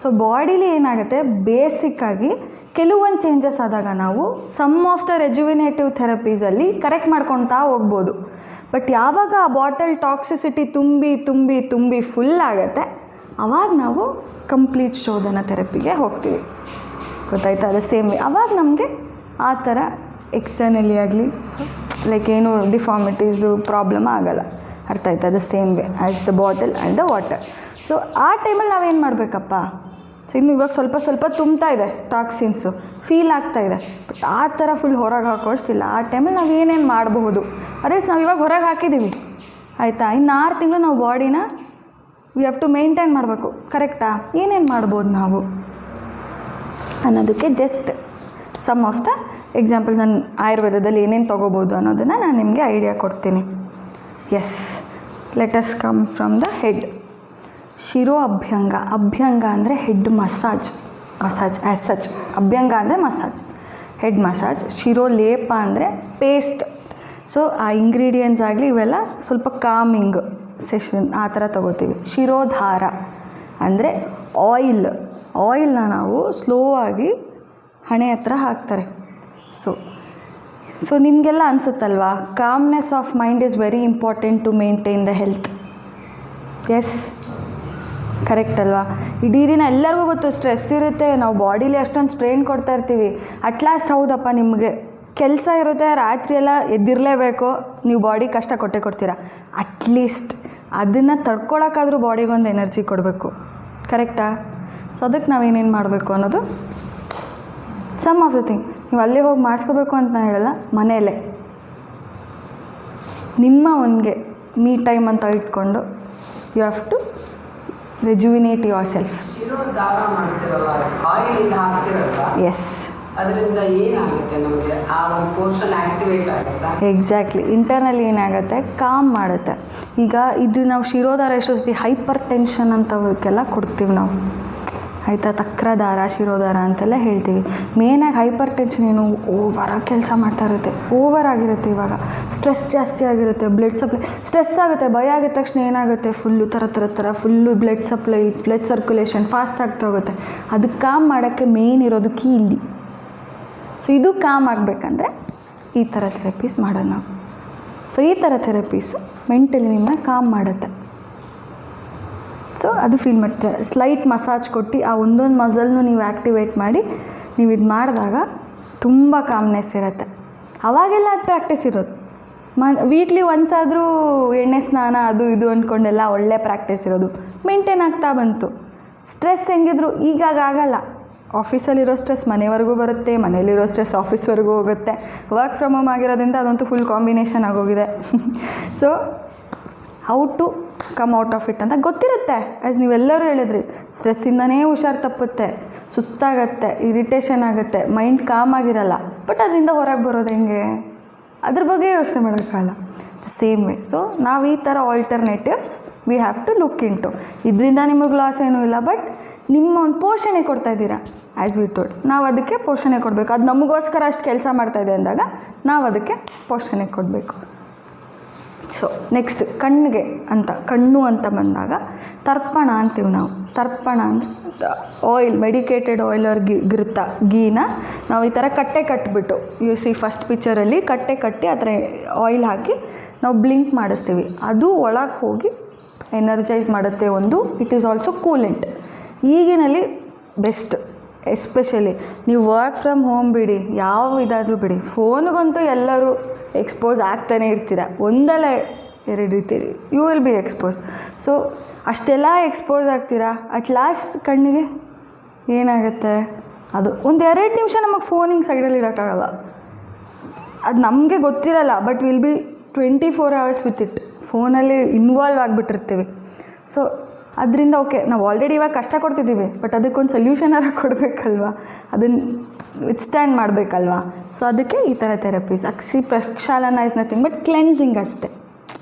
ಸೊ ಬಾಡಿಲಿ ಏನಾಗುತ್ತೆ, ಬೇಸಿಕ್ಕಾಗಿ ಕೆಲವೊಂದು ಚೇಂಜಸ್ ಆದಾಗ ನಾವು ಸಮ್ ಆಫ್ ದ ರೆಜುವಿನೇಟಿವ್ ಥೆರಪೀಸಲ್ಲಿ ಕರೆಕ್ಟ್ ಮಾಡ್ಕೊಳ್ತಾ ಹೋಗ್ಬೋದು. ಬಟ್ ಯಾವಾಗ ಆ ಬಾಟಲ್ ಟಾಕ್ಸಿಸಿಟಿ ತುಂಬಿ ತುಂಬಿ ತುಂಬಿ ಫುಲ್ ಆಗುತ್ತೆ, ಆವಾಗ ನಾವು ಕಂಪ್ಲೀಟ್ ಶೋಧನ ಥೆರಪಿಗೆ ಹೋಗ್ತೀವಿ. ಗೊತ್ತಾಯ್ತಾ? ಅದು ಸೇಮ್ ವೇ. ಆವಾಗ ನಮಗೆ ಆ ಥರ ಎಕ್ಸ್ಟರ್ನಲಿ ಆಗಲಿ ಲೈಕ್ ಏನು ಡಿಫಾರ್ಮಿಟೀಸು ಪ್ರಾಬ್ಲಮ್ ಆಗೋಲ್ಲ. ಅರ್ಥ ಆಯ್ತಾ? ಅದು same way as the bottle and the water. So ಆ ಟೈಮಲ್ಲಿ ನಾವೇನು ಮಾಡಬೇಕಪ್ಪ? ಸೊ ಇನ್ನು ಇವಾಗ ಸ್ವಲ್ಪ ಸ್ವಲ್ಪ ತುಂಬ್ತಾ ಇದೆ ಟಾಕ್ಸಿನ್ಸು, ಫೀಲ್ ಆಗ್ತಾಯಿದೆ, ಬಟ್ ಆ ಥರ ಫುಲ್ ಹೊರಗೆ ಹಾಕೋಷ್ಟಿಲ್ಲ. ಆ ಟೈಮಲ್ಲಿ ನಾವು ಏನೇನು ಮಾಡಬಹುದು? ಅದೇ ನಾವು ಇವಾಗ ಹೊರಗೆ ಹಾಕಿದ್ದೀವಿ ಆಯಿತಾ, ಇನ್ನು 6 ತಿಂಗಳು ನಾವು ಬಾಡಿನ ವಿ ಹ್ಯಾವ್ ಟು ಮೇಂಟೈನ್ ಮಾಡಬೇಕು. ಕರೆಕ್ಟಾ? ಏನೇನು ಮಾಡ್ಬೋದು ನಾವು ಅನ್ನೋದಕ್ಕೆ just some of the examples ನಾನು ಆಯುರ್ವೇದದಲ್ಲಿ ಏನೇನು ತೊಗೋಬೋದು ಅನ್ನೋದನ್ನು ನಾನು ನಿಮಗೆ ಐಡಿಯಾ ಕೊಡ್ತೀನಿ. Yes, let us come from the head. ಶಿರೋ ಅಭ್ಯಂಗ. ಅಭ್ಯಂಗ ಅಂದರೆ ಹೆಡ್ ಮಸಾಜ್ ಆ್ಯಸ್ ಸಚ್. ಅಭ್ಯಂಗ ಅಂದರೆ ಮಸಾಜ್, ಹೆಡ್ ಮಸಾಜ್. ಶಿರೋ ಲೇಪ ಅಂದರೆ ಪೇಸ್ಟ್. ಸೊ ಆ ಇಂಗ್ರೀಡಿಯೆಂಟ್ಸ್ ಆಗಲಿ ಇವೆಲ್ಲ ಸ್ವಲ್ಪ ಕಾಮಿಂಗ್ ಸೆಷನ್ ಆ ಥರ ತೊಗೋತೀವಿ. ಶಿರೋಧಾರ ಅಂದರೆ ಆಯಿಲ್ನ ನಾವು ಸ್ಲೋ ಆಗಿ ಹಣೆ ಹತ್ರ ಹಾಕ್ತಾರೆ. ಸೊ ನಿಮಗೆಲ್ಲ ಅನಿಸುತ್ತಲ್ವಾ, calmness of mind is very important to maintain the health. Yes, correct ಅಲ್ವಾ? ಇಡೀ ದಿನ ಎಲ್ಲರಿಗೂ ಗೊತ್ತು ಸ್ಟ್ರೆಸ್ ಇರುತ್ತೆ, ನಾವು ಬಾಡಿಲಿ ಅಷ್ಟೊಂದು ಸ್ಟ್ರೈನ್ ಕೊಡ್ತಾ ಇರ್ತೀವಿ. ಅಟ್ಲಾಸ್ಟ್ ಹೌದಪ್ಪ, ನಿಮಗೆ ಕೆಲಸ ಇರುತ್ತೆ, ರಾತ್ರಿ ಎಲ್ಲ ಎದ್ದಿರಲೇಬೇಕು, ನೀವು ಬಾಡಿ ಕಷ್ಟ ಕೊಟ್ಟೇ ಕೊಡ್ತೀರಾ. ಅಟ್ಲೀಸ್ಟ್ ಅದನ್ನು ತಡ್ಕೊಳಕ್ಕಾದ್ರೂ ಬಾಡಿಗೊಂದು ಎನರ್ಜಿ ಕೊಡಬೇಕು. ಕರೆಕ್ಟಾ? ಸೊ ಅದಕ್ಕೆ ನಾವೇನೇನು ಮಾಡಬೇಕು ಅನ್ನೋದು ಸಮ್ ಆಫ್ ದ ಥಿಂಗ್. ನೀವು ಅಲ್ಲೇ ಹೋಗಿ ಮಾಡಿಸ್ಕೋಬೇಕು ಅಂತ ನಾನು ಹೇಳಲ್ಲ, ಮನೆಯಲ್ಲೇ ನಿಮ್ಮ ಒನ್ಗೆ ಮೀ ಟೈಮ್ ಅಂತ ಇಟ್ಕೊಂಡು you have to rejuvenate yourself. ಶಿರೋಧಾರ ಮಾಡ್ತಿರಲ್ಲ, ಆಯಿಲ್ ಹಾಕ್ತಿರಲ್ಲ, ಎಸ್, ಅದರಿಂದ ಏನಾಗುತ್ತೆ ನಮಗೆ? ಆ ಒಂದು ಪೋರ್ಷನ್ ಆ್ಯಕ್ಟಿವೇಟ್ ಆಗುತ್ತಾ? ಎಕ್ಸಾಕ್ಟ್ಲಿ. ಇಂಟರ್ನಲ್ಲಿ ಏನಾಗುತ್ತೆ, ಕಾಮ್ ಮಾಡುತ್ತೆ. ಈಗ ಇದು ನಾವು ಶಿರೋಧಾರ ಎಷ್ಟೋ ಸತಿ ಹೈಪರ್ ಟೆನ್ಷನ್ ಅಂತವಕ್ಕೆಲ್ಲ ಕೊಡ್ತೀವಿ ನಾವು, ಆಯಿತಾ? ತಕ್ರಧಾರ, ಶಿರೋಧಾರ ಅಂತೆಲ್ಲ ಹೇಳ್ತೀವಿ. ಮೇನಾಗಿ ಹೈಪರ್ ಟೆನ್ಷನ್ ಏನು, ಓವರಾಗಿ ಕೆಲಸ ಮಾಡ್ತಾ ಇರುತ್ತೆ, ಓವರ್ ಆಗಿರುತ್ತೆ. ಇವಾಗ ಸ್ಟ್ರೆಸ್ ಜಾಸ್ತಿ ಆಗಿರುತ್ತೆ, ಬ್ಲಡ್ ಸಪ್ಲೈ ಸ್ಟ್ರೆಸ್ ಆಗುತ್ತೆ, ಭಯ ಆಗಿದ ತಕ್ಷಣ ಏನಾಗುತ್ತೆ, ಫುಲ್ಲು ಥರ full blood supply, blood circulation fast ಆಗ್ತಾ ಹೋಗುತ್ತೆ. ಅದಕ್ಕೆ ಕಾಮ್ ಮಾಡೋಕ್ಕೆ ಮೇನ್ ಇರೋದು ಕೀ ಇಲ್ಲಿ. ಸೊ ಇದು ಕಾಮ್ ಆಗಬೇಕಂದ್ರೆ ಈ ಥರ ಥೆರಪೀಸ್ ಮಾಡೋಣ ನಾವು. ಸೊ ಈ ಥರ ಥೆರಪೀಸು ಮೆಂಟಲಿ ನಿಮ್ಮನ್ನ ಕಾಮ್ ಮಾಡುತ್ತೆ. ಸೊ ಅದು ಫೀಲ್ ಮಾಡ್ತಾರೆ. ಸ್ಲೈಟ್ ಮಸಾಜ್ ಕೊಟ್ಟು ಆ ಒಂದೊಂದು ಮಸಲ್ನು ನೀವು ಆ್ಯಕ್ಟಿವೇಟ್ ಮಾಡಿ ನೀವು ಇದು ಮಾಡಿದಾಗ ತುಂಬ ಕಾಮ್ನೆಸ್ ಇರುತ್ತೆ. ಅವಾಗೆಲ್ಲ ಅದು ಪ್ರಾಕ್ಟೀಸ್ ಇರೋದು. ವೀಕ್ಲಿ ಒನ್ಸ್ ಆದರೂ ಎಣ್ಣೆ ಸ್ನಾನ ಅದು ಇದು ಅಂದ್ಕೊಂಡೆಲ್ಲ ಒಳ್ಳೆ ಪ್ರಾಕ್ಟೀಸ್ ಇರೋದು. ಮೇಂಟೈನ್ ಆಗ್ತಾ ಬಂತು. ಸ್ಟ್ರೆಸ್ ಹೆಂಗಿದ್ರು ಈಗಾಗ ಆಗಲ್ಲ. ಆಫೀಸಲ್ಲಿರೋ ಸ್ಟ್ರೆಸ್ ಮನೆವರೆಗೂ ಬರುತ್ತೆ, ಮನೇಲಿರೋ ಸ್ಟ್ರೆಸ್ ಆಫೀಸ್ವರೆಗೂ ಹೋಗುತ್ತೆ. ವರ್ಕ್ ಫ್ರಮ್ ಹೋಮ್ ಆಗಿರೋದ್ರಿಂದ ಅದಂತೂ ಫುಲ್ ಕಾಂಬಿನೇಷನ್ ಆಗೋಗಿದೆ. So how to come out of it ಅಂತ ಗೊತ್ತಿರುತ್ತೆ. ಆ್ಯಸ್ ನೀವೆಲ್ಲರೂ ಹೇಳಿದ್ರಿ, ಸ್ಟ್ರೆಸ್ಸಿಂದನೇ ಹುಷಾರು ತಪ್ಪುತ್ತೆ, ಸುಸ್ತಾಗತ್ತೆ, ಇರಿಟೇಷನ್ ಆಗುತ್ತೆ, ಮೈಂಡ್ ಕಾಮ್ ಆಗಿರಲ್ಲ. ಬಟ್ ಅದರಿಂದ ಹೊರಗೆ ಬರೋದು ಹೆಂಗೆ, ಅದ್ರ ಬಗ್ಗೆ ಯೋಚನೆ ಮಾಡೋಕ್ಕಾಗಲ್ಲ. Same way. ಸೊ ನಾವು ಈ ಥರ alternatives we have to look into. ಇದರಿಂದ ನಿಮಗೆ ಲಾಸ್ ಏನೂ ಇಲ್ಲ, ಬಟ್ ನಿಮ್ಮ ಒಂದು ಪೋಷಣೆ ಕೊಡ್ತಾಯಿದ್ದೀರಾ. ಆ್ಯಸ್ ವಿ ಟೋಲ್ಡ್, ನಾವು ಅದಕ್ಕೆ ಪೋಷಣೆ ಕೊಡಬೇಕು. ಅದು ನಮಗೋಸ್ಕರ ಅಷ್ಟು ಕೆಲಸ ಮಾಡ್ತಾಯಿದೆ ಅಂದಾಗ ನಾವು ಅದಕ್ಕೆ ಪೋಷಣೆ ಕೊಡಬೇಕು. ಸೊ ನೆಕ್ಸ್ಟ್ ಕಣ್ಣು ಅಂತ ಬಂದಾಗ ತರ್ಪಣ ಅಂತೀವಿ ನಾವು. ತರ್ಪಣ ಅಂದರೆ ಆಯಿಲ್, ಮೆಡಿಕೇಟೆಡ್ ಆಯಿಲ್ ಅವ್ರ ಗೀನ ನಾವು ಈ ಥರ ಕಟ್ಟಿಬಿಟ್ಟು, ಯು ಸಿ ಫಸ್ಟ್ ಪಿಕ್ಚರಲ್ಲಿ ಕಟ್ಟಿ ಆ ಥರ ಆಯಿಲ್ ಹಾಕಿ ನಾವು ಬ್ಲಿಂಕ್ ಮಾಡಿಸ್ತೀವಿ. ಅದು ಒಳಗೆ ಹೋಗಿ ಎನರ್ಜೈಸ್ ಮಾಡುತ್ತೆ. ಒಂದು ಇಟ್ ಈಸ್ ಆಲ್ಸೋ ಕೂಲೆಂಟ್. ಈಗಿನಲ್ಲಿ ಬೆಸ್ಟ್. ಎಸ್ಪೆಷಲಿ ನೀವು ವರ್ಕ್ ಫ್ರಮ್ ಹೋಮ್ ಬಿಡಿ, ಯಾವ ಇದಾದರೂ ಬಿಡಿ, ಫೋನ್ಗಂತೂ ಎಲ್ಲರೂ ಎಕ್ಸ್ಪೋಸ್ ಆಗ್ತಾನೆ ಇರ್ತೀರ. ಒಂದಲ್ಲ ಎರಡು ಇರ್ತೀರಿ, you will be expose. So ಅಷ್ಟೆಲ್ಲ ಎಕ್ಸ್ಪೋಸ್ ಆಗ್ತೀರಾ, ಅಟ್ ಲಾಸ್ಟ್ ಕಣ್ಣಿಗೆ ಏನಾಗುತ್ತೆ, ಅದು ಒಂದು 2 ನಿಮಿಷ ನಮಗೆ ಫೋನ್ ಹಿಂಗೆ ಸೈಡಲ್ಲಿ ಇಡೋಕ್ಕಾಗಲ್ಲ. ಅದು ನಮಗೆ ಗೊತ್ತಿರಲ್ಲ, but will be 24 hours with it. ಫೋನಲ್ಲಿ ಇನ್ವಾಲ್ವ್ ಆಗಿಬಿಟ್ಟಿರ್ತೀವಿ. ಸೊ ಅದರಿಂದ ಓಕೆ, ನಾವು ಆಲ್ರೆಡಿ ಇವಾಗ ಕಷ್ಟ ಕೊಡ್ತಿದ್ದೀವಿ, ಬಟ್ ಅದಕ್ಕೊಂದು ಸೊಲ್ಯೂಷನಾರ ಕೊಡಬೇಕಲ್ವ, ಅದನ್ನು ವಿತ್ಸ್ಟ್ಯಾಂಡ್ ಮಾಡಬೇಕಲ್ವ. ಸೊ ಅದಕ್ಕೆ ಈ ಥರ ಥೆರಪೀಸ್. ಅಕ್ಷಿ ಪ್ರಕ್ಷಾಲನ ಇಸ್ ನಥಿಂಗ್ ಬಟ್ ಕ್ಲೆನ್ಸಿಂಗ್ ಅಷ್ಟೇ.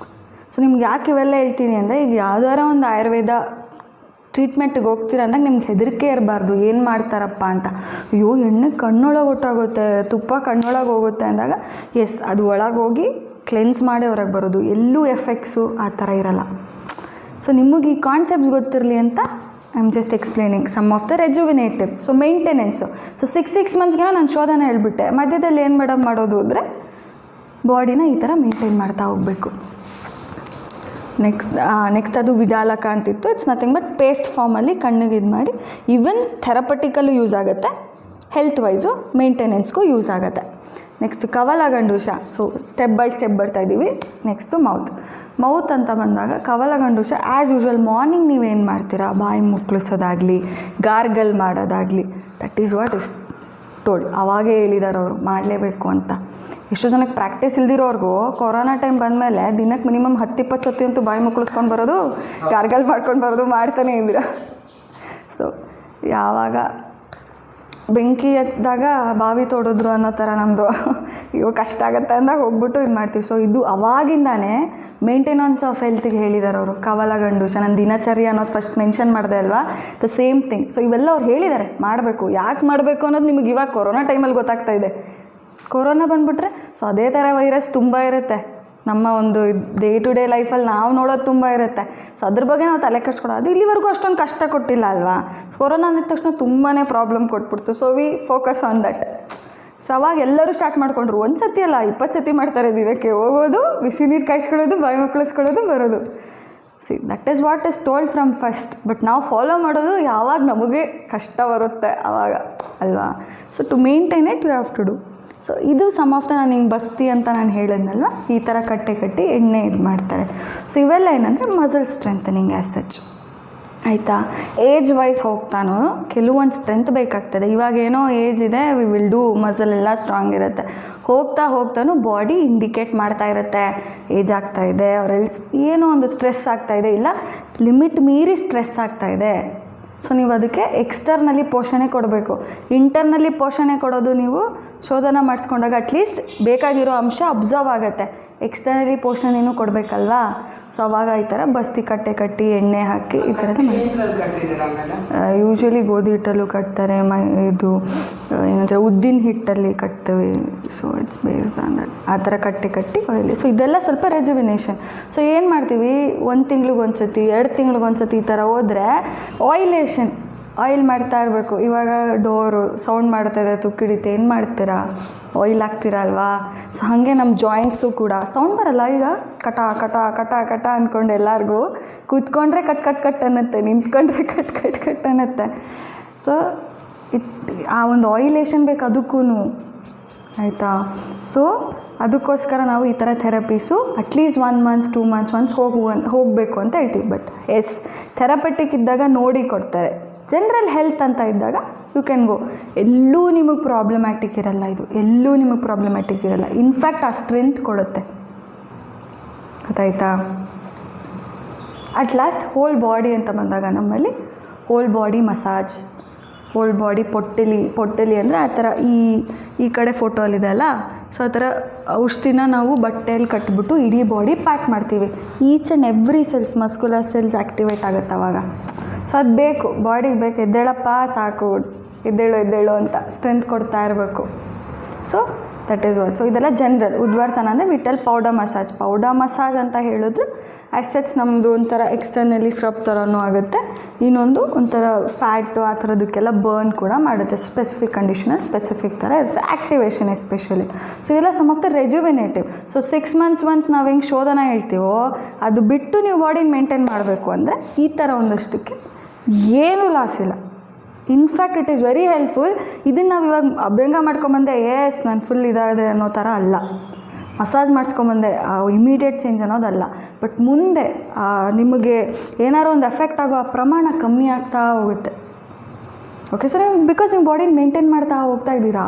ಸೊ ನಿಮ್ಗೆ ಯಾಕೆ ಇವೆಲ್ಲ ಹೇಳ್ತೀನಿ ಅಂದರೆ, ಈಗ ಯಾವ್ದಾರ ಒಂದು ಆಯುರ್ವೇದ ಟ್ರೀಟ್ಮೆಂಟ್ಗೆ ಹೋಗ್ತೀರ ಅಂದಾಗ ನಿಮ್ಗೆ ಹೆದರಿಕೆ ಇರಬಾರ್ದು, ಏನು ಮಾಡ್ತಾರಪ್ಪ ಅಂತ. ಅಯ್ಯೋ ಎಣ್ಣೆ ಕಣ್ಣೊಳಗೆ ಹೊಟ್ಟೋಗುತ್ತೆ, ತುಪ್ಪ ಕಣ್ಣೊಳಗೆ ಹೋಗುತ್ತೆ ಅಂದಾಗ ಎಸ್, ಅದು ಒಳಗೆ ಹೋಗಿ ಕ್ಲೆನ್ಸ್ ಮಾಡಿ ಹೊರಗೆ ಬರೋದು, ಎಲ್ಲೂ ಎಫೆಕ್ಟ್ಸು ಆ ಥರ ಇರಲ್ಲ. ಸೊ ನಿಮಗೆ ಈ ಕಾನ್ಸೆಪ್ಟ್ಸ್ ಗೊತ್ತಿರಲಿ ಅಂತ I am just explaining some of the rejuvenative. So maintenance. So 6 ಮಂತ್ಸ್ಗೆ ನಾನು ಶೋಧನ ಹೇಳ್ಬಿಟ್ಟೆ, ಮಧ್ಯದಲ್ಲಿ ಏನು ಮೇಡಮ್ ಮಾಡೋದು ಅಂದರೆ ಬಾಡಿನ ಈ ಥರ ಮೇಂಟೈನ್ ಮಾಡ್ತಾ ಹೋಗಬೇಕು. ನೆಕ್ಸ್ಟ್ ಅದು ವಿಡಾಲಕ ಅಂತಿತ್ತು. ಇಟ್ಸ್ ನಥಿಂಗ್ ಬಟ್ ಪೇಸ್ಟ್ ಫಾರ್ಮಲ್ಲಿ ಕಣ್ಣಿಗೆ ಇದು ಮಾಡಿ, ಈವನ್ ಥೆರಪಟಿಕಲ್ಲೂ ಯೂಸ್ ಆಗುತ್ತೆ, ಹೆಲ್ತ್ ವೈಸು ಮೇಂಟೆನೆನ್ಸ್ಗೂ ಯೂಸ್ ಆಗುತ್ತೆ. ನೆಕ್ಸ್ಟ್ ಕವಲಗಂಡೂಷ. ಸೊ ಸ್ಟೆಪ್ ಬೈ ಸ್ಟೆಪ್ ಬರ್ತಾಯಿದ್ದೀವಿ. ನೆಕ್ಸ್ಟು ಮೌತ್ ಅಂತ ಬಂದಾಗ ಕವಲಗಂಡೂಷ ಆ್ಯಸ್ ಯೂಶ್ವಲ್ ಮಾರ್ನಿಂಗ್ ನೀವೇನು ಮಾಡ್ತೀರಾ, ಬಾಯಿ ಮುಕ್ಕಳಿಸೋದಾಗಲಿ ಗಾರ್ಗಲ್ ಮಾಡೋದಾಗಲಿ, that is what is told. ಅವಾಗೇ ಹೇಳಿದ್ದಾರೆ ಅವರು ಮಾಡಲೇಬೇಕು ಅಂತ. ಎಷ್ಟೋ ಜನಕ್ಕೆ ಪ್ರಾಕ್ಟೀಸ್ ಇಲ್ದಿರೋರ್ಗೂ ಕೊರೋನಾ ಟೈಮ್ ಬಂದಮೇಲೆ ದಿನಕ್ಕೆ ಮಿನಿಮಮ್ 10-20 ಸತಿ ಅಂತೂ ಬಾಯಿ ಮುಕ್ಕಳಿಸ್ಕೊಂಡು ಬರೋದು, ಗಾರ್ಗಲ್ ಮಾಡ್ಕೊಂಡು ಬರೋದು ಮಾಡ್ತಾನೆ ಇದ್ದೀರ. ಸೊ ಯಾವಾಗ ಬೆಂಕಿ ಎದ್ದಾಗ ಬಾವಿ ತೋಡಿದ್ರು ಅನ್ನೋ ಥರ ನಮ್ಮದು ಇವಾಗ ಕಷ್ಟ ಆಗುತ್ತೆ ಅಂದಾಗ ಹೋಗ್ಬಿಟ್ಟು ಇದು ಮಾಡ್ತೀವಿ. ಸೊ ಇದು ಅವಾಗಿಂದಾನೇ ಮೇಂಟೆನೆನ್ಸ್ ಆಫ್ ಹೆಲ್ತಿಗೆ ಹೇಳಿದ್ದಾರೆ ಅವರು. ಕವಲಗಂಡೂಷ, ನನ್ನ ದಿನಚರ್ಯ ಅನ್ನೋದು ಫಸ್ಟ್ ಮೆನ್ಷನ್ ಮಾಡಿದೆ ಅಲ್ವಾ, ದ ಸೇಮ್ ಥಿಂಗ್. ಸೊ ಇವೆಲ್ಲ ಅವ್ರು ಹೇಳಿದ್ದಾರೆ ಮಾಡಬೇಕು. ಯಾಕೆ ಮಾಡಬೇಕು ಅನ್ನೋದು ನಿಮಗೆ ಇವಾಗ ಕೊರೋನಾ ಟೈಮಲ್ಲಿ ಗೊತ್ತಾಗ್ತಾ ಇದೆ. ಕೊರೋನಾ ಬಂದುಬಿಟ್ರೆ ಸೊ ಅದೇ ಥರ ವೈರಸ್ ತುಂಬ ಇರುತ್ತೆ, ನಮ್ಮ ಒಂದು ಡೇ ಟು ಡೇ ಲೈಫಲ್ಲಿ ನಾವು ನೋಡೋದು ತುಂಬ ಇರುತ್ತೆ. ಸೊ ಅದ್ರ ಬಗ್ಗೆ ನಾವು ತಲೆ ಕೆಡಿಸ್ಕೊಡೋದು. ಅದು ಇಲ್ಲಿವರೆಗೂ ಅಷ್ಟೊಂದು ಕಷ್ಟ ಕೊಟ್ಟಿಲ್ಲ ಅಲ್ವಾ. ಕೊರೋನಾ ಅಂದ ತಕ್ಷಣ ತುಂಬಾ ಪ್ರಾಬ್ಲಮ್ ಕೊಟ್ಬಿಡ್ತು. So we focus on that. So ಅವಾಗ ಎಲ್ಲರೂ ಸ್ಟಾರ್ಟ್ ಮಾಡ್ಕೊಂಡ್ರು. 1 ಸತಿ ಅಲ್ಲ 20 ಸತಿ ಮಾಡ್ತಾರೆ. ದಿನಕ್ಕೆ ಹೋಗೋದು, ಬಿಸಿ ನೀರು ಕಾಯಿಸ್ಕೊಳ್ಳೋದು, ಬಾಯಿ ಮುಕ್ಕಳಿಸ್ಕೊಳ್ಳೋದು, ಬರೋದು. See that is what is told from first. But ನಾವು ಫಾಲೋ ಮಾಡೋದು ಯಾವಾಗ ನಮಗೆ ಕಷ್ಟ ಬರುತ್ತೆ ಆವಾಗ ಅಲ್ವಾ. So to maintain it you have to do. So ಇದು ಸಮ್ ಆಫ್ ದ, ನಾನು ಹಿಂಗೆ ಬಸ್ತಿ ಅಂತ ನಾನು ಹೇಳಿದ್ನಲ್ವ, ಈ ಥರ ಕಟ್ಟಿ ಎಣ್ಣೆ ಇದು ಮಾಡ್ತಾರೆ. ಸೊ ಇವೆಲ್ಲ ಏನಂದರೆ ಮಸಲ್ ಸ್ಟ್ರೆಂಥನಿಂಗ್ ಆ್ಯಸ್ ಸಚ್. ಆಯಿತಾ. ಏಜ್ ವೈಸ್ ಹೋಗ್ತಾನೋ ಕೆಲವೊಂದು ಸ್ಟ್ರೆಂತ್ ಬೇಕಾಗ್ತದೆ. ಇವಾಗ ಏನೋ ಏಜ್ ಇದೆ, ವಿ ವಿಲ್ ಡೂ, ಮಸಲ್ ಎಲ್ಲ ಸ್ಟ್ರಾಂಗ್ ಇರುತ್ತೆ. ಹೋಗ್ತಾನೂ ಬಾಡಿ ಇಂಡಿಕೇಟ್ ಮಾಡ್ತಾ ಇರುತ್ತೆ ಏಜ್ ಆಗ್ತಾಯಿದೆ, ಅವರೆಲ್ಲಿ ಏನೋ ಒಂದು ಸ್ಟ್ರೆಸ್ ಆಗ್ತಾಯಿದೆ, ಇಲ್ಲ ಲಿಮಿಟ್ ಮೀರಿ ಸ್ಟ್ರೆಸ್ ಆಗ್ತಾಯಿದೆ. ಸೊ ನೀವು ಅದಕ್ಕೆ ಎಕ್ಸ್ಟರ್ನಲ್ಲಿ ಪೋಷಣೆ ಕೊಡಬೇಕು. ಇಂಟರ್ನಲ್ಲಿ ಪೋಷಣೆ ಕೊಡೋದು ನೀವು ಶೋಧನ ಮಾಡಿಸ್ಕೊಂಡಾಗ ಅಟ್ಲೀಸ್ಟ್ ಬೇಕಾಗಿರೋ ಅಂಶ ಅಬ್ಸರ್ವ್ ಆಗುತ್ತೆ. ಎಕ್ಸ್ಟರ್ನಲಿ ಪೋಷಣೆನೂ ಕೊಡಬೇಕಲ್ವಾ. ಸೊ ಅವಾಗ ಈ ಥರ ಬಸ್ತಿ ಕಟ್ಟಿ ಎಣ್ಣೆ ಹಾಕಿ ಈ ಥರದ್ದು ಯೂಶ್ವಲಿ ಗೋಧಿ ಹಿಟ್ಟಲ್ಲೂ ಕಟ್ತಾರೆ, ಇದು ಏನಂದರೆ ಉದ್ದಿನ ಹಿಟ್ಟಲ್ಲಿ ಕಟ್ತೀವಿ. So it's based on that. ಆ ಥರ ಕಟ್ಟಿ ಆಯಿಲಿ. ಸೊ ಇದೆಲ್ಲ ಸ್ವಲ್ಪ ರೆಜುವಿನೇಷನ್. ಸೊ ಏನು ಮಾಡ್ತೀವಿ, 1 ತಿಂಗ್ಳಿಗೊಂದ್ಸತಿ 2 ತಿಂಗ್ಳಿಗೊಂದ್ಸತಿ ಈ ಥರ ಹೋದರೆ ಆಯಿಲ್ ಮಾಡ್ತಾ ಇರಬೇಕು. ಇವಾಗ ಡೋರು ಸೌಂಡ್ ಮಾಡ್ತಾಯಿದೆ, ತುಕ್ಕಿಡಿತೆ, ಏನು ಮಾಡ್ತೀರಾ, ಆಯಿಲ್ ಹಾಕ್ತೀರಾ ಅಲ್ವಾ. ಸೊ ಹಾಗೆ ನಮ್ಮ ಜಾಯಿಂಟ್ಸು ಕೂಡ ಸೌಂಡ್ ಬರಲ್ಲ. ಈಗ ಕಟ ಅಂದ್ಕೊಂಡು ಎಲ್ಲರಿಗೂ ಕೂತ್ಕೊಂಡ್ರೆ ಕಟ್ ಅನ್ನತ್ತೆ, ನಿಂತ್ಕೊಂಡ್ರೆ ಕಟ್ ಅನ್ನತ್ತೆ. ಸೊ ಆ ಒಂದು ಆಯಿಲೇಷನ್ ಬೇಕು ಅದಕ್ಕೂ, ಆಯಿತಾ. ಸೊ ಅದಕ್ಕೋಸ್ಕರ ನಾವು ಈ ಥರ therapies at least 1 month 2 months once ಹೋಗಬೇಕು ಅಂತ ಹೇಳ್ತೀವಿ. ಬಟ್ ಎಸ್, ಥೆರಪೆಟಿಕ್ ಇದ್ದಾಗ ನೋಡಿ ಕೊಡ್ತಾರೆ. ಜನರಲ್ ಹೆಲ್ತ್ ಅಂತ ಇದ್ದಾಗ ಯು ಕ್ಯಾನ್ ಗೋ. ಎಲ್ಲೂ ನಿಮಗೆ ಪ್ರಾಬ್ಲಮ್ಯಾಟಿಕ್ ಇರಲ್ಲ ಇದು, ಎಲ್ಲೂ ನಿಮಗೆ ಪ್ರಾಬ್ಲಮ್ಯಾಟಿಕ್ ಇರಲ್ಲ. ಇನ್ಫ್ಯಾಕ್ಟ್ ಆ ಸ್ಟ್ರೆಂತ್ ಕೊಡುತ್ತೆ, ಗೊತ್ತಾಯ್ತಾ. ಅಟ್ ಲಾಸ್ಟ್ ಹೋಲ್ ಬಾಡಿ ಅಂತ ಬಂದಾಗ ನಮ್ಮಲ್ಲಿ whole body massage, whole body ಪೊಟ್ಟಲಿ ಅಂದರೆ ಆ ಥರ ಈ ಕಡೆ ಫೋಟೋಲ್ಲಿದೆ ಅಲ್ಲ. ಸೊ ಆ ಥರ ಔಷಧಿನ ನಾವು ಬಟ್ಟೆಯಲ್ಲಿ ಕಟ್ಬಿಟ್ಟು ಇಡೀ ಬಾಡಿ ಪ್ಯಾಕ್ ಮಾಡ್ತೀವಿ. Each and every cells, muscular cells activate ಆಗುತ್ತೆ ಅವಾಗ. ಸೊ ಅದು ಬೇಕು, ಬಾಡಿಗೆ ಬೇಕು. ಎದ್ದೇಳಪ್ಪ ಸಾಕು, ಎದ್ದೇಳು ಅಂತ ಸ್ಟ್ರೆಂತ್ ಕೊಡ್ತಾ ಇರಬೇಕು. So that is what. So ಇದೆಲ್ಲ ಜನರಲ್. ಉದ್ವರ್ತನ ಅಂದರೆ ವಿಟಲ್ ಪೌಡರ್ ಮಸಾಜ್ ಅಂತ ಹೇಳಿದ್ರು ಆ್ಯಸ್ ಸಚ್ ನಮ್ಮದು ಒಂಥರ ಎಕ್ಸ್ಟರ್ನಲಿ ಸ್ಕ್ರಬ್ ಥರನೂ ಆಗುತ್ತೆ. ಇನ್ನೊಂದು ಒಂಥರ ಫ್ಯಾಟು ಆ ಥರದಕ್ಕೆಲ್ಲ ಬರ್ನ್ ಕೂಡ ಮಾಡುತ್ತೆ. ಸ್ಪೆಸಿಫಿಕ್ ಕಂಡೀಷನಲ್ಲಿ ಸ್ಪೆಸಿಫಿಕ್ ಥರ ಇರುತ್ತೆ, ಆ್ಯಕ್ಟಿವೇಷನ್ ಎಸ್ಪೆಷಲಿ. ಸೊ ಇದೆಲ್ಲ some of the rejuvenative. So 6 months once ನಾವು ಹೆಂಗೆ ಶೋಧನ ಹೇಳ್ತೀವೋ ಅದು ಬಿಟ್ಟು ನೀವು ಬಾಡಿನ ಮೇಂಟೈನ್ ಮಾಡಬೇಕು ಅಂದರೆ ಈ ಥರ ಒಂದಷ್ಟಕ್ಕೆ ಏನೂ ಲಾಸ್ ಇಲ್ಲ. In fact it is very helpful. ಇದನ್ನು ನಾವು ಇವಾಗ ಅಭ್ಯಂಗ ಮಾಡ್ಕೊಂಬಂದೆ, ಎಸ್ ನಾನು ಫುಲ್ ಇದಾಗಿದೆ ಅನ್ನೋ ಥರ ಅಲ್ಲ. ಮಸಾಜ್ ಮಾಡಿಸ್ಕೊಂಬಂದೆ ಇಮಿಡಿಯೇಟ್ ಚೇಂಜ್ ಅನ್ನೋದಲ್ಲ. ಬಟ್ ಮುಂದೆ ನಿಮಗೆ ಏನಾರು ಒಂದು ಎಫೆಕ್ಟ್ ಆಗೋ ಆ ಪ್ರಮಾಣ ಕಮ್ಮಿ ಆಗ್ತಾ ಹೋಗುತ್ತೆ. ಓಕೆ ಸೊ ನೀವು ಬಿಕಾಸ್ ನೀವು ಬಾಡಿ ಮೇಂಟೈನ್ ಮಾಡ್ತಾ ಹೋಗ್ತಾ ಇದ್ದೀರಾ,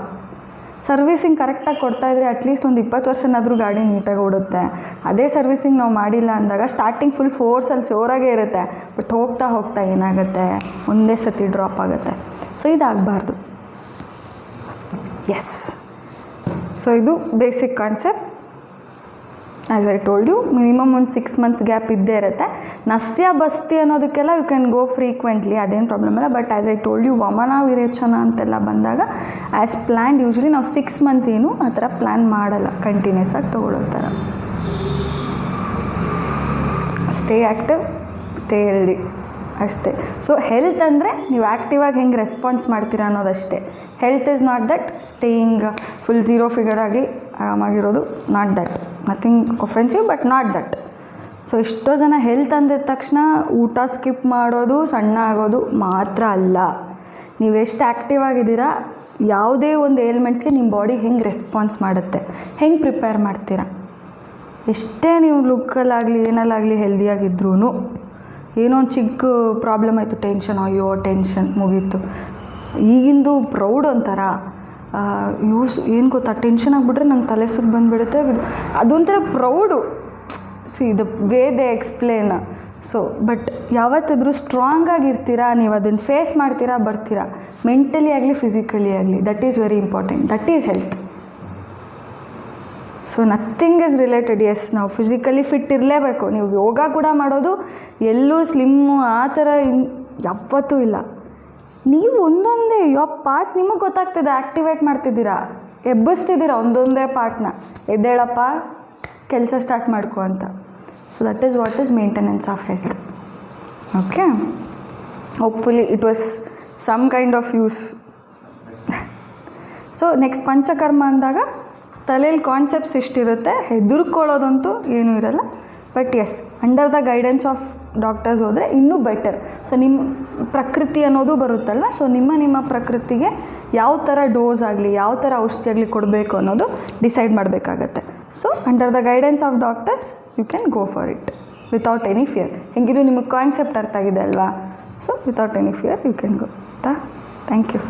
ಸರ್ವಿಸಿಂಗ್ ಕರೆಕ್ಟಾಗಿ ಕೊಡ್ತಾಯಿದ್ರೆ ಅಟ್ಲೀಸ್ಟ್ ಒಂದು 20 ವರ್ಷನಾದರೂ ಗಾಡಿ ನೀಟಾಗಿ ಓಡುತ್ತೆ. ಅದೇ ಸರ್ವಿಸಿಂಗ್ ನಾವು ಮಾಡಿಲ್ಲ ಅಂದಾಗ ಸ್ಟಾರ್ಟಿಂಗ್ ಫುಲ್ ಫೋರ್ಸಲ್ಲಿ ಜೋರಾಗೇ ಇರುತ್ತೆ, ಬಟ್ ಹೋಗ್ತಾ ಹೋಗ್ತಾ ಏನಾಗುತ್ತೆ, ಒಂದೇ ಸತಿ ಡ್ರಾಪ್ ಆಗುತ್ತೆ. ಸೊ ಇದಾಗಬಾರ್ದು. ಎಸ್, ಸೊ ಇದು basic concept. As I told you, minimum ಒಂದು 6 months ಗ್ಯಾಪ್ ಇದ್ದೇ ಇರುತ್ತೆ. ನಸ್ಯ ಬಸ್ತಿ ಅನ್ನೋದಕ್ಕೆಲ್ಲ ಯು ಕ್ಯಾನ್ ಗೋ ಫ್ರೀಕ್ವೆಂಟ್ಲಿ, ಅದೇನು ಪ್ರಾಬ್ಲಮ್ ಇಲ್ಲ. But as I told you, ವಮನ ವಿರೇಚನ ಅಂತೆಲ್ಲ ಬಂದಾಗ ಆ್ಯಸ್ ಪ್ಲ್ಯಾನ್ಡ್ ಯೂಶ್ವಲಿ ನಾವು 6 months ಏನು ಆ ಥರ ಪ್ಲ್ಯಾನ್ ಮಾಡಲ್ಲ, ಕಂಟಿನ್ಯೂಸ್ ಆಗಿ ತೊಗೊಳ್ಳೋ ಥರ. ಸ್ಟೇ ಆ್ಯಕ್ಟಿವ್, ಸ್ಟೇ ಹೆಲ್ದಿ ಅಷ್ಟೇ. ಸೊ ಹೆಲ್ತ್ ಅಂದರೆ ನೀವು ಆ್ಯಕ್ಟಿವಾಗಿ ಹೆಂಗೆ ರೆಸ್ಪಾನ್ಸ್ ಮಾಡ್ತೀರಾ ಅನ್ನೋದಷ್ಟೇ. Health is not that staying full 0 figure ಆಗಿ ಆರಾಮಾಗಿರೋದು, not that. Nothing offensive but not that. So ಎಷ್ಟೋ ಜನ ಹೆಲ್ತ್ ಅಂದಿದ ತಕ್ಷಣ ಊಟ ಸ್ಕಿಪ್ ಮಾಡೋದು, ಸಣ್ಣ ಆಗೋದು ಮಾತ್ರ ಅಲ್ಲ. ನೀವು ಎಷ್ಟು ಆ್ಯಕ್ಟಿವ್ ಆಗಿದ್ದೀರಾ, ಯಾವುದೇ ಒಂದು ಏಲ್ಮೆಂಟ್ಗೆ ನಿಮ್ಮ ಬಾಡಿ ಹೆಂಗೆ ರೆಸ್ಪಾನ್ಸ್ ಮಾಡುತ್ತೆ, ಹೆಂಗೆ ಪ್ರಿಪೇರ್ ಮಾಡ್ತೀರಾ. ಎಷ್ಟೇ ನೀವು ಲುಕ್ಕಲ್ಲಾಗಲಿ ಏನಲ್ಲಾಗಲಿ ಹೆಲ್ದಿಯಾಗಿದ್ರೂ ಏನೋ ಒಂದು ಚಿಕ್ಕ ಪ್ರಾಬ್ಲಮ್ ಆಯಿತು, ಟೆನ್ಷನ್, ಅಯ್ಯೋ ಟೆನ್ಷನ್ ಮುಗೀತು. ಈಗಿಂದು ಪ್ರೌಡ್ ಒಂಥರ ಏನು ಗೊತ್ತಾ, ಟೆನ್ಷನ್ ಆಗಿಬಿಟ್ರೆ ನಂಗೆ ತಲೆ ಸುತ್ತು ಬಂದುಬಿಡುತ್ತೆ, ಅದೊಂಥರ proud. See the way they explain. So but ಯಾವತ್ತಾದರೂ ಸ್ಟ್ರಾಂಗ್ ಆಗಿರ್ತೀರಾ, ನೀವು ಅದನ್ನು ಫೇಸ್ ಮಾಡ್ತೀರಾ, ಬರ್ತೀರಾ, ಮೆಂಟಲಿ ಆಗಲಿ ಫಿಸಿಕಲಿ ಆಗಲಿ. That is very important, that is health. So nothing is related. Yes, ನಾವು ಫಿಸಿಕಲಿ ಫಿಟ್ ಇರಲೇಬೇಕು. ನೀವು ಯೋಗ ಕೂಡ ಮಾಡೋದು ಎಲ್ಲೂ ಸ್ಲಿಮ್ಮು ಆ ಥರ ಯಾವತ್ತೂ ಇಲ್ಲ. ನೀವು ಒಂದೊಂದೇ ಪಾರ್ಟ್ಸ್ ನಿಮಗೆ ಗೊತ್ತಾಗ್ತದೆ, ಆ್ಯಕ್ಟಿವೇಟ್ ಮಾಡ್ತಿದ್ದೀರಾ, ಎಬ್ಬಿಸ್ತಿದ್ದೀರಾ ಒಂದೊಂದೇ ಪಾರ್ಟ್ನ. ಎದ್ದೇಳಪ್ಪ, ಕೆಲಸ ಸ್ಟಾರ್ಟ್ ಮಾಡ್ಕೊ ಅಂತ. So that is what is maintenance of health. Okay, hopefully it was some kind of use. So next panchakarma ಅಂದಾಗ ತಲೆಯಲ್ಲಿ ಕಾನ್ಸೆಪ್ಟ್ಸ್ ಇಷ್ಟಿರುತ್ತೆ, ಹೆದರ್ಕೊಳ್ಳೋದಂತೂ ಏನೂ ಇರಲ್ಲ. But yes, under the guidance of doctors ಹೋದರೆ ಇನ್ನೂ ಬೆಟರ್. ಸೊ ನಿಮ್ಮ ಪ್ರಕೃತಿ ಅನ್ನೋದು ಬರುತ್ತಲ್ವ, ಸೊ ನಿಮ್ಮ ಪ್ರಕೃತಿಗೆ ಯಾವ ಥರ ಡೋಸ್ ಆಗಲಿ, ಯಾವ ಥರ ಔಷಧಿ ಆಗಲಿ ಕೊಡಬೇಕು ಅನ್ನೋದು ಡಿಸೈಡ್ ಮಾಡಬೇಕಾಗತ್ತೆ. So under the guidance of doctors you can go for it without any fear. ಹೆಂಗಿದ್ರು ನಿಮಗೆ ಕಾನ್ಸೆಪ್ಟ್ ಅರ್ಥ ಆಗಿದೆ ಅಲ್ವಾ. So without any fear you can go. Thank you.